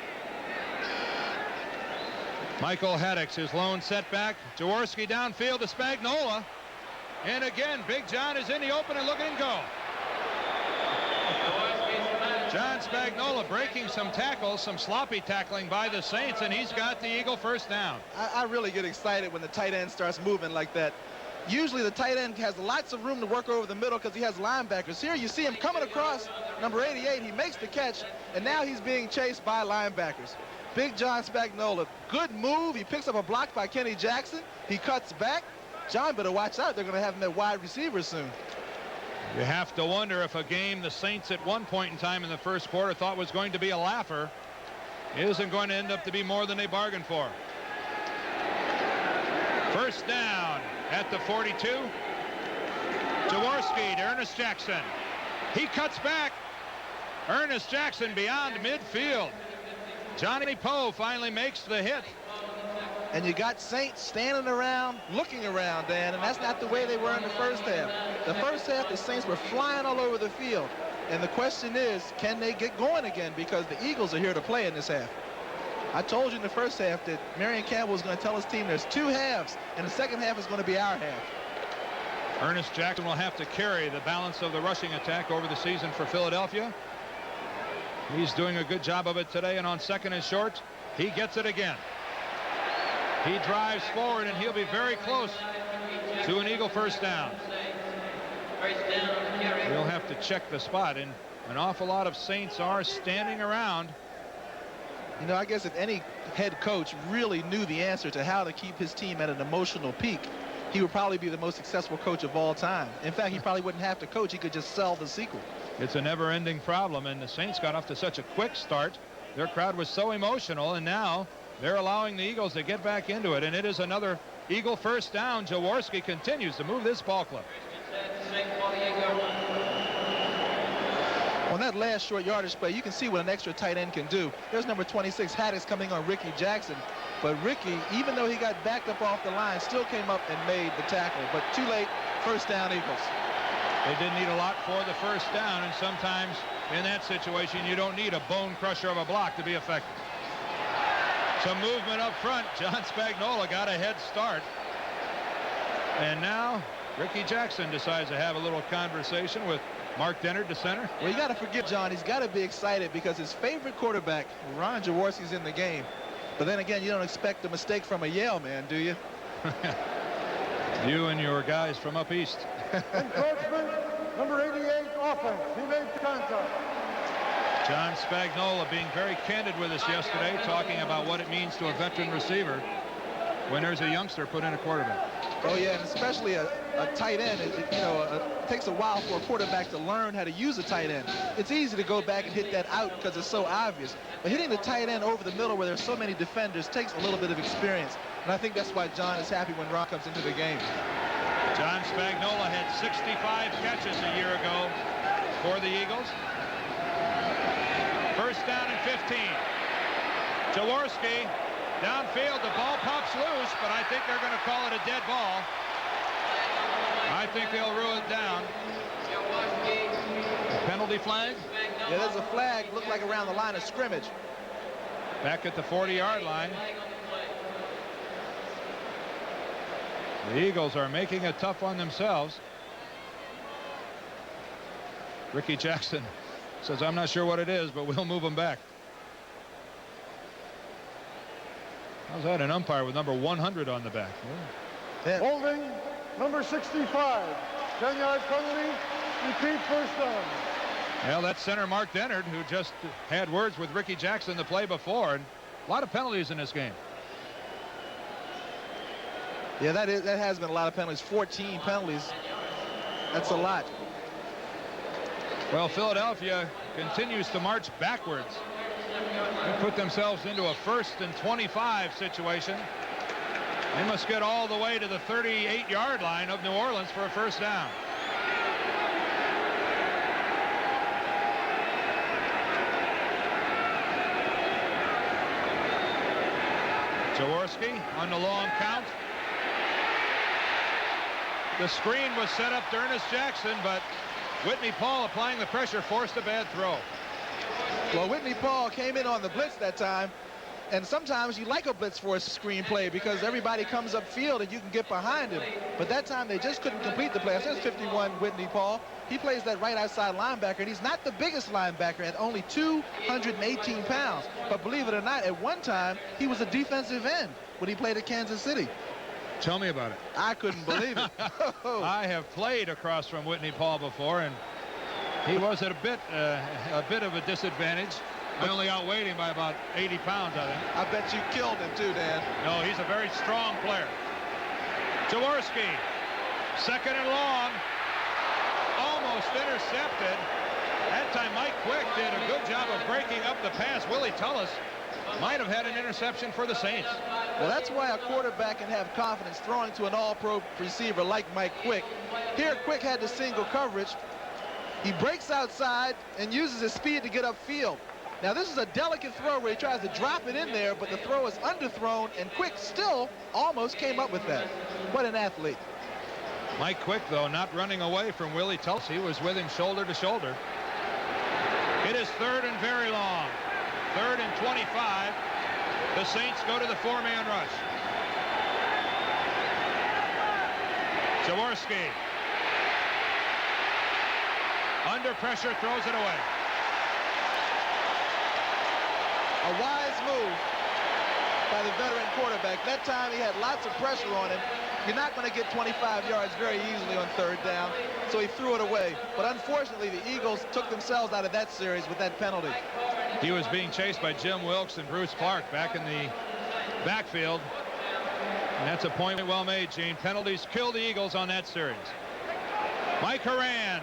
Michael Haddix, his lone setback. Jaworski downfield to Spagnola. And again, Big John is in the open and looking and go. John Spagnola breaking some tackles, some sloppy tackling by the Saints, and he's got the Eagle first down. I really get excited when the tight end starts moving like that. Usually the tight end has lots of room to work over the middle because he has linebackers. Here you see him coming across number 88. He makes the catch, and now he's being chased by linebackers. Big John Spagnola, good move. He picks up a block by Kenny Jackson. He cuts back. John better watch out. They're going to have him at wide receiver soon. You have to wonder if a game the Saints at one point in time in the first quarter thought was going to be a laugher isn't going to end up to be more than they bargained for. First down at the 42. Jaworski to Ernest Jackson. He cuts back. Ernest Jackson beyond midfield. Johnny Poe finally makes the hit. And you got Saints standing around, looking around, Dan, and that's not the way they were in the first half. The first half, the Saints were flying all over the field. And the question is, can they get going again? Because the Eagles are here to play in this half. I told you in the first half that Marion Campbell was going to tell his team there's two halves, and the second half is going to be our half. Ernest Jackson will have to carry the balance of the rushing attack over the season for Philadelphia. He's doing a good job of it today, and on second and short, he gets it again. He drives forward, and he'll be very close to an Eagle first down. We'll have to check the spot, and an awful lot of Saints are standing around. You know, I guess if any head coach really knew the answer to how to keep his team at an emotional peak, he would probably be the most successful coach of all time. In fact, he probably wouldn't have to coach. He could just sell the sequel. It's a never-ending problem, and the Saints got off to such a quick start. Their crowd was so emotional, and now they're allowing the Eagles to get back into it, and it is another Eagle first down. Jaworski continues to move this ball club. On that last short yardage play, you can see what an extra tight end can do. There's number 26, Haddix, coming on Ricky Jackson. But Ricky, even though he got backed up off the line, still came up and made the tackle. But too late, first down Eagles. They didn't need a lot for the first down, and sometimes in that situation, you don't need a bone crusher of a block to be effective. Some movement up front. John Spagnola got a head start. And now Ricky Jackson decides to have a little conversation with Mark Dennard, the center. Well, you got to forgive John. He's got to be excited because his favorite quarterback, Ron Jaworski's in the game. But then again, you don't expect a mistake from a Yale man, do you? You and your guys from up east. Encroachment, number 88, offense. He made contact. John Spagnola being very candid with us yesterday, talking about what it means to a veteran receiver when there's a youngster put in a quarterback. Oh, yeah, and especially a tight end. It takes a while for a quarterback to learn how to use a tight end. It's easy to go back and hit that out because it's so obvious. But hitting the tight end over the middle where there's so many defenders takes a little bit of experience. And I think that's why John is happy when Ron comes into the game. John Spagnola had 65 catches a year ago. for the Eagles. First down and 15. Jaworski downfield. The ball pops loose, but I think they're going to call it a dead ball. I think they'll rule it down. Penalty flag? Yeah, there's a flag, looked like around the line of scrimmage. Back at the 40-yard line. The Eagles are making it tough on themselves. Ricky Jackson says, I'm not sure what it is, but we'll move them back. How's that, an umpire with number 100 on the back? Yeah. Holding number 65. 10-yard penalty. Repeat first down. Well, that's center Mark Dennard, who just had words with Ricky Jackson the play before, and a lot of penalties in this game. Yeah, that has been a lot of penalties. 14 penalties. That's a lot. Well, Philadelphia continues to march backwards. They put themselves into a 1st and 25 situation. They must get all the way to the 38-yard line of New Orleans for a first down. Jaworski on the long count. The screen was set up to Ernest Jackson, but Whitney Paul, applying the pressure, forced a bad throw. Well, Whitney Paul came in on the blitz that time, and sometimes you like a blitz for a screenplay because everybody comes upfield and you can get behind him. But that time they just couldn't complete the play. That's 51 Whitney Paul. He plays that right outside linebacker, and he's not the biggest linebacker at only 218 pounds. But believe it or not, at one time, he was a defensive end when he played at Kansas City. Tell me about it. I couldn't believe it. I have played across from Whitney Paul before, and he was at a bit of a disadvantage. I only outweighed him by about 80 pounds, I think. I bet you killed him too, Dan. No, he's a very strong player. Jaworski, 2nd and long, almost intercepted. That time Mike Quick did a good job of breaking up the pass. Willie Tullis might have had an interception for the Saints. Well, that's why a quarterback can have confidence throwing to an all-pro receiver like Mike Quick. Here, Quick had the single coverage. He breaks outside and uses his speed to get upfield. Now, this is a delicate throw where he tries to drop it in there, but the throw is underthrown, and Quick still almost came up with that. What an athlete. Mike Quick, though, not running away from Willie Tullis. He was with him shoulder to shoulder. It is 3rd and very long. 3rd and 25. The Saints go to the 4-man rush. Jaworski. Under pressure, throws it away. A wise move by the veteran quarterback. That time he had lots of pressure on him. You're not going to get 25 yards very easily on 3rd down, so he threw it away. But unfortunately, the Eagles took themselves out of that series with that penalty. He was being chased by Jim Wilkes and Bruce Clark back in the backfield. And that's a point well made, Gene. Penalties kill the Eagles on that series. Mike Horan,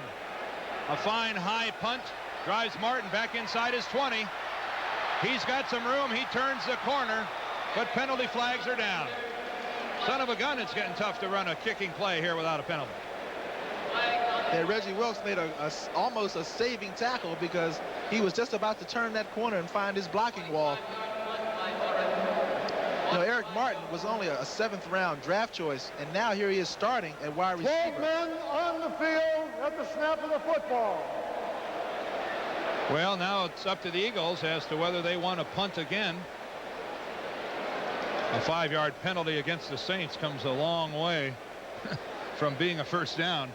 a fine high punt, drives Martin back inside his 20. He's got some room. He turns the corner, but penalty flags are down. Son of a gun, it's getting tough to run a kicking play here without a penalty. Yeah, Reggie Wilkes made almost a saving tackle because he was just about to turn that corner and find his blocking wall. You know, Eric Martin was only a 7th-round draft choice, and now here he is starting at wide receiver. 12 men on the field at the snap of the football. Well, now it's up to the Eagles as to whether they want to punt again. A 5-yard penalty against the Saints comes a long way from being a first down.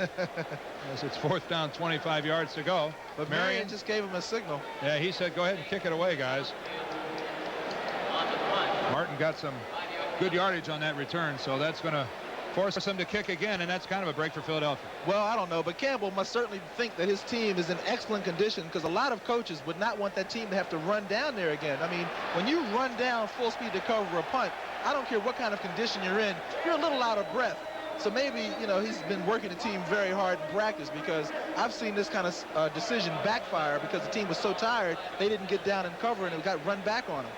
As it's 4th down, 25 yards to go. But Marion just gave him a signal. Yeah, he said, go ahead and kick it away, guys. Martin got some good yardage on that return, so that's going to force him to kick again, and that's kind of a break for Philadelphia. Well, I don't know, but Campbell must certainly think that his team is in excellent condition because a lot of coaches would not want that team to have to run down there again. I mean, when you run down full speed to cover a punt, I don't care what kind of condition you're in, you're a little out of breath. So maybe, you know, he's been working the team very hard in practice because I've seen this kind of decision backfire because the team was so tired they didn't get down and cover and it got run back on them.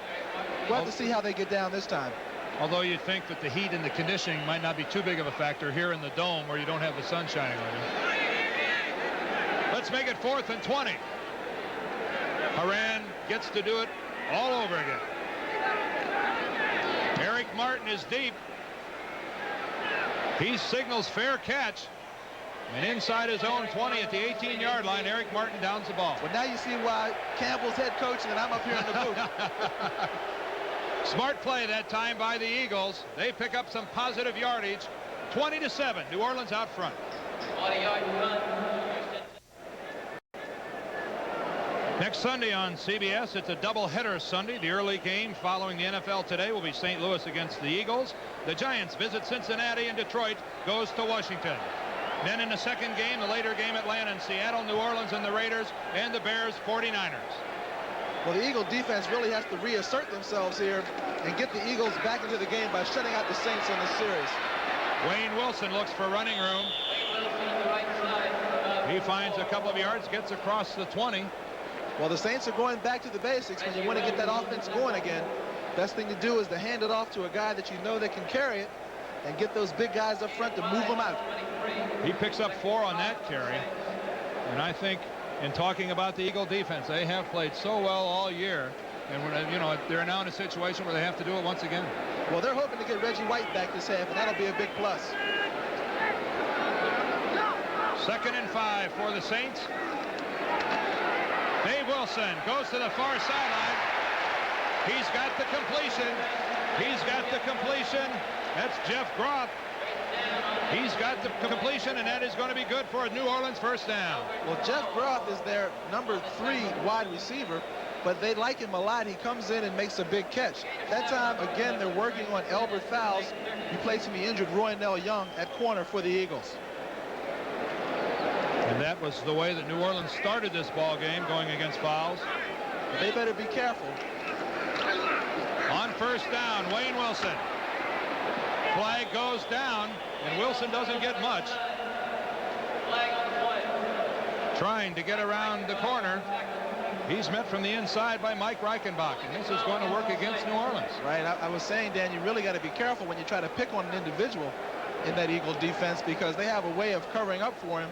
We'll have to see how they get down this time. Although you'd think that the heat and the conditioning might not be too big of a factor here in the dome where you don't have the sun shining on you. Let's make it 4th and 20. Horan gets to do it all over again. Eric Martin is deep. He signals fair catch. And inside his own 20 at the 18-yard line, Eric Martin downs the ball. Well, now you see why Campbell's head coach and I'm up here in the booth. Smart play that time by the Eagles. They pick up some positive yardage. 20-7. New Orleans out front. 20-yard run. Next Sunday on CBS, it's a doubleheader Sunday. The early game following the NFL today will be St. Louis against the Eagles. The Giants visit Cincinnati, and Detroit goes to Washington. Then in the second game, the later game, Atlanta and Seattle, New Orleans and the Raiders, and the Bears 49ers. Well, the Eagle defense really has to reassert themselves here and get the Eagles back into the game by shutting out the Saints in this series. Wayne Wilson looks for running room. He finds a couple of yards, gets across the 20. Well, the Saints are going back to the basics. When you want to get that offense going again, best thing to do is to hand it off to a guy that you know that can carry it and get those big guys up front to move them out. He picks up 4 on that carry. And I think in talking about the Eagle defense, they have played so well all year. And when, you know, they're now in a situation where they have to do it once again. Well, they're hoping to get Reggie White back this half, and that'll be a big plus. 2nd and 5 for the Saints. Dave Wilson goes to the far sideline. He's got the completion. He's got the completion. That's Jeff Groff. He's got the completion, and that is going to be good for a New Orleans first down. Well, Jeff Groff is their number 3 wide receiver, but they like him a lot. He comes in and makes a big catch. That time, again, they're working on Elbert Fowles, replacing the injured Roynell Young at corner for the Eagles. And that was the way that New Orleans started this ball game, going against Fowles. They better be careful. On first down, Wayne Wilson. Flag goes down, and Wilson doesn't get much. Trying to get around the corner. He's met from the inside by Mike Reichenbach, and this is going to work against New Orleans. Right. I was saying, Dan, you really got to be careful when you try to pick on an individual in that Eagle defense, because they have a way of covering up for him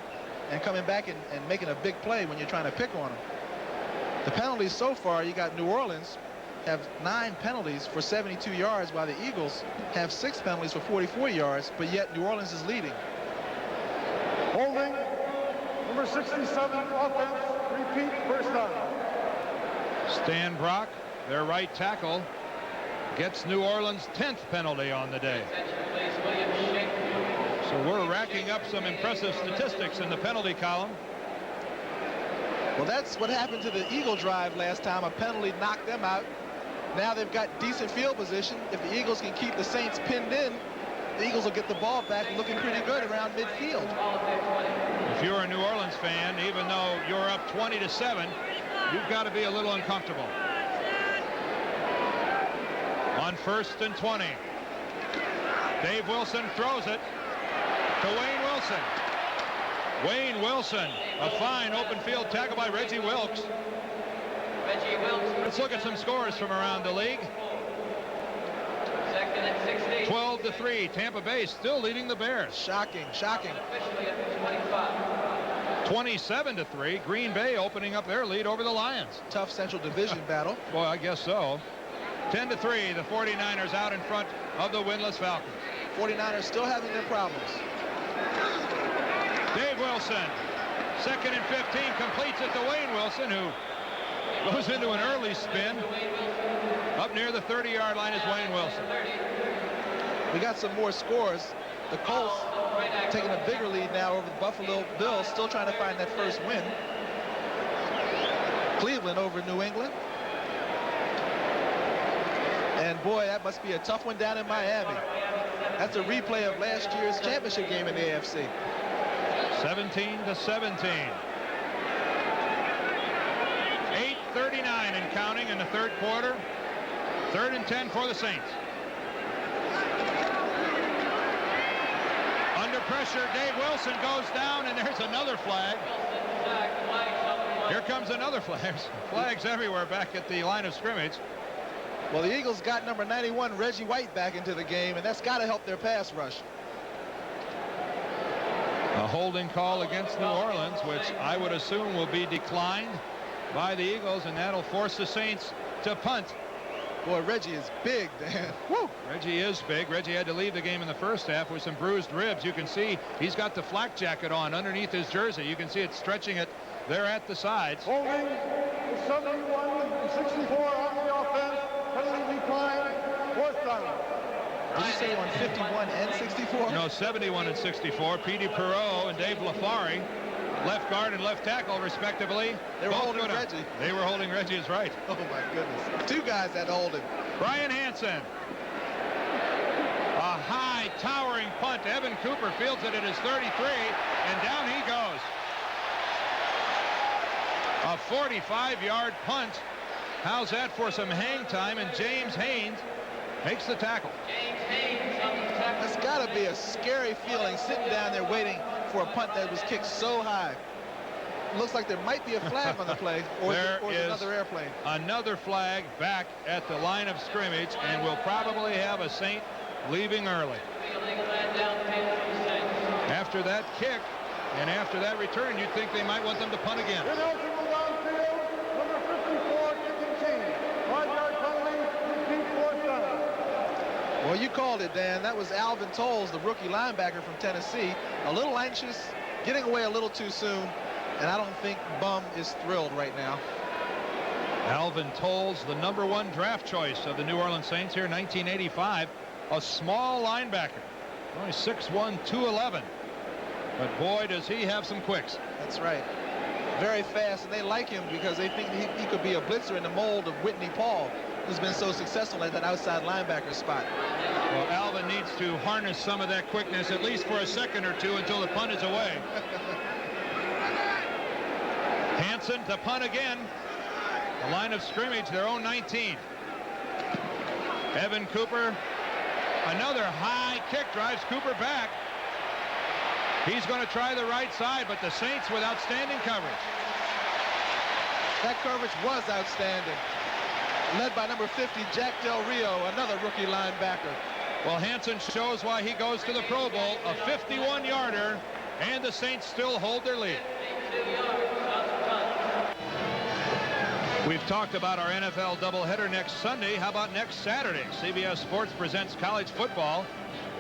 and coming back and making a big play when you're trying to pick on him. The penalties so far, you got New Orleans have 9 penalties for 72 yards, while the Eagles have 6 penalties for 44 yards, but yet New Orleans is leading. Holding, number 67, offense, repeat, first down. Stan Brock, their right tackle, gets New Orleans' 10th penalty on the day. So we're racking up some impressive statistics in the penalty column. Well, that's what happened to the Eagle drive last time. A penalty knocked them out. Now they've got decent field position. If the Eagles can keep the Saints pinned in, the Eagles will get the ball back looking pretty good around midfield. If you're a New Orleans fan, even though you're up 20-7, you've got to be a little uncomfortable. On 1st and 20, Dave Wilson throws it to Wayne Wilson. Wayne Wilson, a fine open field tackle by Reggie Wilkes. Let's look at some scores from around the league. 12-3, Tampa Bay still leading the Bears. Shocking. 27-3, Green Bay opening up their lead over the Lions. Tough Central Division battle. Boy, I guess so. 10-3, the 49ers out in front of the winless Falcons. 49ers still having their problems. Dave Wilson, 2nd and 15, completes it to Wayne Wilson, who goes into an early spin. Up near the 30-yard line is Wayne Wilson. We got some more scores. The Colts taking a bigger lead now over the Buffalo Bills, still trying to find that first win. Cleveland over New England. And boy, that must be a tough one down in Miami. That's a replay of last year's championship game in the AFC. 17-17. 8:39 and counting in the 3rd quarter. 3rd and 10 for the Saints. Under pressure, Dave Wilson goes down, and there's another flag. Here comes another flag. Flags everywhere back at the line of scrimmage. Well, the Eagles got number 91, Reggie White, back into the game, and that's got to help their pass rush. A holding call against New Orleans, which I would assume will be declined by the Eagles, and that'll force the Saints to punt. Boy, Reggie is big, Dan. Woo! Reggie is big. Reggie had to leave the game in the first half with some bruised ribs. You can see he's got the flak jacket on underneath his jersey. You can see it stretching it there at the sides. Holding the 71-64 on the offense. Penalty decline. Fourth down. Did you say on 51 and 64? No, 71 and 64. Petey Perreault and Dave LaFari, left guard and left tackle, respectively. They were holding Reggie. They were holding Reggie, is right. Oh, my goodness. Two guys had to hold him. Brian Hansen. A high, towering punt. Evan Cooper fields it at his 33, and down he goes. A 45-yard punt. How's that for some hang time? And James Haynes makes the tackle. That's got to be a scary feeling, sitting down there waiting for a punt that was kicked so high. Looks like there might be a flag on the play, or another airplane. Another flag back at the line of scrimmage, and we'll probably have a Saint leaving early. After that kick and after that return, you'd think they might want them to punt again. Ineligible downfield, number 54, kicking team. 5-yard penalty, repeat fourth down. Well, you called it, Dan. That was Alvin Tolles, the rookie linebacker from Tennessee. A little anxious, getting away a little too soon, and I don't think Bum is thrilled right now. Alvin Tolles, the #1 draft choice of the New Orleans Saints here in 1985. A small linebacker, only 6'1", 211. But boy, does he have some quicks. That's right. Very fast, and they like him because they think he could be a blitzer in the mold of Whitney Paul, who's been so successful at that outside linebacker spot. Well, Alvin needs to harness some of that quickness, at least for a second or two, until the punt is away. Hansen to punt again. The line of scrimmage, their own 19. Evan Cooper, another high kick, drives Cooper back. He's going to try the right side, but the Saints with outstanding coverage. That coverage was outstanding. Led by number 50, Jack Del Rio, another rookie linebacker. Well, Hansen shows why he goes to the Pro Bowl, a 51-yarder, and the Saints still hold their lead. We've talked about our NFL doubleheader next Sunday. How about next Saturday? CBS Sports presents college football.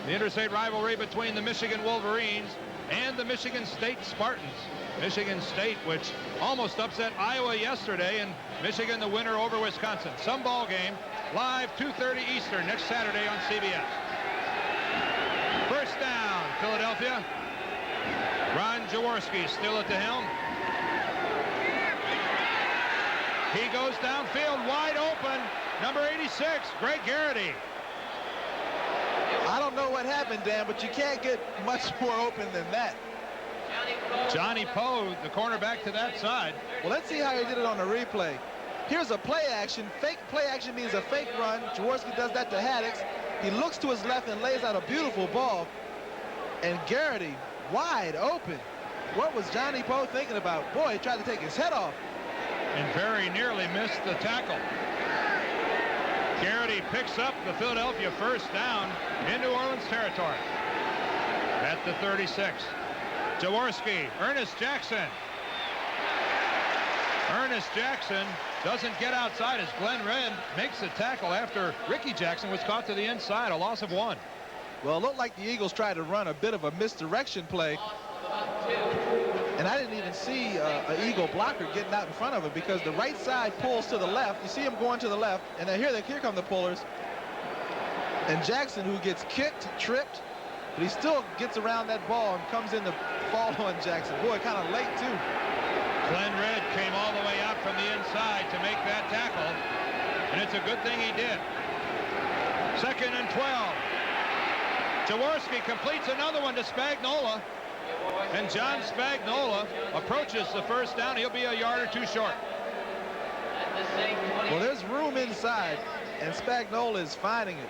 The interstate rivalry between the Michigan Wolverines and the Michigan State Spartans. Michigan State, which almost upset Iowa yesterday, and Michigan the winner over Wisconsin. Some ball game, live 2:30 Eastern next Saturday on CBS. First down, Philadelphia. Ron Jaworski still at the helm. He goes downfield, wide open. Number 86, Greg Garrity. I don't know what happened, Dan, but you can't get much more open than that. Johnny Poe, the cornerback to that side. Well, let's see how he did it on the replay. Here's a play action. Fake play action means a fake run. Jaworski does that to Haddix. He looks to his left and lays out a beautiful ball. And Garrity, wide open. What was Johnny Poe thinking about? Boy, he tried to take his head off. And very nearly missed the tackle. Garrity picks up the Philadelphia first down in New Orleans territory. At the 36. Jaworski, Ernest Jackson. Ernest Jackson doesn't get outside as Glenn Wren makes the tackle after Ricky Jackson was caught to the inside, a loss of 1. Well, it looked like the Eagles tried to run a bit of a misdirection play. And I didn't even see an Eagle blocker getting out in front of him because the right side pulls to the left. You see him going to the left, and then here come the pullers. And Jackson, who gets kicked, tripped, but he still gets around that ball and comes in to fall on Jackson. Boy, kind of late, too. Glenn Red came all the way out from the inside to make that tackle, and it's a good thing he did. 2nd and 12. Jaworski completes another one to Spagnola. And John Spagnola approaches the first down. He'll be a yard or two short. Well, there's room inside, and Spagnola is finding it.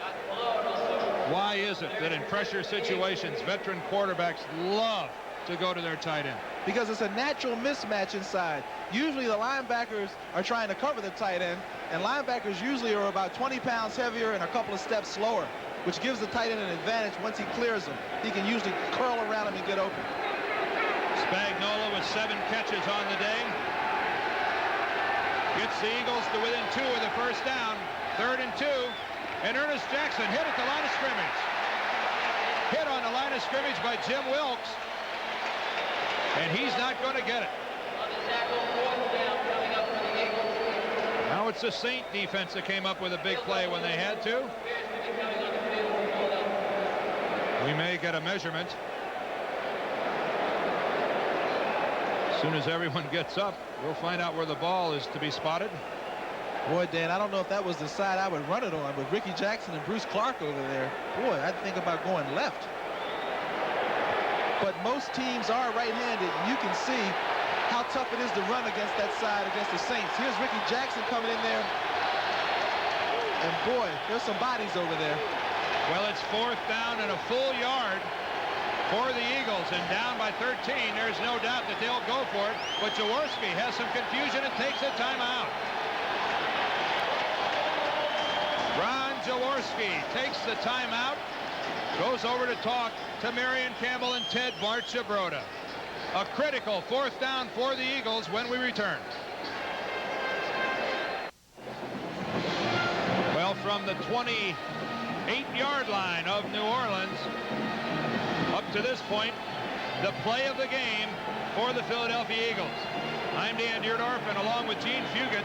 Why is it that in pressure situations, veteran quarterbacks love to go to their tight end? Because it's a natural mismatch inside. Usually the linebackers are trying to cover the tight end, and linebackers usually are about 20 pounds heavier and a couple of steps slower, which gives the tight end an advantage once he clears them. He can usually curl around him and get open. 7 catches on the day. Gets the Eagles to within 2 of the first down. 3rd and 2. And Ernest Jackson hit at the line of scrimmage. Hit on the line of scrimmage by Jim Wilkes. And he's not going to get it. Now it's the Saint defense that came up with a big play when they had to. We may get a measurement. As soon as everyone gets up, we'll find out where the ball is to be spotted. Boy, Dan, I don't know if that was the side I would run it on, but Ricky Jackson and Bruce Clark over there, boy, I'd think about going left. But most teams are right-handed. You can see how tough it is to run against that side against the Saints. Here's Ricky Jackson coming in there. And boy, there's some bodies over there. Well, it's 4th down and a full yard for the Eagles, and down by 13. There's no doubt that they'll go for it, but Jaworski has some confusion and takes a timeout. Ron Jaworski takes the timeout, goes over to talk to Marion Campbell and Ted Barchabroda. A critical 4th down for the Eagles when we return. Well, from the 28-yard line of New Orleans, up to this point, the play of the game for the Philadelphia Eagles. I'm Dan Dierdorf, and along with Gene Fuggett,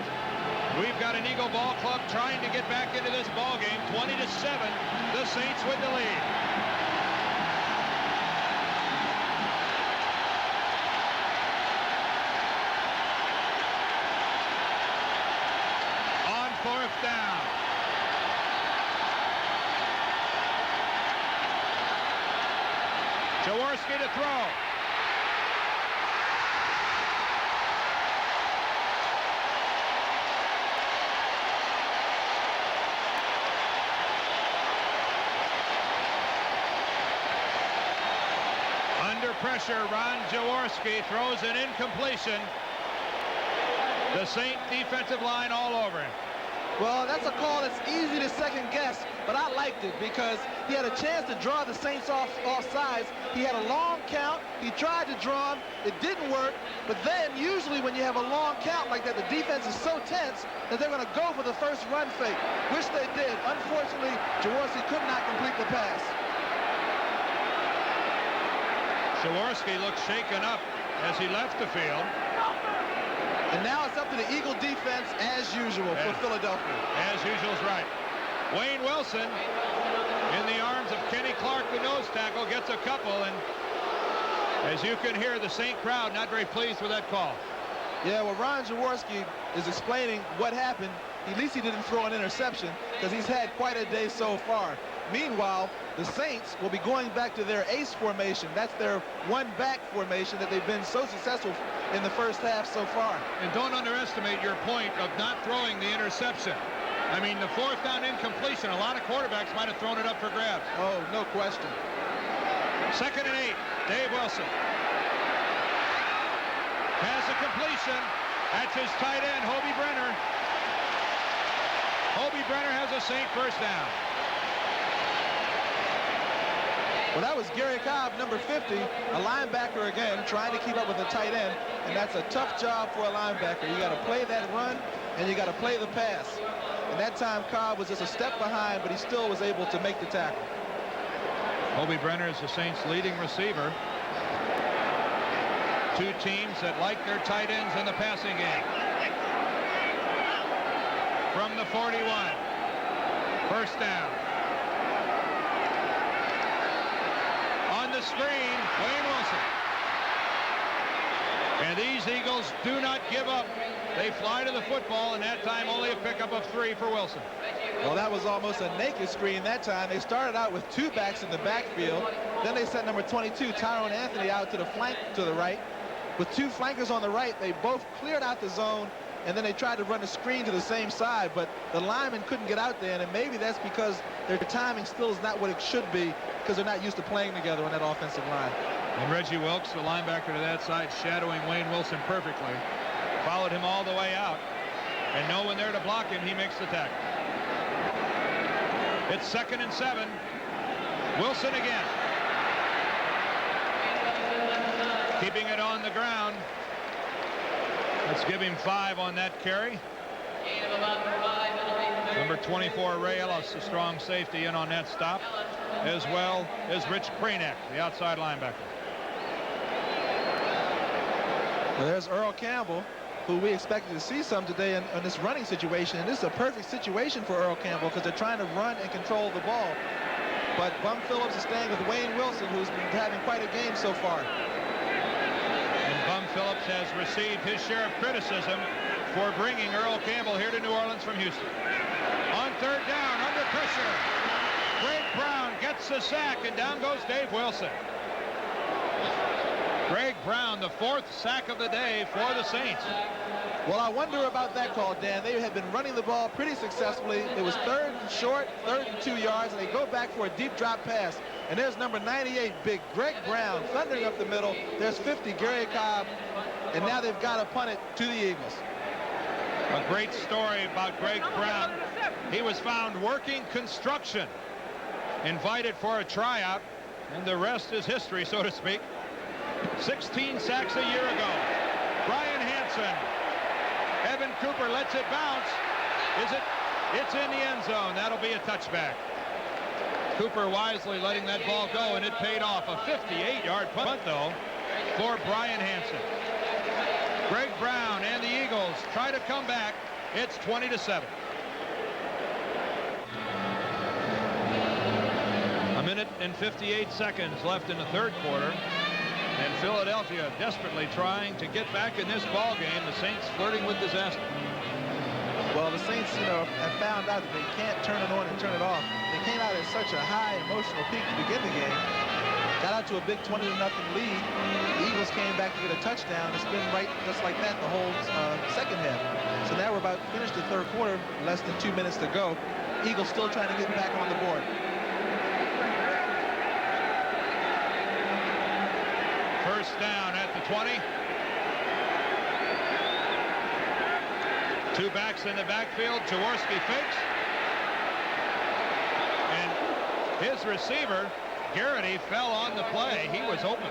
we've got an Eagle Ball Club trying to get back into this ball game. 20-7, the Saints with the lead. On 4th down. Jaworski to throw. Under pressure, Ron Jaworski throws an incompletion. The Saint defensive line all over him. Well, that's a call that's easy to second guess, but I liked it because he had a chance to draw the Saints off sides. He had a long count. He tried to draw him. It didn't work. But then usually when you have a long count like that, the defense is so tense that they're going to go for the first run fake, which they did. Unfortunately, Jaworski could not complete the pass. Jaworski looked shaken up as he left the field. And now it's up to the Eagle defense as usual for Philadelphia. As usual is right. Wayne Wilson in the arms of Kenny Clark, the nose tackle, gets a couple, and as you can hear, the Saint crowd not very pleased with that call. Yeah, well, Ron Jaworski is explaining what happened. At least he didn't throw an interception because he's had quite a day so far. Meanwhile, the Saints will be going back to their ace formation. That's their one-back formation that they've been so successful in the first half so far. And don't underestimate your point of not throwing the interception. I mean, the 4th down incompletion, a lot of quarterbacks might have thrown it up for grabs. Oh, no question. 2nd and 8, Dave Wilson has a completion. That's his tight end, Hobie Brenner. Hobie Brenner has a Saint first down. Well, that was Gary Cobb, number 50, a linebacker again, trying to keep up with the tight end, and that's a tough job for a linebacker. You got to play that run, and you got to play the pass. And that time, Cobb was just a step behind, but he still was able to make the tackle. Hobie Brenner is the Saints' leading receiver. Two teams that like their tight ends in the passing game. From the 41, first down. On the screen, Wayne Wilson. And these Eagles do not give up. They fly to the football, and that time only a pickup of 3 for Wilson. Well, that was almost a naked screen that time. They started out with 2 backs in the backfield. Then they sent number 22, Tyrone Anthony, out to the flank to the right. With 2 flankers on the right, they both cleared out the zone, and then they tried to run the screen to the same side, but the linemen couldn't get out there, and maybe that's because their timing still is not what it should be because they're not used to playing together on that offensive line. And Reggie Wilkes, the linebacker to that side, shadowing Wayne Wilson perfectly. Followed him all the way out. And no one there to block him, he makes the tackle. It's 2nd and 7. Wilson again. keeping it on the ground. Let's give him 5 on that carry. Number 24, Ray Ellis, the strong safety, in on that stop, as well as Rich Kranek, the outside linebacker. Well, there's Earl Campbell, who we expected to see some today in this running situation. And this is a perfect situation for Earl Campbell because they're trying to run and control the ball. But Bum Phillips is staying with Wayne Wilson, who's been having quite a game so far. And Bum Phillips has received his share of criticism for bringing Earl Campbell here to New Orleans from Houston. On 3rd down, under pressure, Greg Brown gets the sack, and down goes Dave Wilson. Greg Brown, the 4th sack of the day for the Saints. Well, I wonder about that call, Dan. They had been running the ball pretty successfully. It was 3rd and short, 3rd and 2 yards, and they go back for a deep drop pass. And there's number 98, big Greg Brown, thundering up the middle. There's 50, Gary Cobb, and now they've got to punt it to the Eagles. A great story about Greg Brown. He was found working construction, invited for a tryout, and the rest is history, so to speak. 16 sacks a year ago. Brian Hansen. Evan Cooper lets it bounce. It's in the end zone. That'll be a touchback. Cooper wisely letting that ball go, and it paid off. A 58-yard punt, though, for Brian Hansen. Greg Brown and the Eagles try to come back. It's 20-7. A minute and 58 seconds left in the 3rd quarter. And Philadelphia desperately trying to get back in this ball game. The Saints flirting with disaster. Well, the Saints, have found out that they can't turn it on and turn it off. They came out at such a high emotional peak to begin the game. Got out to a big 20-0 lead. The Eagles came back to get a touchdown. It's been right just like that the whole second half. So now we're about finished the 3rd quarter, less than 2 minutes to go. Eagles still trying to get back on the board. First down at the 20. 2 backs in the backfield. Jaworski fakes. And his receiver, Garrity, fell on the play. He was open.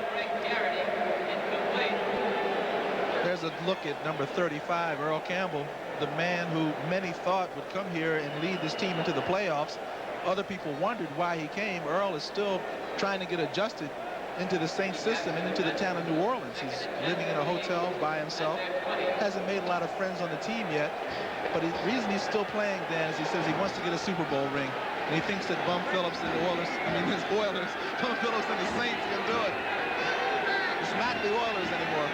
There's a look at number 35, Earl Campbell, the man who many thought would come here and lead this team into the playoffs. Other people wondered why he came. Earl is still trying to get adjusted into the Saints system and into the town of New Orleans. He's living in a hotel by himself. Hasn't made a lot of friends on the team yet. But the reason he's still playing, Dan, is he says he wants to get a Super Bowl ring. And he thinks that Bum Phillips and the Oilers, Bum Phillips and the Saints can do it. It's not the Oilers anymore.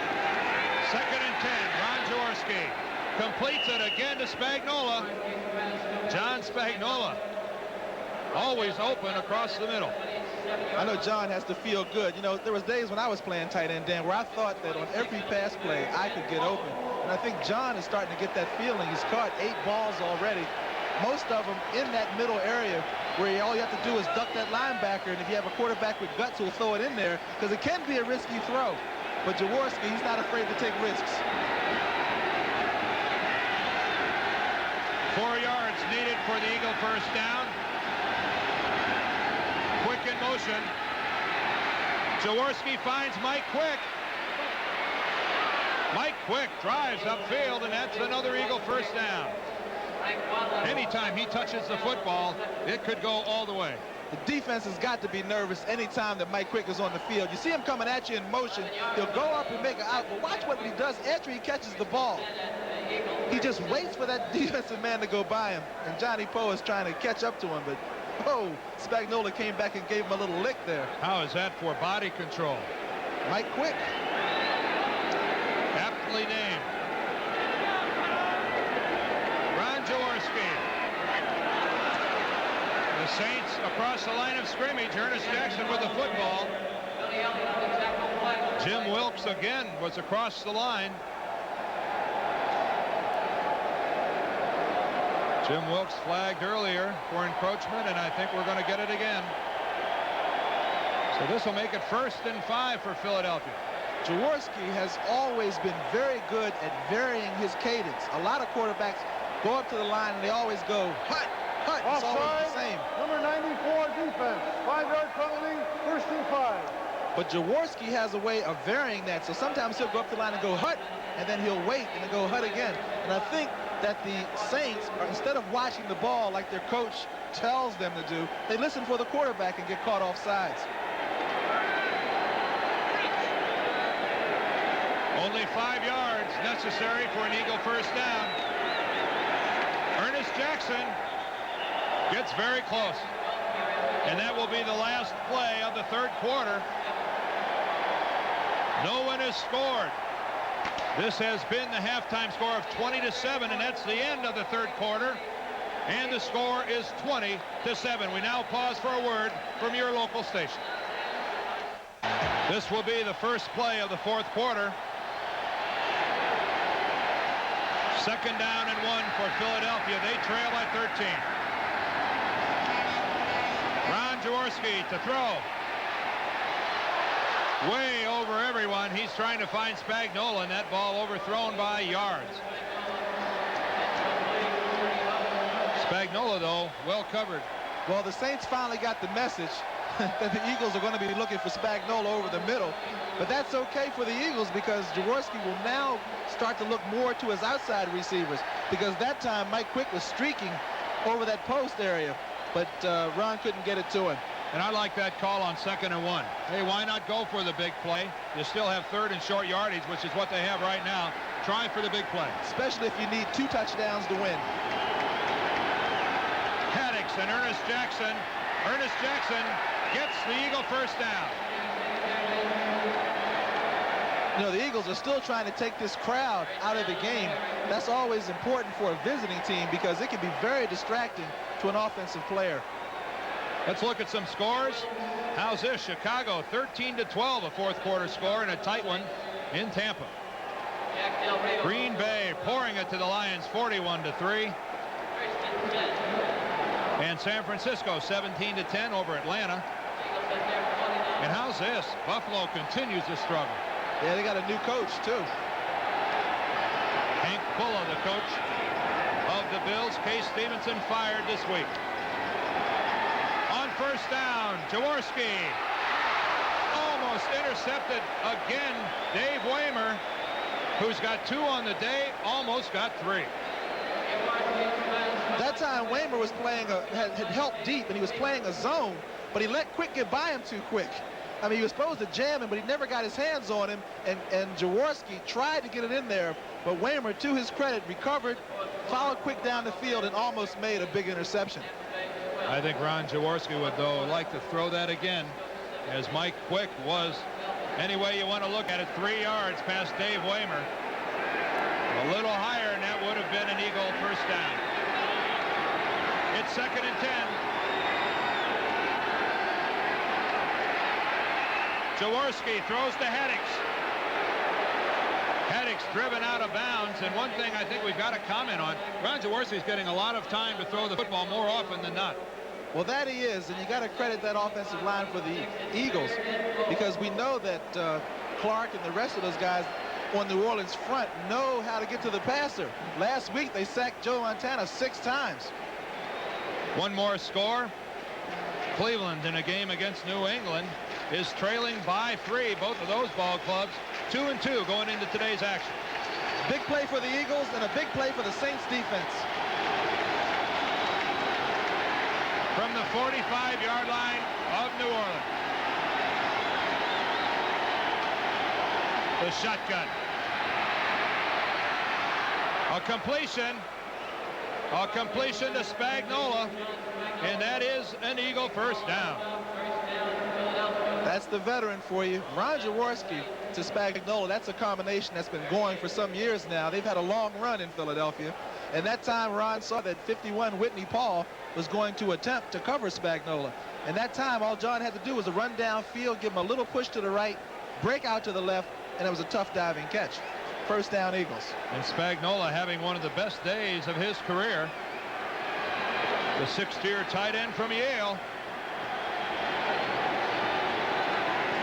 2nd and 10. Ron Jaworski completes it again to Spagnola. John Spagnola, always open across the middle. I know John has to feel good. There was days when I was playing tight end, Dan, where I thought that on every pass play I could get open. And I think John is starting to get that feeling. He's caught 8 balls already, most of them in that middle area where all you have to do is duck that linebacker, and if you have a quarterback with guts, he'll throw it in there because it can be a risky throw. But Jaworski, he's not afraid to take risks. 4 yards needed for the Eagle first down. Quick in motion. Jaworski finds Mike Quick. Mike Quick drives upfield, and that's another Eagle first down. Anytime he touches the football, it could go all the way. The defense has got to be nervous anytime that Mike Quick is on the field. You see him coming at you in motion. He'll go up and make an out, but watch what he does after he catches the ball. He just waits for that defensive man to go by him, and Johnny Poe is trying to catch up to him, but Spagnola came back and gave him a little lick there. How is that for body control? Mike Quick. Aptly named. Ron Jaworski. The Saints across the line of scrimmage. Ernest Jackson with the football. Jim Wilkes again was across the line. Jim Wilkes flagged earlier for encroachment, and I think we're going to get it again. So this will make it 1st and 5 for Philadelphia. Jaworski has always been very good at varying his cadence. A lot of quarterbacks go up to the line and they always go, hut, hut. It's always the same. Number 94 defense. 5-yard penalty, 1st and 5. But Jaworski has a way of varying that. So sometimes he'll go up the line and go hut, and then he'll wait and then go hut again. And I think that the Saints, instead of watching the ball like their coach tells them to do, they listen for the quarterback and get caught off sides. Only 5 yards necessary for an Eagle first down. Ernest Jackson gets very close. And that will be the last play of the third quarter. No one has scored. This has been the halftime score of 20-7, and that's the end of the third quarter. And the score is 20-7. We now pause for a word from your local station. This will be the first play of the fourth quarter. Second down and 1 for Philadelphia. They trail by 13. Ron Jaworski to throw. Way over everyone. He's trying to find Spagnola, and that ball overthrown by yards. Spagnola, though, well covered. Well, the Saints finally got the message that the Eagles are going to be looking for Spagnola over the middle. But that's okay for the Eagles because Jaworski will now start to look more to his outside receivers, because that time Mike Quick was streaking over that post area, but Ron couldn't get it to him. And I like that call on 2nd and 1. Hey, why not go for the big play? You still have third and short yardage, which is what they have right now. Try for the big play. Especially if you need 2 touchdowns to win. Haddix and Ernest Jackson. Ernest Jackson gets the Eagle first down. You know, the Eagles are still trying to take this crowd out of the game. That's always important for a visiting team because it can be very distracting to an offensive player. Let's look at some scores. How's this? Chicago 13-12, a fourth quarter score, and a tight one in Tampa. Green Bay pouring it to the Lions 41-3. And San Francisco 17-10 over Atlanta. And how's this? Buffalo continues to struggle. Yeah, they got a new coach too. Hank Bulla, the coach of the Bills. Case Stevenson fired this week. On first down, Jaworski almost intercepted again. Dave Weimer, who's got 2 on the day, almost got 3. That time Weimer was playing had helped deep, and he was playing a zone, but he let Quick get by him too quick. I mean, he was supposed to jam him, but he never got his hands on him, and Jaworski tried to get it in there, but Weimer, to his credit, recovered, followed Quick down the field, and almost made a big interception. I think Ron Jaworski would, though, like to throw that again, as Mike Quick was, any way you want to look at it, 3 yards past Dave Weimer. A little higher, and that would have been an Eagle first down. It's 2nd and 10. Jaworski throws to Haddix. Haddix driven out of bounds, and one thing I think we've got to comment on, Ron Jaworski is getting a lot of time to throw the football more often than not. Well, that he is, and you got to credit that offensive line for the Eagles, because we know that Clark and the rest of those guys on New Orleans front know how to get to the passer. Last week they sacked Joe Montana 6 times. One more score. Cleveland, in a game against New England, is trailing by 3. Both of those ball clubs 2-2 going into today's action. Big play for the Eagles and a big play for the Saints defense. From the 45-yard line of New Orleans. The shotgun. A completion to Spagnola, and that is an Eagle first down. That's the veteran for you. Ron Jaworski to Spagnola, that's a combination that's been going for some years now. They've had a long run in Philadelphia, and that time Ron saw that 51 Whitney Paul was going to attempt to cover Spagnola, and that time all John had to do was a run downfield, give him a little push to the right, break out to the left, and it was a tough diving catch. First down, Eagles. And Spagnola having one of the best days of his career. The 6th-year tight end from Yale.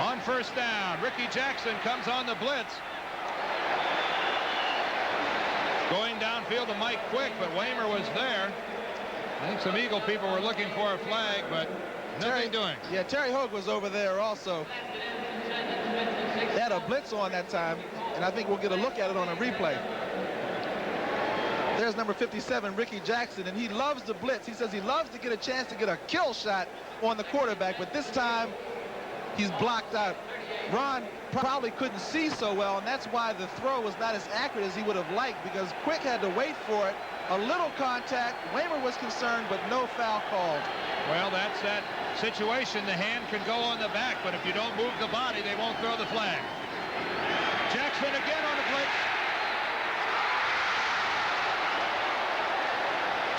On first down, Ricky Jackson comes on the blitz. Going downfield to Mike Quick, but Weimer was there. I think some Eagle people were looking for a flag, but nothing doing. Yeah, Terry Hogue was over there also. had a blitz on that time, and I think we'll get a look at it on a replay. There's number 57, Ricky Jackson, and he loves the blitz. He says he loves to get a chance to get a kill shot on the quarterback, but this time he's blocked out. Ron probably couldn't see so well, and that's why the throw was not as accurate as he would have liked, because Quick had to wait for it. A little contact. Weimer was concerned, but no foul called. Well, that's that situation. The hand can go on the back, but if you don't move the body, they won't throw the flag. Jackson again on the blitz.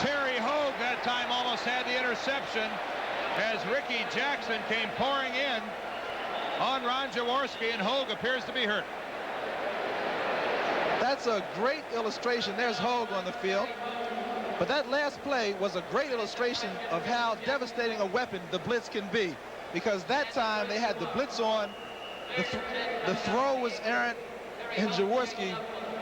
Terry Hogue that time almost had the interception as Ricky Jackson came pouring in on Ron Jaworski, and Hogue appears to be hurt. That's a great illustration. There's Hogue on the field. But that last play was a great illustration of how devastating a weapon the blitz can be, because that time they had the blitz on, the throw was errant, and Jaworski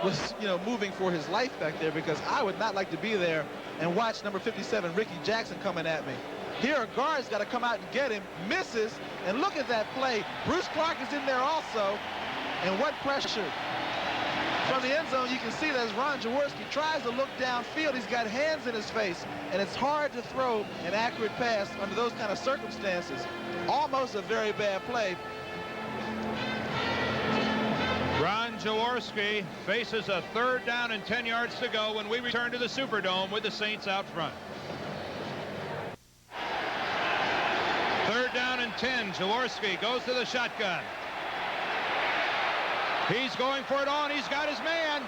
was, moving for his life back there, because I would not like to be there and watch number 57, Ricky Jackson, coming at me. Here, a guard's got to come out and get him, misses, and look at that play. Bruce Clark is in there also, and what pressure. From the end zone, you can see that as Ron Jaworski tries to look downfield, he's got hands in his face, and it's hard to throw an accurate pass under those kind of circumstances. Almost a very bad play. Ron Jaworski faces a 3rd down and 10 yards to go when we return to the Superdome with the Saints out front. 3rd down and 10. Jaworski goes to the shotgun. He's going for it all, and he's got his man.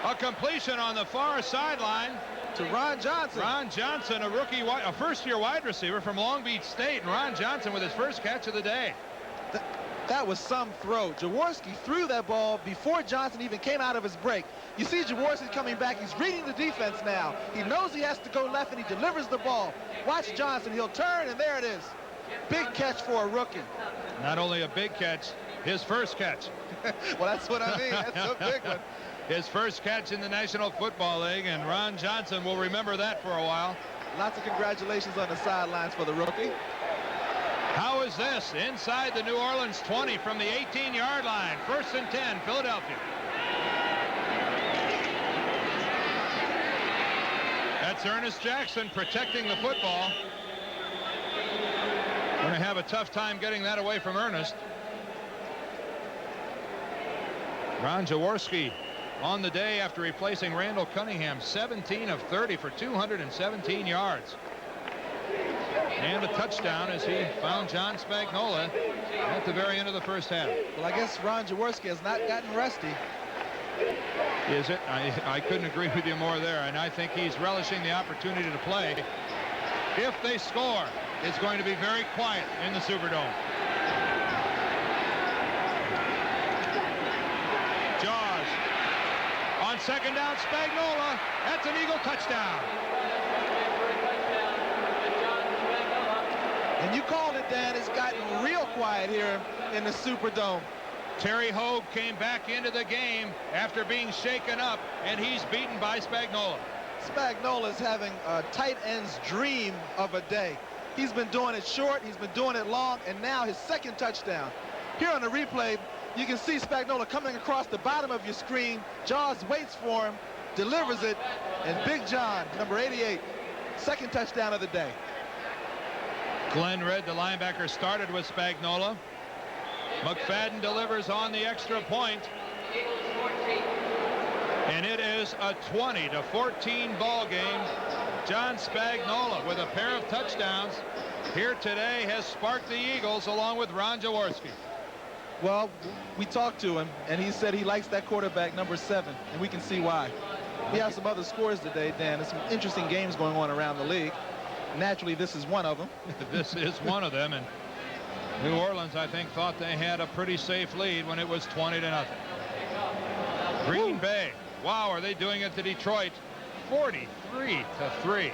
A completion on the far sideline to Ron Johnson. Ron Johnson, a first-year wide receiver from Long Beach State, and Ron Johnson with his first catch of the day. That was some throw. Jaworski threw that ball before Johnson even came out of his break. You see Jaworski coming back. He's reading the defense now. He knows he has to go left, and he delivers the ball. Watch Johnson. He'll turn, and there it is. Big catch for a rookie. Not only a big catch, his first catch. Well, that's what I mean. That's a big one. His first catch in the National Football League, and Ron Johnson will remember that for a while. Lots of congratulations on the sidelines for the rookie. How is this? Inside the New Orleans 20 from the 18-yard line. 1st and 10, Philadelphia. That's Ernest Jackson protecting the football. Going to have a tough time getting that away from Ernest. Ron Jaworski on the day after replacing Randall Cunningham, 17 of 30 for 217 yards. And a touchdown as he found John Spagnola at the very end of the first half. Well, I guess Ron Jaworski has not gotten rusty. Is it? I couldn't agree with you more there, and I think he's relishing the opportunity to play. If they score, it's going to be very quiet in the Superdome. Jaws on 2nd down, Spagnola. That's an Eagle touchdown. And you called it, Dan. It's gotten real quiet here in the Superdome. Terry Hogue came back into the game after being shaken up, and he's beaten by Spagnola. Spagnola is having a tight end's dream of a day. He's been doing it short, he's been doing it long, and now his 2nd touchdown. Here on the replay, you can see Spagnola coming across the bottom of your screen. Jaws waits for him, delivers it, and Big John, number 88, 2nd touchdown of the day. Glenn Red, the linebacker, started with Spagnola. McFadden delivers on the extra point. And it is a 20-14 ball game. John Spagnola with a pair of touchdowns here today has sparked the Eagles along with Ron Jaworski. Well, we talked to him, and he said he likes that quarterback, number 7, and we can see why. We have some other scores today, Dan. There's some interesting games going on around the league. Naturally, this is one of them. This is one of them, and New Orleans, I think, thought they had a pretty safe lead when it was 20-0. Green Bay, wow, are they doing it to Detroit? 43-3.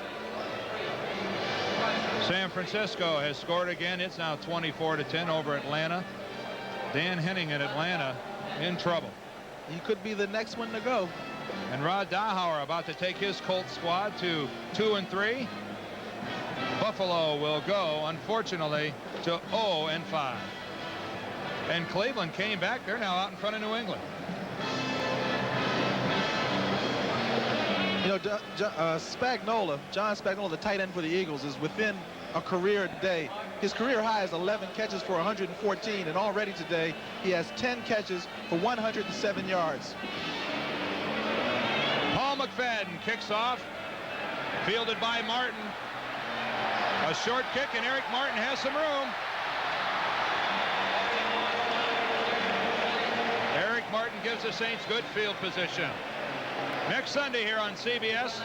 San Francisco has scored again. It's now 24-10 over Atlanta. Dan Henning in Atlanta in trouble. He could be the next one to go. And Rod Dahauer about to take his Colts squad to 2-3. Buffalo will go, unfortunately, to 0-5. And Cleveland came back. They're now out in front of New England. You know, John Spagnola, the tight end for the Eagles, is within a career day. His career high is 11 catches for 114, and already today he has 10 catches for 107 yards. Paul McFadden kicks off, fielded by Martin. A short kick, and Eric Martin has some room. Eric Martin gives the Saints good field position. Next Sunday here on CBS,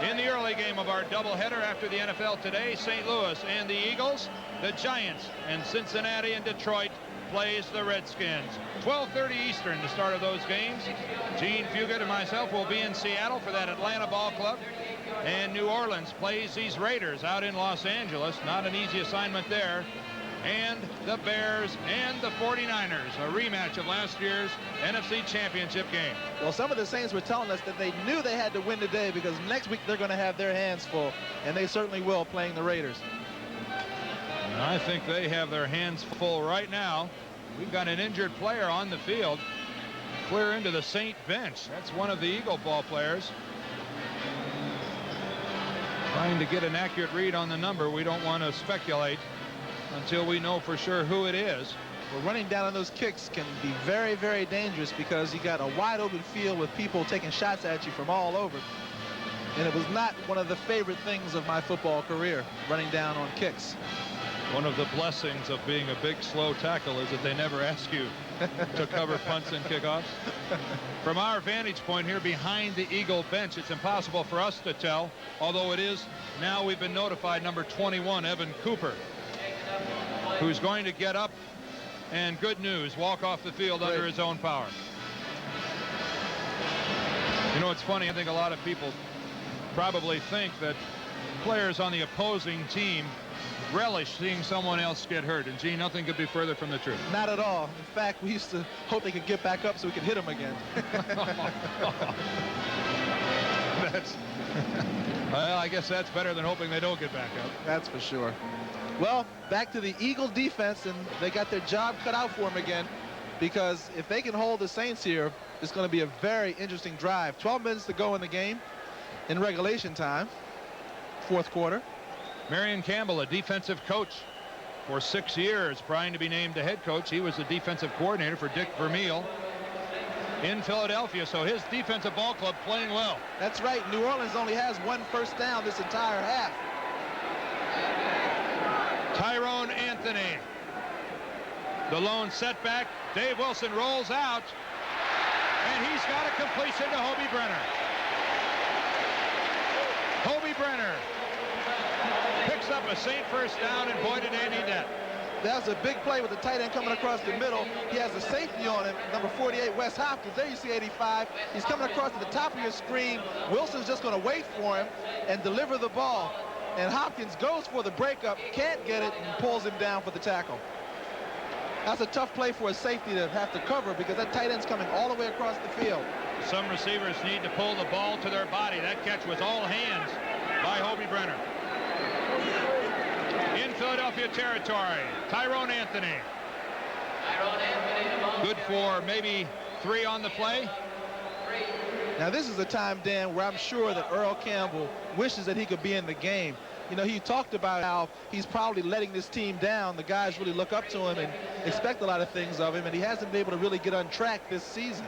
in the early game of our doubleheader after the NFL today, St. Louis and the Eagles, the Giants and Cincinnati and Detroit plays the Redskins. 12:30 Eastern, the start of those games. Gene Fuggett and myself will be in Seattle for that Atlanta ball club. And New Orleans plays these Raiders out in Los Angeles. Not an easy assignment there. And the Bears and the 49ers, a rematch of last year's NFC Championship game. Well, some of the Saints were telling us that they knew they had to win today because next week they're going to have their hands full, and they certainly will, playing the Raiders. And I think they have their hands full right now. We've got an injured player on the field, clear into the Saint bench. That's one of the Eagle ball players. Trying to get an accurate read on the number. We don't want to speculate until we know for sure who it is. Well, running down on those kicks can be very, very dangerous because you got a wide open field with people taking shots at you from all over. And it was not one of the favorite things of my football career, running down on kicks. One of the blessings of being a big, slow tackle is that they never ask you to cover punts and kickoffs. From our vantage point here behind the Eagle bench, it's impossible for us to tell, although it is now we've been notified number 21, Evan Cooper, who's going to get up and, good news, walk off the field under his own power. You know, it's funny. I think a lot of people probably think that players on the opposing team relish seeing someone else get hurt. And, Gene, nothing could be further from the truth. Not at all. In fact, we used to hope they could get back up so we could hit them again. Well, I guess that's better than hoping they don't get back up. That's for sure. Well, back to the Eagle defense, and they got their job cut out for them again, because if they can hold the Saints here, it's going to be a very interesting drive. 12 minutes to go in the game in regulation time, fourth quarter. Marion Campbell, a defensive coach for 6 years, trying to be named the head coach. He was the defensive coordinator for Dick Vermeil in Philadelphia, so his defensive ball club playing well. That's right. New Orleans only has one first down this entire half. Tyrone Anthony, the lone setback. Dave Wilson rolls out, and he's got a completion to Hobie Brenner. Hobie Brenner picks up a Saint first down, and boy did Andy net. That was a big play with the tight end coming across the middle. He has a safety on him, number 48, Wes Hopkins. There you see 85. He's coming across to the top of your screen. Wilson's just going to wait for him and deliver the ball. And Hopkins goes for the breakup, can't get it, and pulls him down for the tackle. That's a tough play for a safety to have to cover because that tight end's coming all the way across the field. Some receivers need to pull the ball to their body. That catch was all hands by Hobie Brenner. In Philadelphia territory, Tyrone Anthony. Good for maybe 3 on the play. Now this is a time, Dan, where I'm sure that Earl Campbell wishes that he could be in the game. You know, he talked about how he's probably letting this team down. The guys really look up to him and expect a lot of things of him, and he hasn't been able to really get on track this season.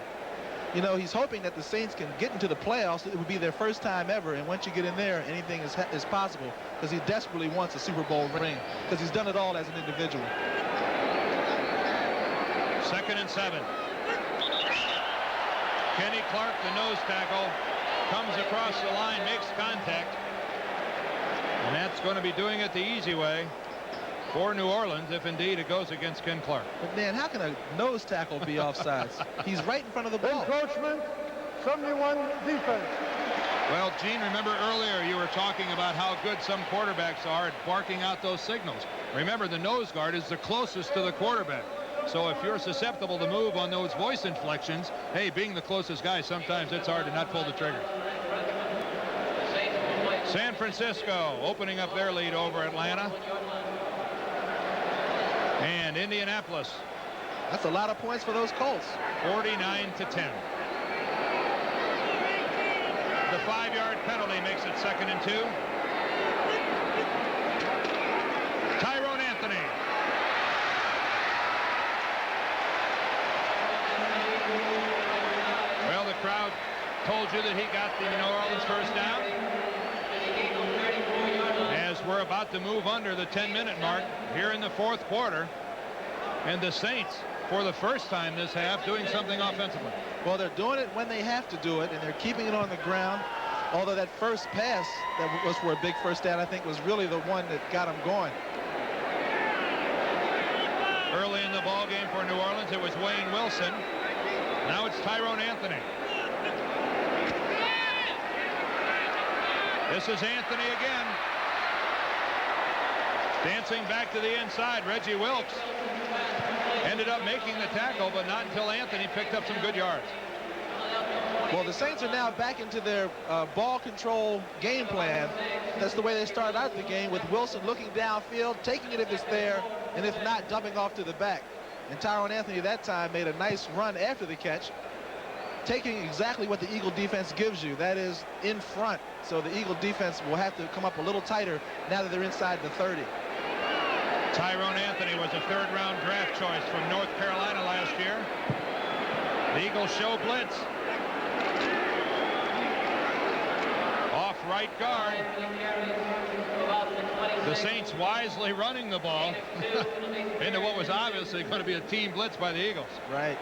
You know, he's hoping that the Saints can get into the playoffs. It would be their first time ever, and once you get in there, anything is possible, because he desperately wants a Super Bowl ring, because he's done it all as an individual. 2nd and 7. Kenny Clark, the nose tackle, comes across the line, makes contact, and that's going to be doing it the easy way for New Orleans, if indeed it goes against Ken Clark. But Dan, how can a nose tackle be offsides? He's right in front of the ball. Encroachment, 71 defense. Well, Gene, remember earlier you were talking about how good some quarterbacks are at barking out those signals. Remember, the nose guard is the closest to the quarterback. So if you're susceptible to move on those voice inflections, hey, being the closest guy, sometimes it's hard to not pull the trigger. San Francisco opening up their lead over Atlanta. And Indianapolis That's a lot of points for those Colts. 49-10. The 5-yard penalty makes it 2nd and 2. Tyrone Anthony. Well, the crowd told you that he got the New Orleans first down. As we're about to move under the 10-minute mark here in the 4th quarter. And the Saints, for the first time this half, doing something offensively. Well, they're doing it when they have to do it, and they're keeping it on the ground. Although that first pass that was for a big first down, I think, was really the one that got them going. Early in the ball game for New Orleans, it was Wayne Wilson. Now it's Tyrone Anthony. This is Anthony again. Dancing back to the inside. Reggie Wilkes ended up making the tackle, but not until Anthony picked up some good yards. Well, the Saints are now back into their ball control game plan. That's the way they started out the game, with Wilson looking downfield, taking it if it's there, and if not, dumping off to the back. And Tyrone Anthony that time made a nice run after the catch, taking exactly what the Eagle defense gives you. That is in front. So the Eagle defense will have to come up a little tighter now that they're inside the 30. Tyrone Anthony was a 3rd-round draft choice from North Carolina last year. The Eagles show blitz. Off right guard. The Saints wisely running the ball into what was obviously going to be a team blitz by the Eagles. Right.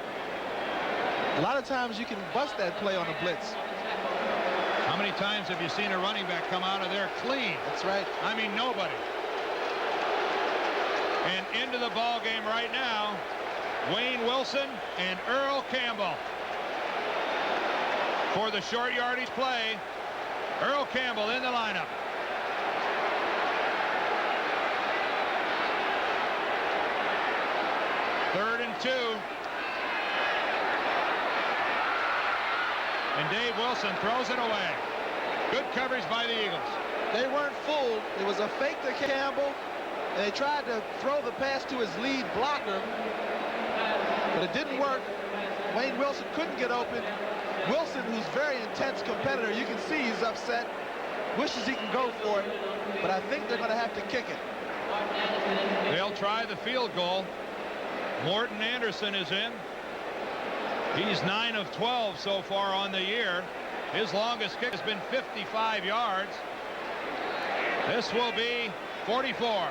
A lot of times you can bust that play on a blitz. How many times have you seen a running back come out of there clean? That's right. I mean, nobody. And into the ball game right now, Wayne Wilson and Earl Campbell. For the short yardage play, Earl Campbell in the lineup. Third and 2. And Dave Wilson throws it away. Good coverage by the Eagles. They weren't fooled. It was a fake to Campbell, and they tried to throw the pass to his lead blocker, but it didn't work. Wayne Wilson couldn't get open. Wilson, who's a very intense competitor, you can see he's upset, wishes he can go for it, but I think they're going to have to kick it. They'll try the field goal. Morton Anderson is in. He's 9 of 12 so far on the year. His longest kick has been 55 yards. This will be 44.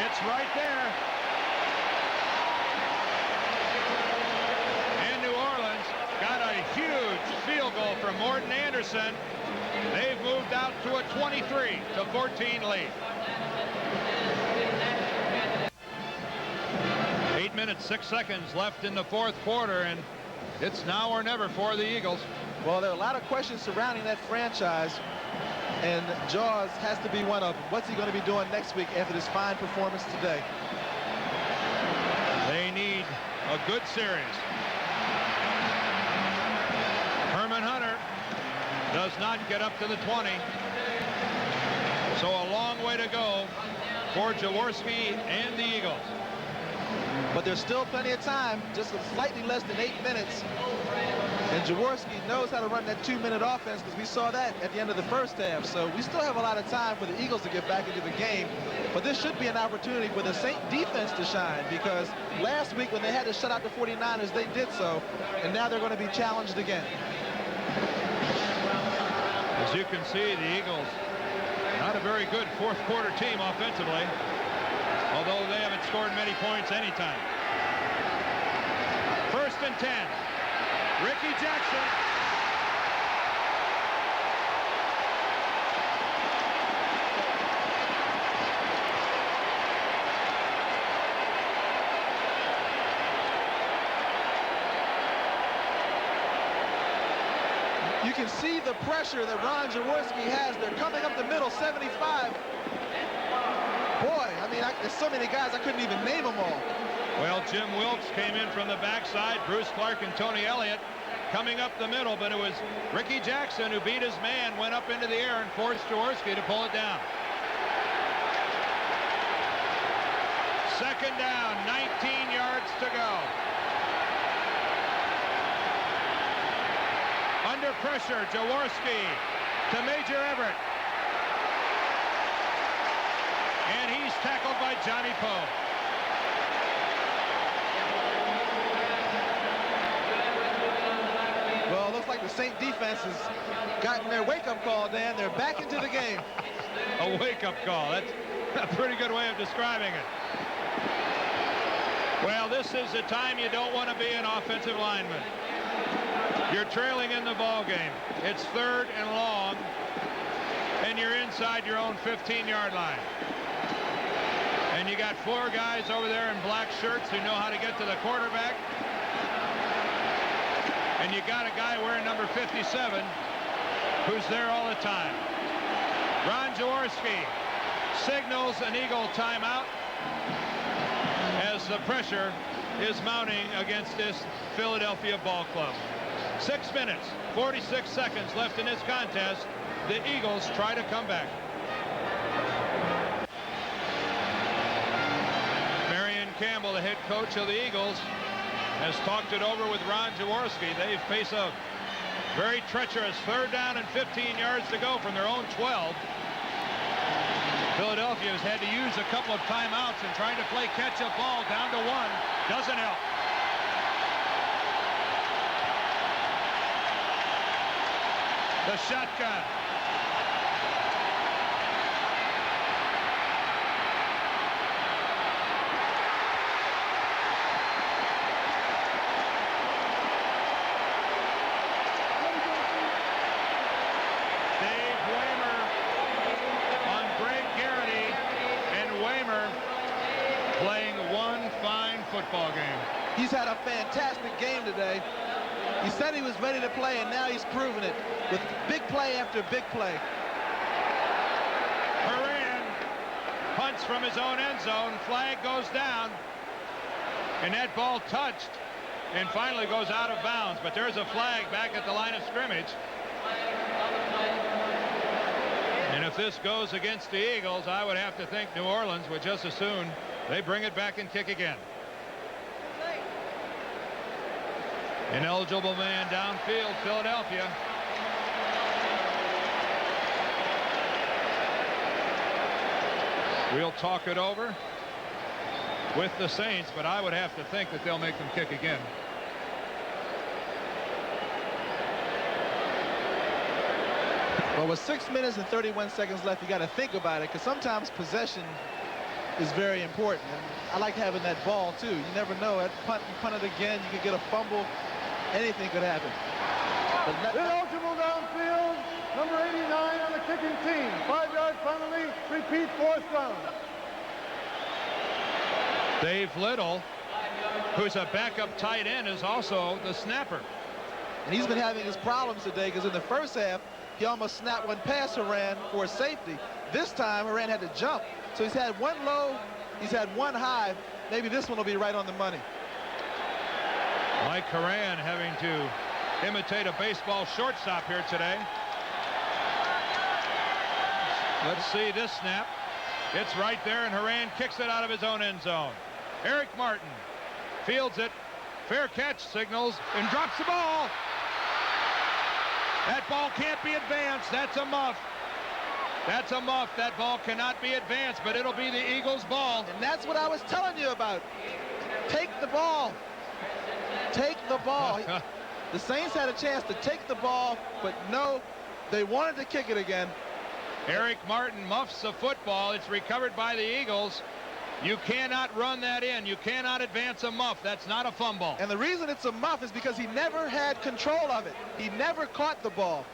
It's right there. And New Orleans got a huge field goal from Morton Anderson. They've moved out to a 23-14 lead. 8 minutes, 6 seconds left in the 4th quarter, and it's now or never for the Eagles. Well, there are a lot of questions surrounding that franchise, and Jaws has to be one of them. What's he going to be doing next week after this fine performance today? They need a good series. Herman Hunter does not get up to the 20. So a long way to go for Jaworski and the Eagles. But there's still plenty of time, just slightly less than 8 minutes. And Jaworski knows how to run that 2-minute offense, because we saw that at the end of the first half. So we still have a lot of time for the Eagles to get back into the game. But this should be an opportunity for the Saint defense to shine, because last week when they had to shut out the 49ers, they did so. And now they're going to be challenged again. As you can see, the Eagles, not a very good 4th quarter team offensively, although they haven't scored many points anytime. 1st and 10. Ricky Jackson. You can see the pressure that Ron Jaworski has. They're coming up the middle, 75. Boy, I mean, there's so many guys I couldn't even name them all. Well, Jim Wilkes came in from the backside. Bruce Clark and Tony Elliott coming up the middle, but it was Ricky Jackson who beat his man, went up into the air and forced Jaworski to pull it down. Second down, 19 yards to go. Under pressure, Jaworski to Major Everett. And he's tackled by Johnny Poe. Well, it looks like the Saint defense has gotten their wake-up call, Dan. They're back into the game. A wake-up call. That's a pretty good way of describing it. Well, this is the time you don't want to be an offensive lineman. You're trailing in the ball game. It's 3rd and long, and you're inside your own 15-yard line. And you got 4 guys over there in black shirts who know how to get to the quarterback. And you got a guy wearing number 57 who's there all the time. Ron Jaworski signals an Eagle timeout as the pressure is mounting against this Philadelphia ball club. 6 minutes, 46 seconds left in this contest. The Eagles try to come back. Marion Campbell, the head coach of the Eagles, has talked it over with Ron Jaworski. They face a very treacherous 3rd down and 15 yards to go from their own 12. Philadelphia has had to use a couple of timeouts and trying to play catch-up ball down to 1. Doesn't help. The shotgun. Dave Weimer on Greg Garrity, and Weimer playing one fine football game. He's had a fantastic game today. He said he was ready to play, and now he's proven it with big play after big play. Horan punts from his own end zone. Flag goes down, and that ball touched and finally goes out of bounds. But there's a flag back at the line of scrimmage. And if this goes against the Eagles, I would have to think New Orleans would just as soon they bring it back and kick again. Ineligible man downfield, Philadelphia. We'll talk it over with the Saints, but I would have to think that they'll make them kick again. Well, with 6 minutes and 31 seconds left, you got to think about it, because sometimes possession is very important. And I like having that ball, too. You never know. At punt it again, you could get a fumble. Anything could happen. Ineligible downfield, number 89 on the kicking team. 5-yard penalty, repeat 4th down. Dave Little, who's a backup tight end, is also the snapper. And he's been having his problems today, because in the first half, he almost snapped one past Horan for a safety. This time, Horan had to jump. So he's had one low, he's had one high. Maybe this one will be right on the money. Mike Horan having to imitate a baseball shortstop here today. Let's see this snap. It's right there, and Horan kicks it out of his own end zone. Eric Martin fields it. Fair catch signals and drops the ball. That ball can't be advanced. That's a muff. That's a muff. That ball cannot be advanced, but it'll be the Eagles' ball. And that's what I was telling you about. Take the ball. Take the ball. The Saints had a chance to take the ball, but no, they wanted to kick it again. Eric Martin muffs the football. It's recovered by the Eagles. You cannot run that in. You cannot advance a muff. That's not a fumble. And the reason it's a muff is because he never had control of it. He never caught the ball.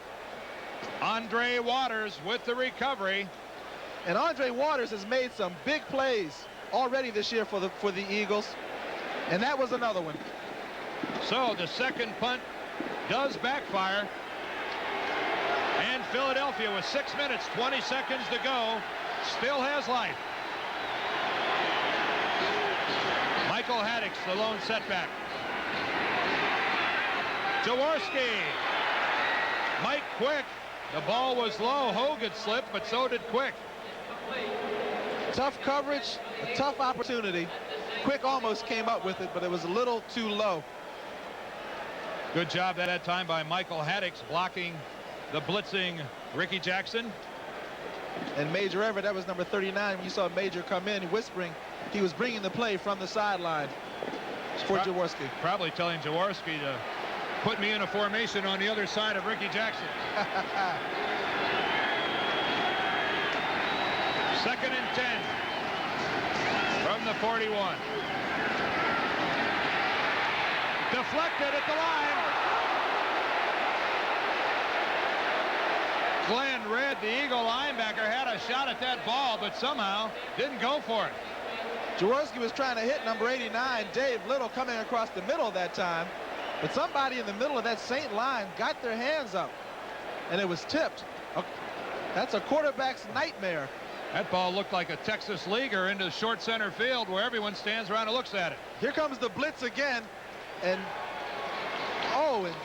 Andre Waters with the recovery. And Andre Waters has made some big plays already this year for the Eagles. And that was another one. So the second punt does backfire. And Philadelphia, with 6 minutes, 20 seconds to go, still has life. Michael Haddix, the lone setback. Jaworski. Mike Quick. The ball was low. Hogan slipped, but so did Quick. Tough coverage, a tough opportunity. Quick almost came up with it, but it was a little too low. Good job that time by Michael Haddix blocking the blitzing Ricky Jackson. And Major Everett, that was number 39. When you saw Major come in whispering, he was bringing the play from the sideline for Jaworski. Probably telling Jaworski to put me in a formation on the other side of Ricky Jackson. 2nd and 10 from the 41. Deflected at the line. Glenn Red, the Eagle linebacker, had a shot at that ball, but somehow didn't go for it. Jaworski was trying to hit number 89, Dave Little, coming across the middle that time. But somebody in the middle of that Saint line got their hands up, and it was tipped. That's a quarterback's nightmare. That ball looked like a Texas leaguer into short center field where everyone stands around and looks at it. Here comes the blitz again, and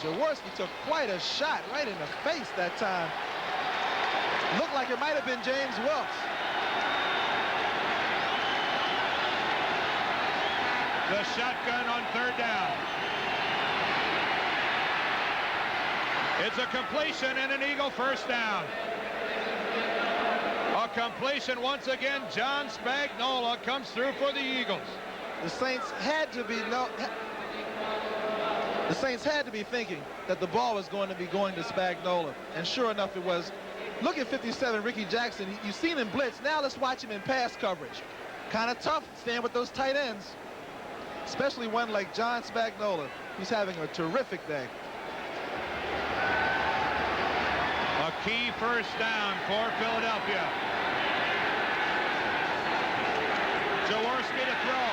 Jaworski took quite a shot right in the face that time. Looked like it might have been James Wilkes. The shotgun on 3rd down. It's a completion and an Eagle first down. A completion once again. John Spagnola comes through for the Eagles. The Saints had to be thinking that the ball was going to be going to Spagnola, and sure enough it was. Look at 57, Ricky Jackson. You've seen him blitz. Now let's watch him in pass coverage. Kind of tough staying with those tight ends, especially one like John Spagnola, who's having a terrific day. A key first down for Philadelphia. Jaworski to throw.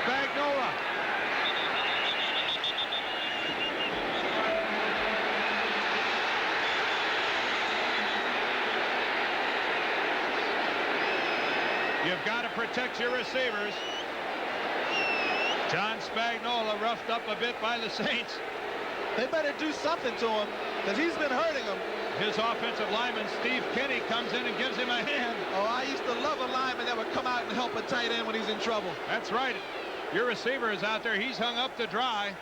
Spagnola. You've got to protect your receivers. John Spagnola roughed up a bit by the Saints. They better do something to him, because he's been hurting them. His offensive lineman, Steve Kinney, comes in and gives him a hand. Oh, I used to love a lineman that would come out and help a tight end when he's in trouble. That's right. Your receiver is out there. He's hung up to dry.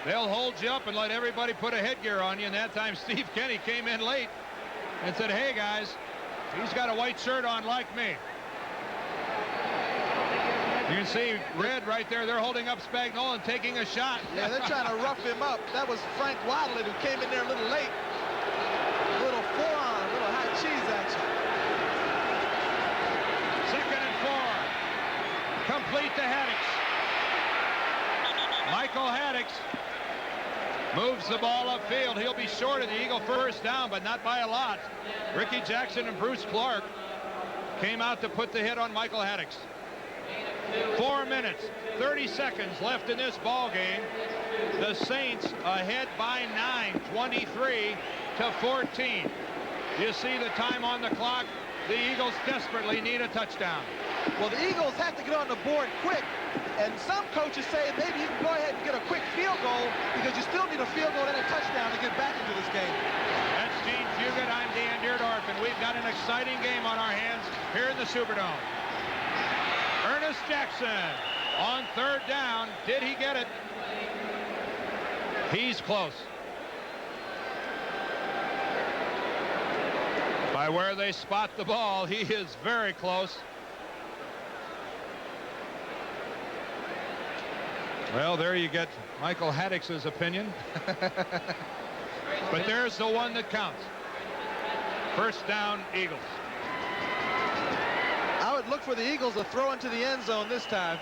They'll hold you up and let everybody put a headgear on you. And that time, Steve Kinney came in late and said, hey, guys, he's got a white shirt on like me. You can see Red right there. They're holding up Spagnola and taking a shot. Yeah, they're trying to rough him up. That was Frank Wadley who came in there a little late. A little forearm, a little hot cheese action. 2nd and 4. Complete to Haddix. Michael Haddix moves the ball upfield. He'll be short of the Eagle first down, but not by a lot. Ricky Jackson and Bruce Clark came out to put the hit on Michael Haddix. 4 minutes, 30 seconds left in this ball game. The Saints ahead by 9, 23 to 14. You see the time on the clock. The Eagles desperately need a touchdown. Well, the Eagles have to get on the board quick, and some coaches say maybe you can go ahead and get a quick field goal, because you still need a field goal and a touchdown to get back into this game. That's Gene Fuggett. I'm Dan Dierdorf, and we've got an exciting game on our hands here in the Superdome. Ernest Jackson on 3rd down. Did he get it? He's close. By where they spot the ball, he is very close. Well, there you get Michael Haddix's opinion. But there's the one that counts. First down, Eagles. I would look for the Eagles to throw into the end zone this time.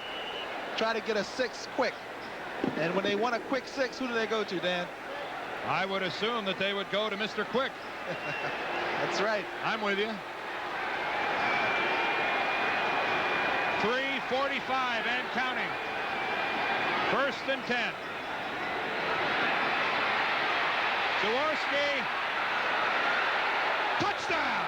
Try to get a 6 quick. And when they want a quick 6, who do they go to, Dan? I would assume that they would go to Mr. Quick. That's right. I'm with you. 3:45 and counting. 1st and 10. Jaworski. Touchdown.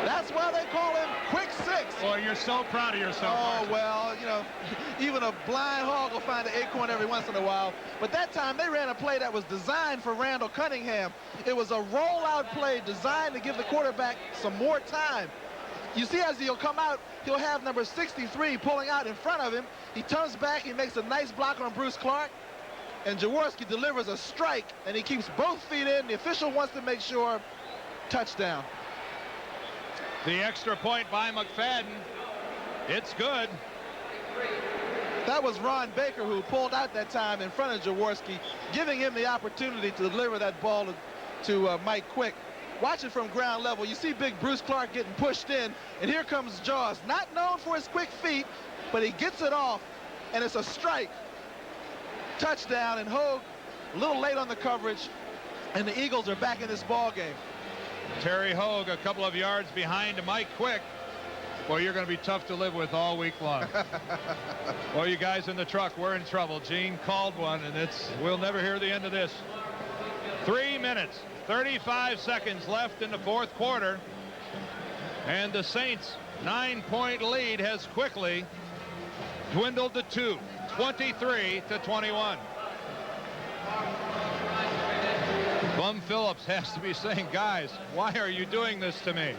That's why they call him Quick 6. Boy, you're so proud of yourself. Oh, well, you know, even a blind hog will find an acorn every once in a while. But that time they ran a play that was designed for Randall Cunningham. It was a rollout play designed to give the quarterback some more time. You see, as he'll come out, he'll have number 63 pulling out in front of him. He turns back, he makes a nice block on Bruce Clark, and Jaworski delivers a strike, and he keeps both feet in. The official wants to make sure, touchdown. The extra point by McFadden. It's good. That was Ron Baker who pulled out that time in front of Jaworski, giving him the opportunity to deliver that ball to Mike Quick. Watch it from ground level. You see big Bruce Clark getting pushed in, and here comes Jaws, not known for his quick feet, but he gets it off, and it's a strike. Touchdown, and Hogue a little late on the coverage, and the Eagles are back in this ball game. Terry Hogue a couple of yards behind Mike Quick. Boy, you're going to be tough to live with all week long. Boy, you guys in the truck, we're in trouble. Gene called one, and we'll never hear the end of this. 3 minutes, 35 seconds left in the fourth quarter, and the Saints' 9-point lead has quickly dwindled to 2, 23-21. Bum Phillips has to be saying, guys, why are you doing this to me?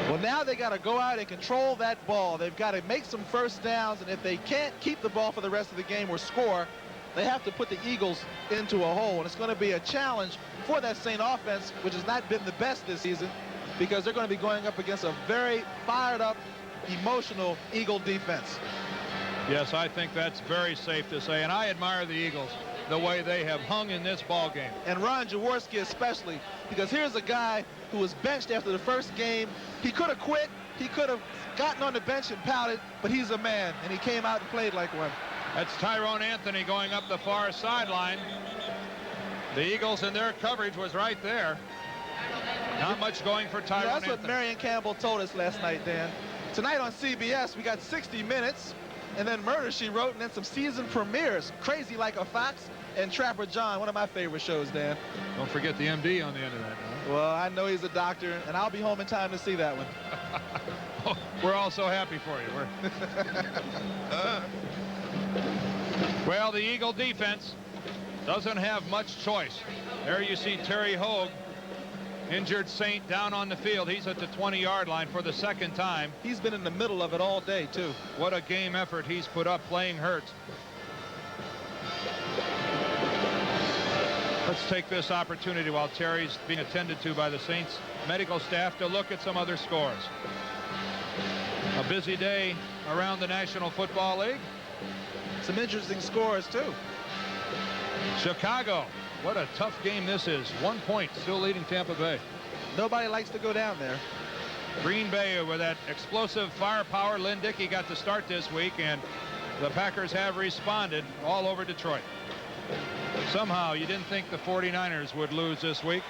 Well, now they got to go out and control that ball. They've got to make some first downs, and if they can't keep the ball for the rest of the game or score, they have to put the Eagles into a hole. And it's going to be a challenge for that Saint offense, which has not been the best this season, because they're going to be going up against a very fired up, emotional Eagle defense. Yes, I think that's very safe to say, and I admire the Eagles, the way they have hung in this ball game. And Ron Jaworski especially, because here's a guy who was benched after the first game. He could have quit, he could have gotten on the bench and pouted, but he's a man, and he came out and played like one. That's Tyrone Anthony going up the far sideline. The Eagles in their coverage was right there. Not much going for Tyrone That's Anthony. what Marion Campbell told us last night, Dan. Tonight on CBS, we got 60 Minutes, and then Murder, She Wrote, and then some season premieres. Crazy Like a Fox and Trapper John, one of my favorite shows, Dan. Don't forget the MD on the end of that. No? Well, I know he's a doctor, and I'll be home in time to see that one. We're all so happy for you. Well, the Eagle defense doesn't have much choice. There you see Terry Hogue, injured Saint, down on the field. He's at the 20-yard line for the second time. He's been in the middle of it all day, too. What a game effort he's put up playing hurt. Let's take this opportunity while Terry's being attended to by the Saints medical staff to look at some other scores. A busy day around the National Football League. Some interesting scores, too. Chicago, what a tough game this is. 1 point, still leading Tampa Bay. Nobody likes to go down there. Green Bay with that explosive firepower. Lynn Dickey got to start this week, and the Packers have responded all over Detroit. Somehow you didn't think the 49ers would lose this week.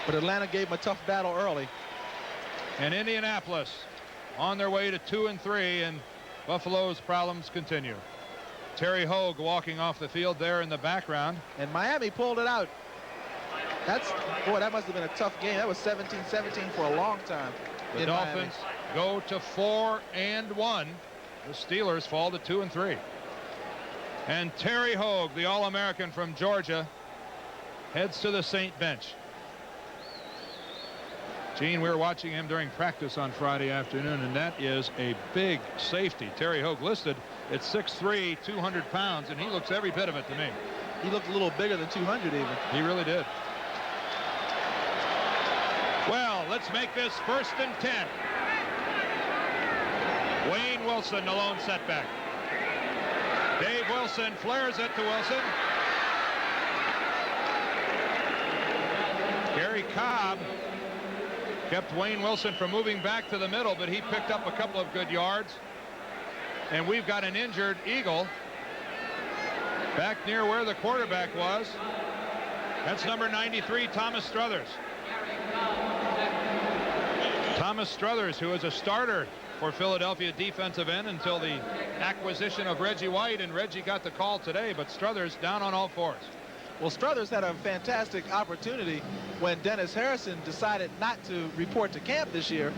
But Atlanta gave them a tough battle early. And Indianapolis on their way to 2-3, and Buffalo's problems continue. Terry Hogue walking off the field there in the background. And Miami pulled it out. Boy, that must have been a tough game. That was 17-17 for a long time. The Dolphins go to 4-1. The Steelers fall to 2-3. And Terry Hogue, the All-American from Georgia, heads to the Saint bench. Gene, we were watching him during practice on Friday afternoon, and that is a big safety. Terry Hogue listed at 6'3", 200 pounds, and he looks every bit of it to me. He looked a little bigger than 200 even. He really did. Well, let's make this 1st and 10. Wayne Wilson, the lone setback. Dave Wilson flares it to Wilson. Gary Cobb kept Wayne Wilson from moving back to the middle, but he picked up a couple of good yards. And we've got an injured Eagle back near where the quarterback was. That's number 93, Thomas Struthers. Thomas Struthers, who is a starter for Philadelphia defensive end until the acquisition of Reggie White, and Reggie got the call today, but Struthers down on all fours. Well, Struthers had a fantastic opportunity when Dennis Harrison decided not to report to camp this year.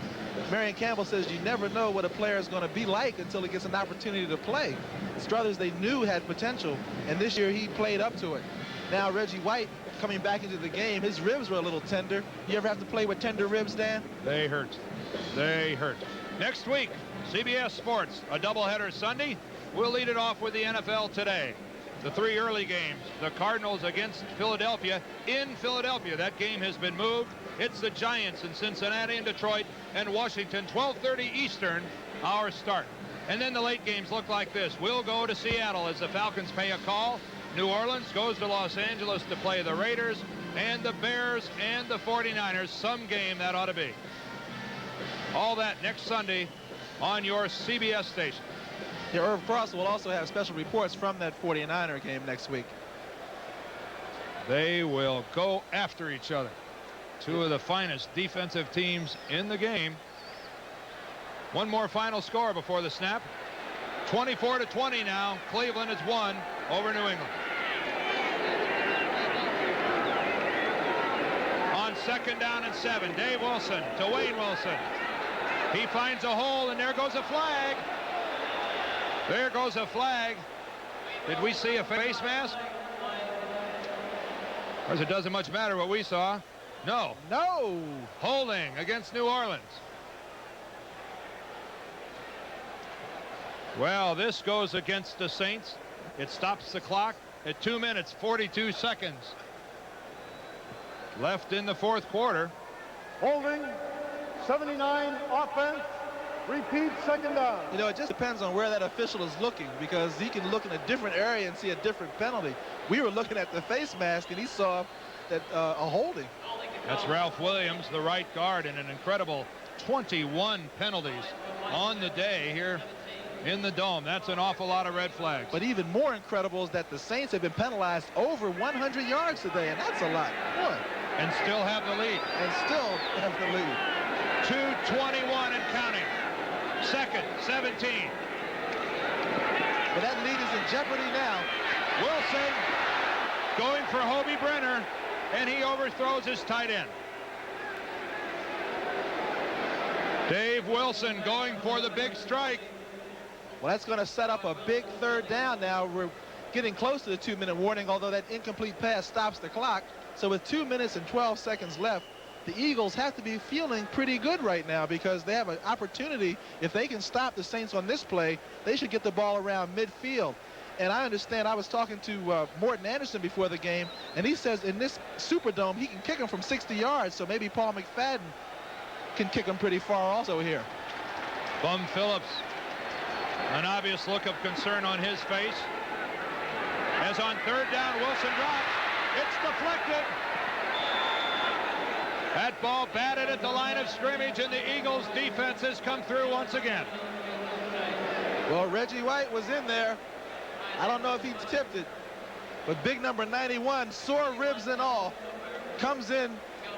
Marion Campbell says you never know what a player is going to be like until he gets an opportunity to play. Struthers, they knew had potential, and this year he played up to it. Now Reggie White coming back into the game, his ribs were a little tender. You ever have to play with tender ribs, Dan? They hurt. They hurt. Next week, CBS Sports, a doubleheader Sunday. We'll lead it off with the NFL today. The 3 early games, the Cardinals against Philadelphia in Philadelphia. That game has been moved. It's the Giants in Cincinnati and Detroit and Washington, 12:30 Eastern, our start. And then the late games look like this. We'll go to Seattle as the Falcons pay a call. New Orleans goes to Los Angeles to play the Raiders, and the Bears and the 49ers. Some game that ought to be. All that next Sunday on your CBS station. Yeah, Irv Cross will also have special reports from that 49er game next week. They will go after each other. 2 of the finest defensive teams in the game. One more final score before the snap. 24-20 now. Cleveland has won over New England. On 2nd down and 7, Dave Wilson to Wayne Wilson. He finds a hole, and there goes a flag. There goes a flag. Did we see a face mask? Of course, it doesn't much matter what we saw. No. No. Holding against New Orleans. Well, this goes against the Saints. It stops the clock at 2 minutes, 42 seconds left in the 4th quarter. Holding, 79 offense. Repeat, 2nd down. You know, it just depends on where that official is looking, because he can look in a different area and see a different penalty. We were looking at the face mask, and he saw that a holding. That's Ralph Williams, the right guard, and an incredible 21 penalties on the day here in the Dome. That's an awful lot of red flags. But even more incredible is that the Saints have been penalized over 100 yards today, and that's a lot. Boy. And still have the lead. And still have the lead. 2:21 and counting. 2nd, 17. But that lead is in jeopardy now. Wilson going for Hobie Brenner, and he overthrows his tight end. Dave Wilson going for the big strike. Well, that's going to set up a big 3rd down now. We're getting close to the 2-minute warning, although that incomplete pass stops the clock. So with 2 minutes and 12 seconds left, the Eagles have to be feeling pretty good right now, because they have an opportunity. If they can stop the Saints on this play, they should get the ball around midfield. And I understand, I was talking to Morton Anderson before the game, and he says in this Superdome he can kick them from 60 yards, so maybe Paul McFadden can kick them pretty far also here. Bum Phillips, an obvious look of concern on his face. As on 3rd down, Wilson drops. It's deflected. That ball batted at the line of scrimmage, and the Eagles defense has come through once again. Well, Reggie White was in there. I don't know if he tipped it, but big number 91, sore ribs and all, comes in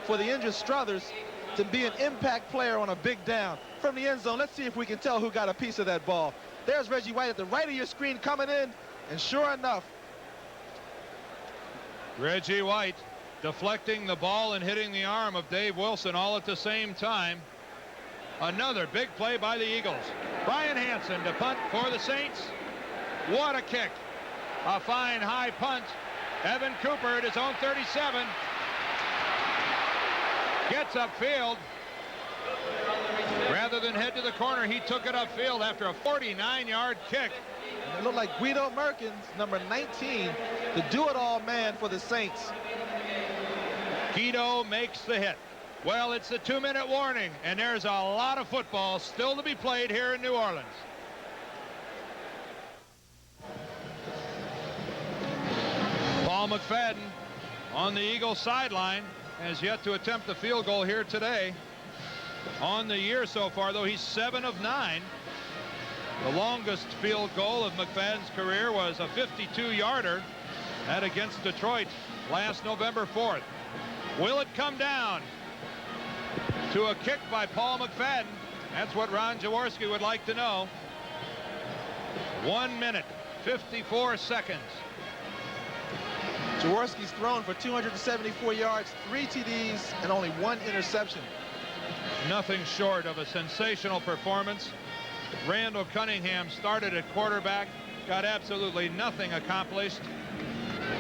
for the injured Struthers to be an impact player on a big down. From the end zone, let's see if we can tell who got a piece of that ball. There's Reggie White at the right of your screen coming in, and sure enough, Reggie White deflecting the ball and hitting the arm of Dave Wilson all at the same time. Another big play by the Eagles. Brian Hansen to punt for the Saints. What a kick. A fine high punt. Evan Cooper at his own 37. Gets upfield. Rather than head to the corner, he took it upfield after a 49-yard kick. It looked like Guido Merkins, number 19, the do-it-all man for the Saints. Guido makes the hit. Well, it's the 2-minute warning, and there's a lot of football still to be played here in New Orleans. Paul McFadden on the Eagles sideline has yet to attempt the field goal here today. On the year so far, though, he's 7 of 9. The longest field goal of McFadden's career was a 52-yarder that against Detroit last November 4th. Will it come down to a kick by Paul McFadden? That's what Ron Jaworski would like to know. 1 minute, 54 seconds. Jaworski's thrown for 274 yards, 3 TDs, and only 1 interception. Nothing short of a sensational performance. Randall Cunningham started at quarterback, got absolutely nothing accomplished.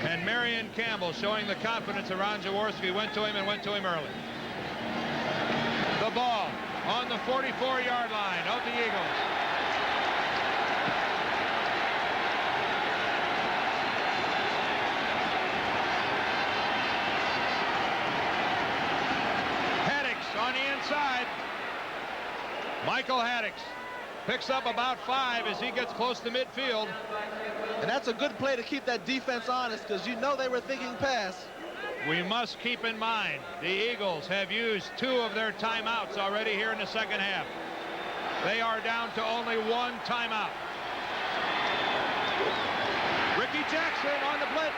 And Marion Campbell, showing the confidence of Ron Jaworski, went to him early. The ball on the 44-yard line of the Eagles. On the inside, Michael Haddix picks up about 5 as he gets close to midfield. And that's a good play to keep that defense honest, because you know they were thinking pass. We must keep in mind the Eagles have used 2 of their timeouts already here in the second half. They are down to only 1 timeout. Ricky Jackson on the blitz.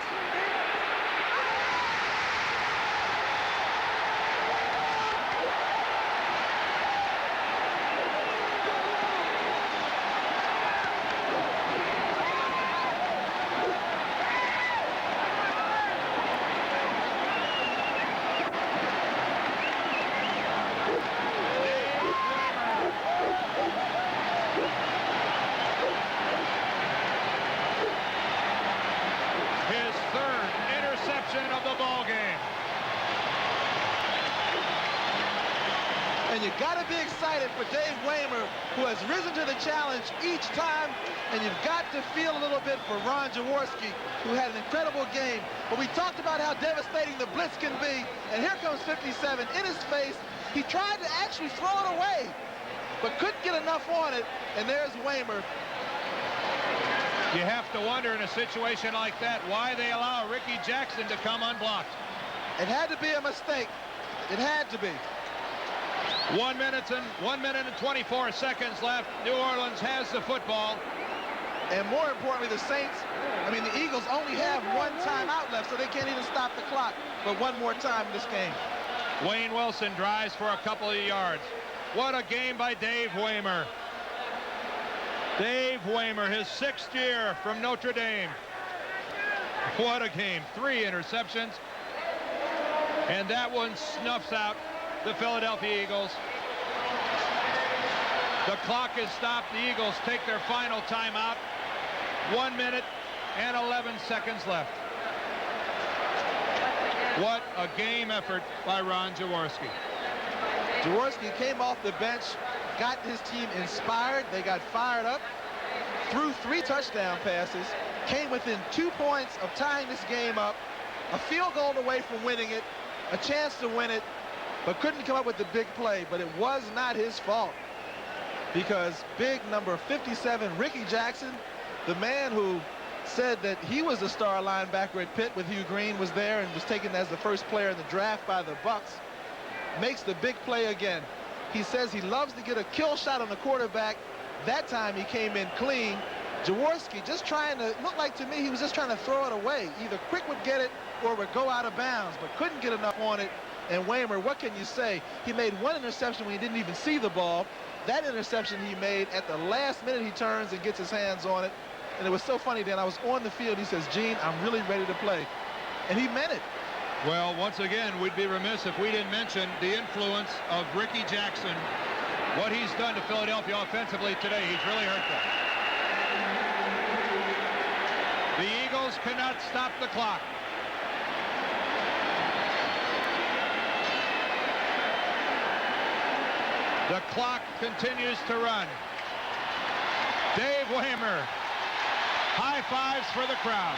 Of the ball game. And you got to be excited for Dave Weimer, who has risen to the challenge each time, and you've got to feel a little bit for Ron Jaworski, who had an incredible game. But we talked about how devastating the blitz can be, and here comes 57 in his face. He tried to actually throw it away, but couldn't get enough on it, and there's Weimer. You have to wonder in a situation like that why they allow Ricky Jackson to come unblocked. It had to be a mistake. It had to be. 1 minute and 24 seconds left. New Orleans has the football. And more importantly, the Saints, the Eagles only have 1 timeout left, so they can't even stop the clock. But 1 more time in this game. Wayne Wilson drives for a couple of yards. What a game by Dave Weimer. Dave Weimer, his 6th year from Notre Dame. What a game. 3 interceptions. And that one snuffs out the Philadelphia Eagles. The clock is stopped. The Eagles take their final timeout. 1 minute and 11 seconds left. What a game effort by Ron Jaworski. Jaworski came off the bench, got his team inspired. They got fired up, threw 3 touchdown passes, came within 2 points of tying this game up, a field goal away from winning it, a chance to win it, but couldn't come up with the big play. But it was not his fault, because big number 57, Ricky Jackson, the man who said that he was the star linebacker at Pitt with Hugh Green, was there and was taken as the first player in the draft by the Bucks, makes the big play again. He says he loves to get a kill shot on the quarterback. That time he came in clean. Jaworski just trying to, look like to me, he was just trying to throw it away. Either Quick would get it or would go out of bounds, but couldn't get enough on it. And Weimer, what can you say? He made 1 interception when he didn't even see the ball. That interception he made at the last minute, he turns and gets his hands on it. And it was so funny, Dan. I was on the field. He says, Gene, I'm really ready to play. And he meant it. Well, once again, we'd be remiss if we didn't mention the influence of Ricky Jackson, what he's done to Philadelphia offensively today. He's really hurt them. The Eagles cannot stop the clock. The clock continues to run. Dave Weimer, high fives for the crowd.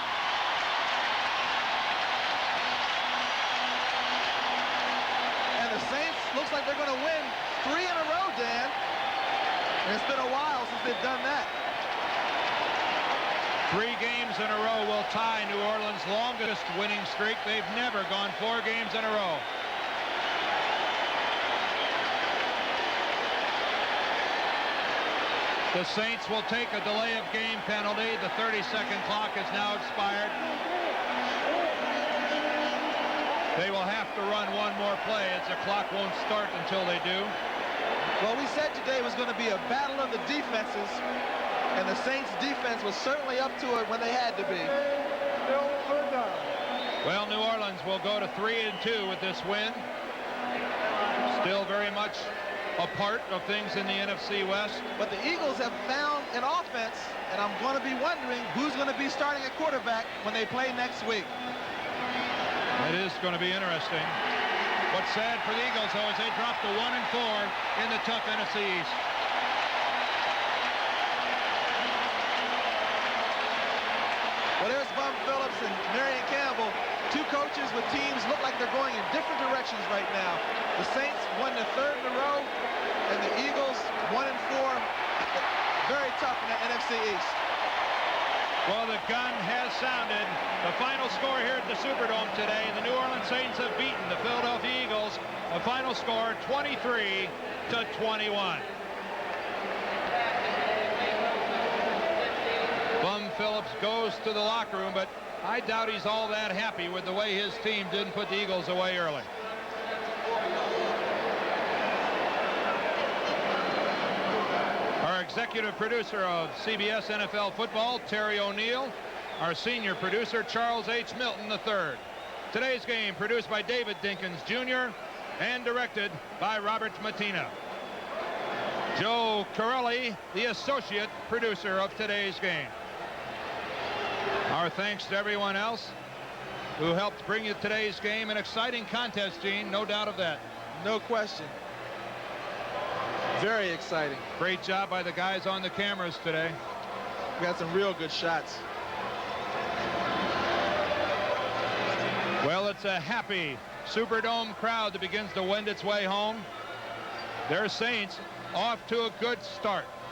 And the Saints, looks like they're going to win 3 in a row, Dan. And it's been a while since they've done that. 3 games in a row will tie New Orleans' longest winning streak. They've never gone 4 games in a row. The Saints will take a delay of game penalty. The 30-second clock is now expired. They will have to run 1 more play as the clock won't start until they do. Well, we said today was going to be a battle of the defenses, and the Saints defense was certainly up to it when they had to be. Still third down. Well, New Orleans will go to 3-2 with this win. Still very much a part of things in the NFC West. But the Eagles have found an offense, and I'm going to be wondering who's going to be starting at quarterback when they play next week. It is going to be interesting. What's sad for the Eagles, though, is they dropped to 1-4 in the tough NFC East. Well, there's Bum Phillips and Marion Campbell, two coaches with teams look like they're going in different directions right now. The Saints won their third in a row, and the Eagles 1-4. Very tough in the NFC East. Well, the gun has sounded. The final score here at the Superdome today, the New Orleans Saints have beaten the Philadelphia Eagles. The final score, 23-21. Bum Phillips goes to the locker room, but I doubt he's all that happy with the way his team didn't put the Eagles away early. Our executive producer of CBS NFL Football, Terry O'Neill. Our senior producer, Charles H. Milton III. Today's game produced by David Dinkins Jr. and directed by Robert Matina. Joe Corelli, the associate producer of today's game. Our thanks to everyone else who helped bring you today's game. An exciting contest, Gene, no doubt of that. No question. Very exciting. Great job by the guys on the cameras today. We got some real good shots. Well, it's a happy Superdome crowd that begins to wend its way home. Their Saints off to a good start.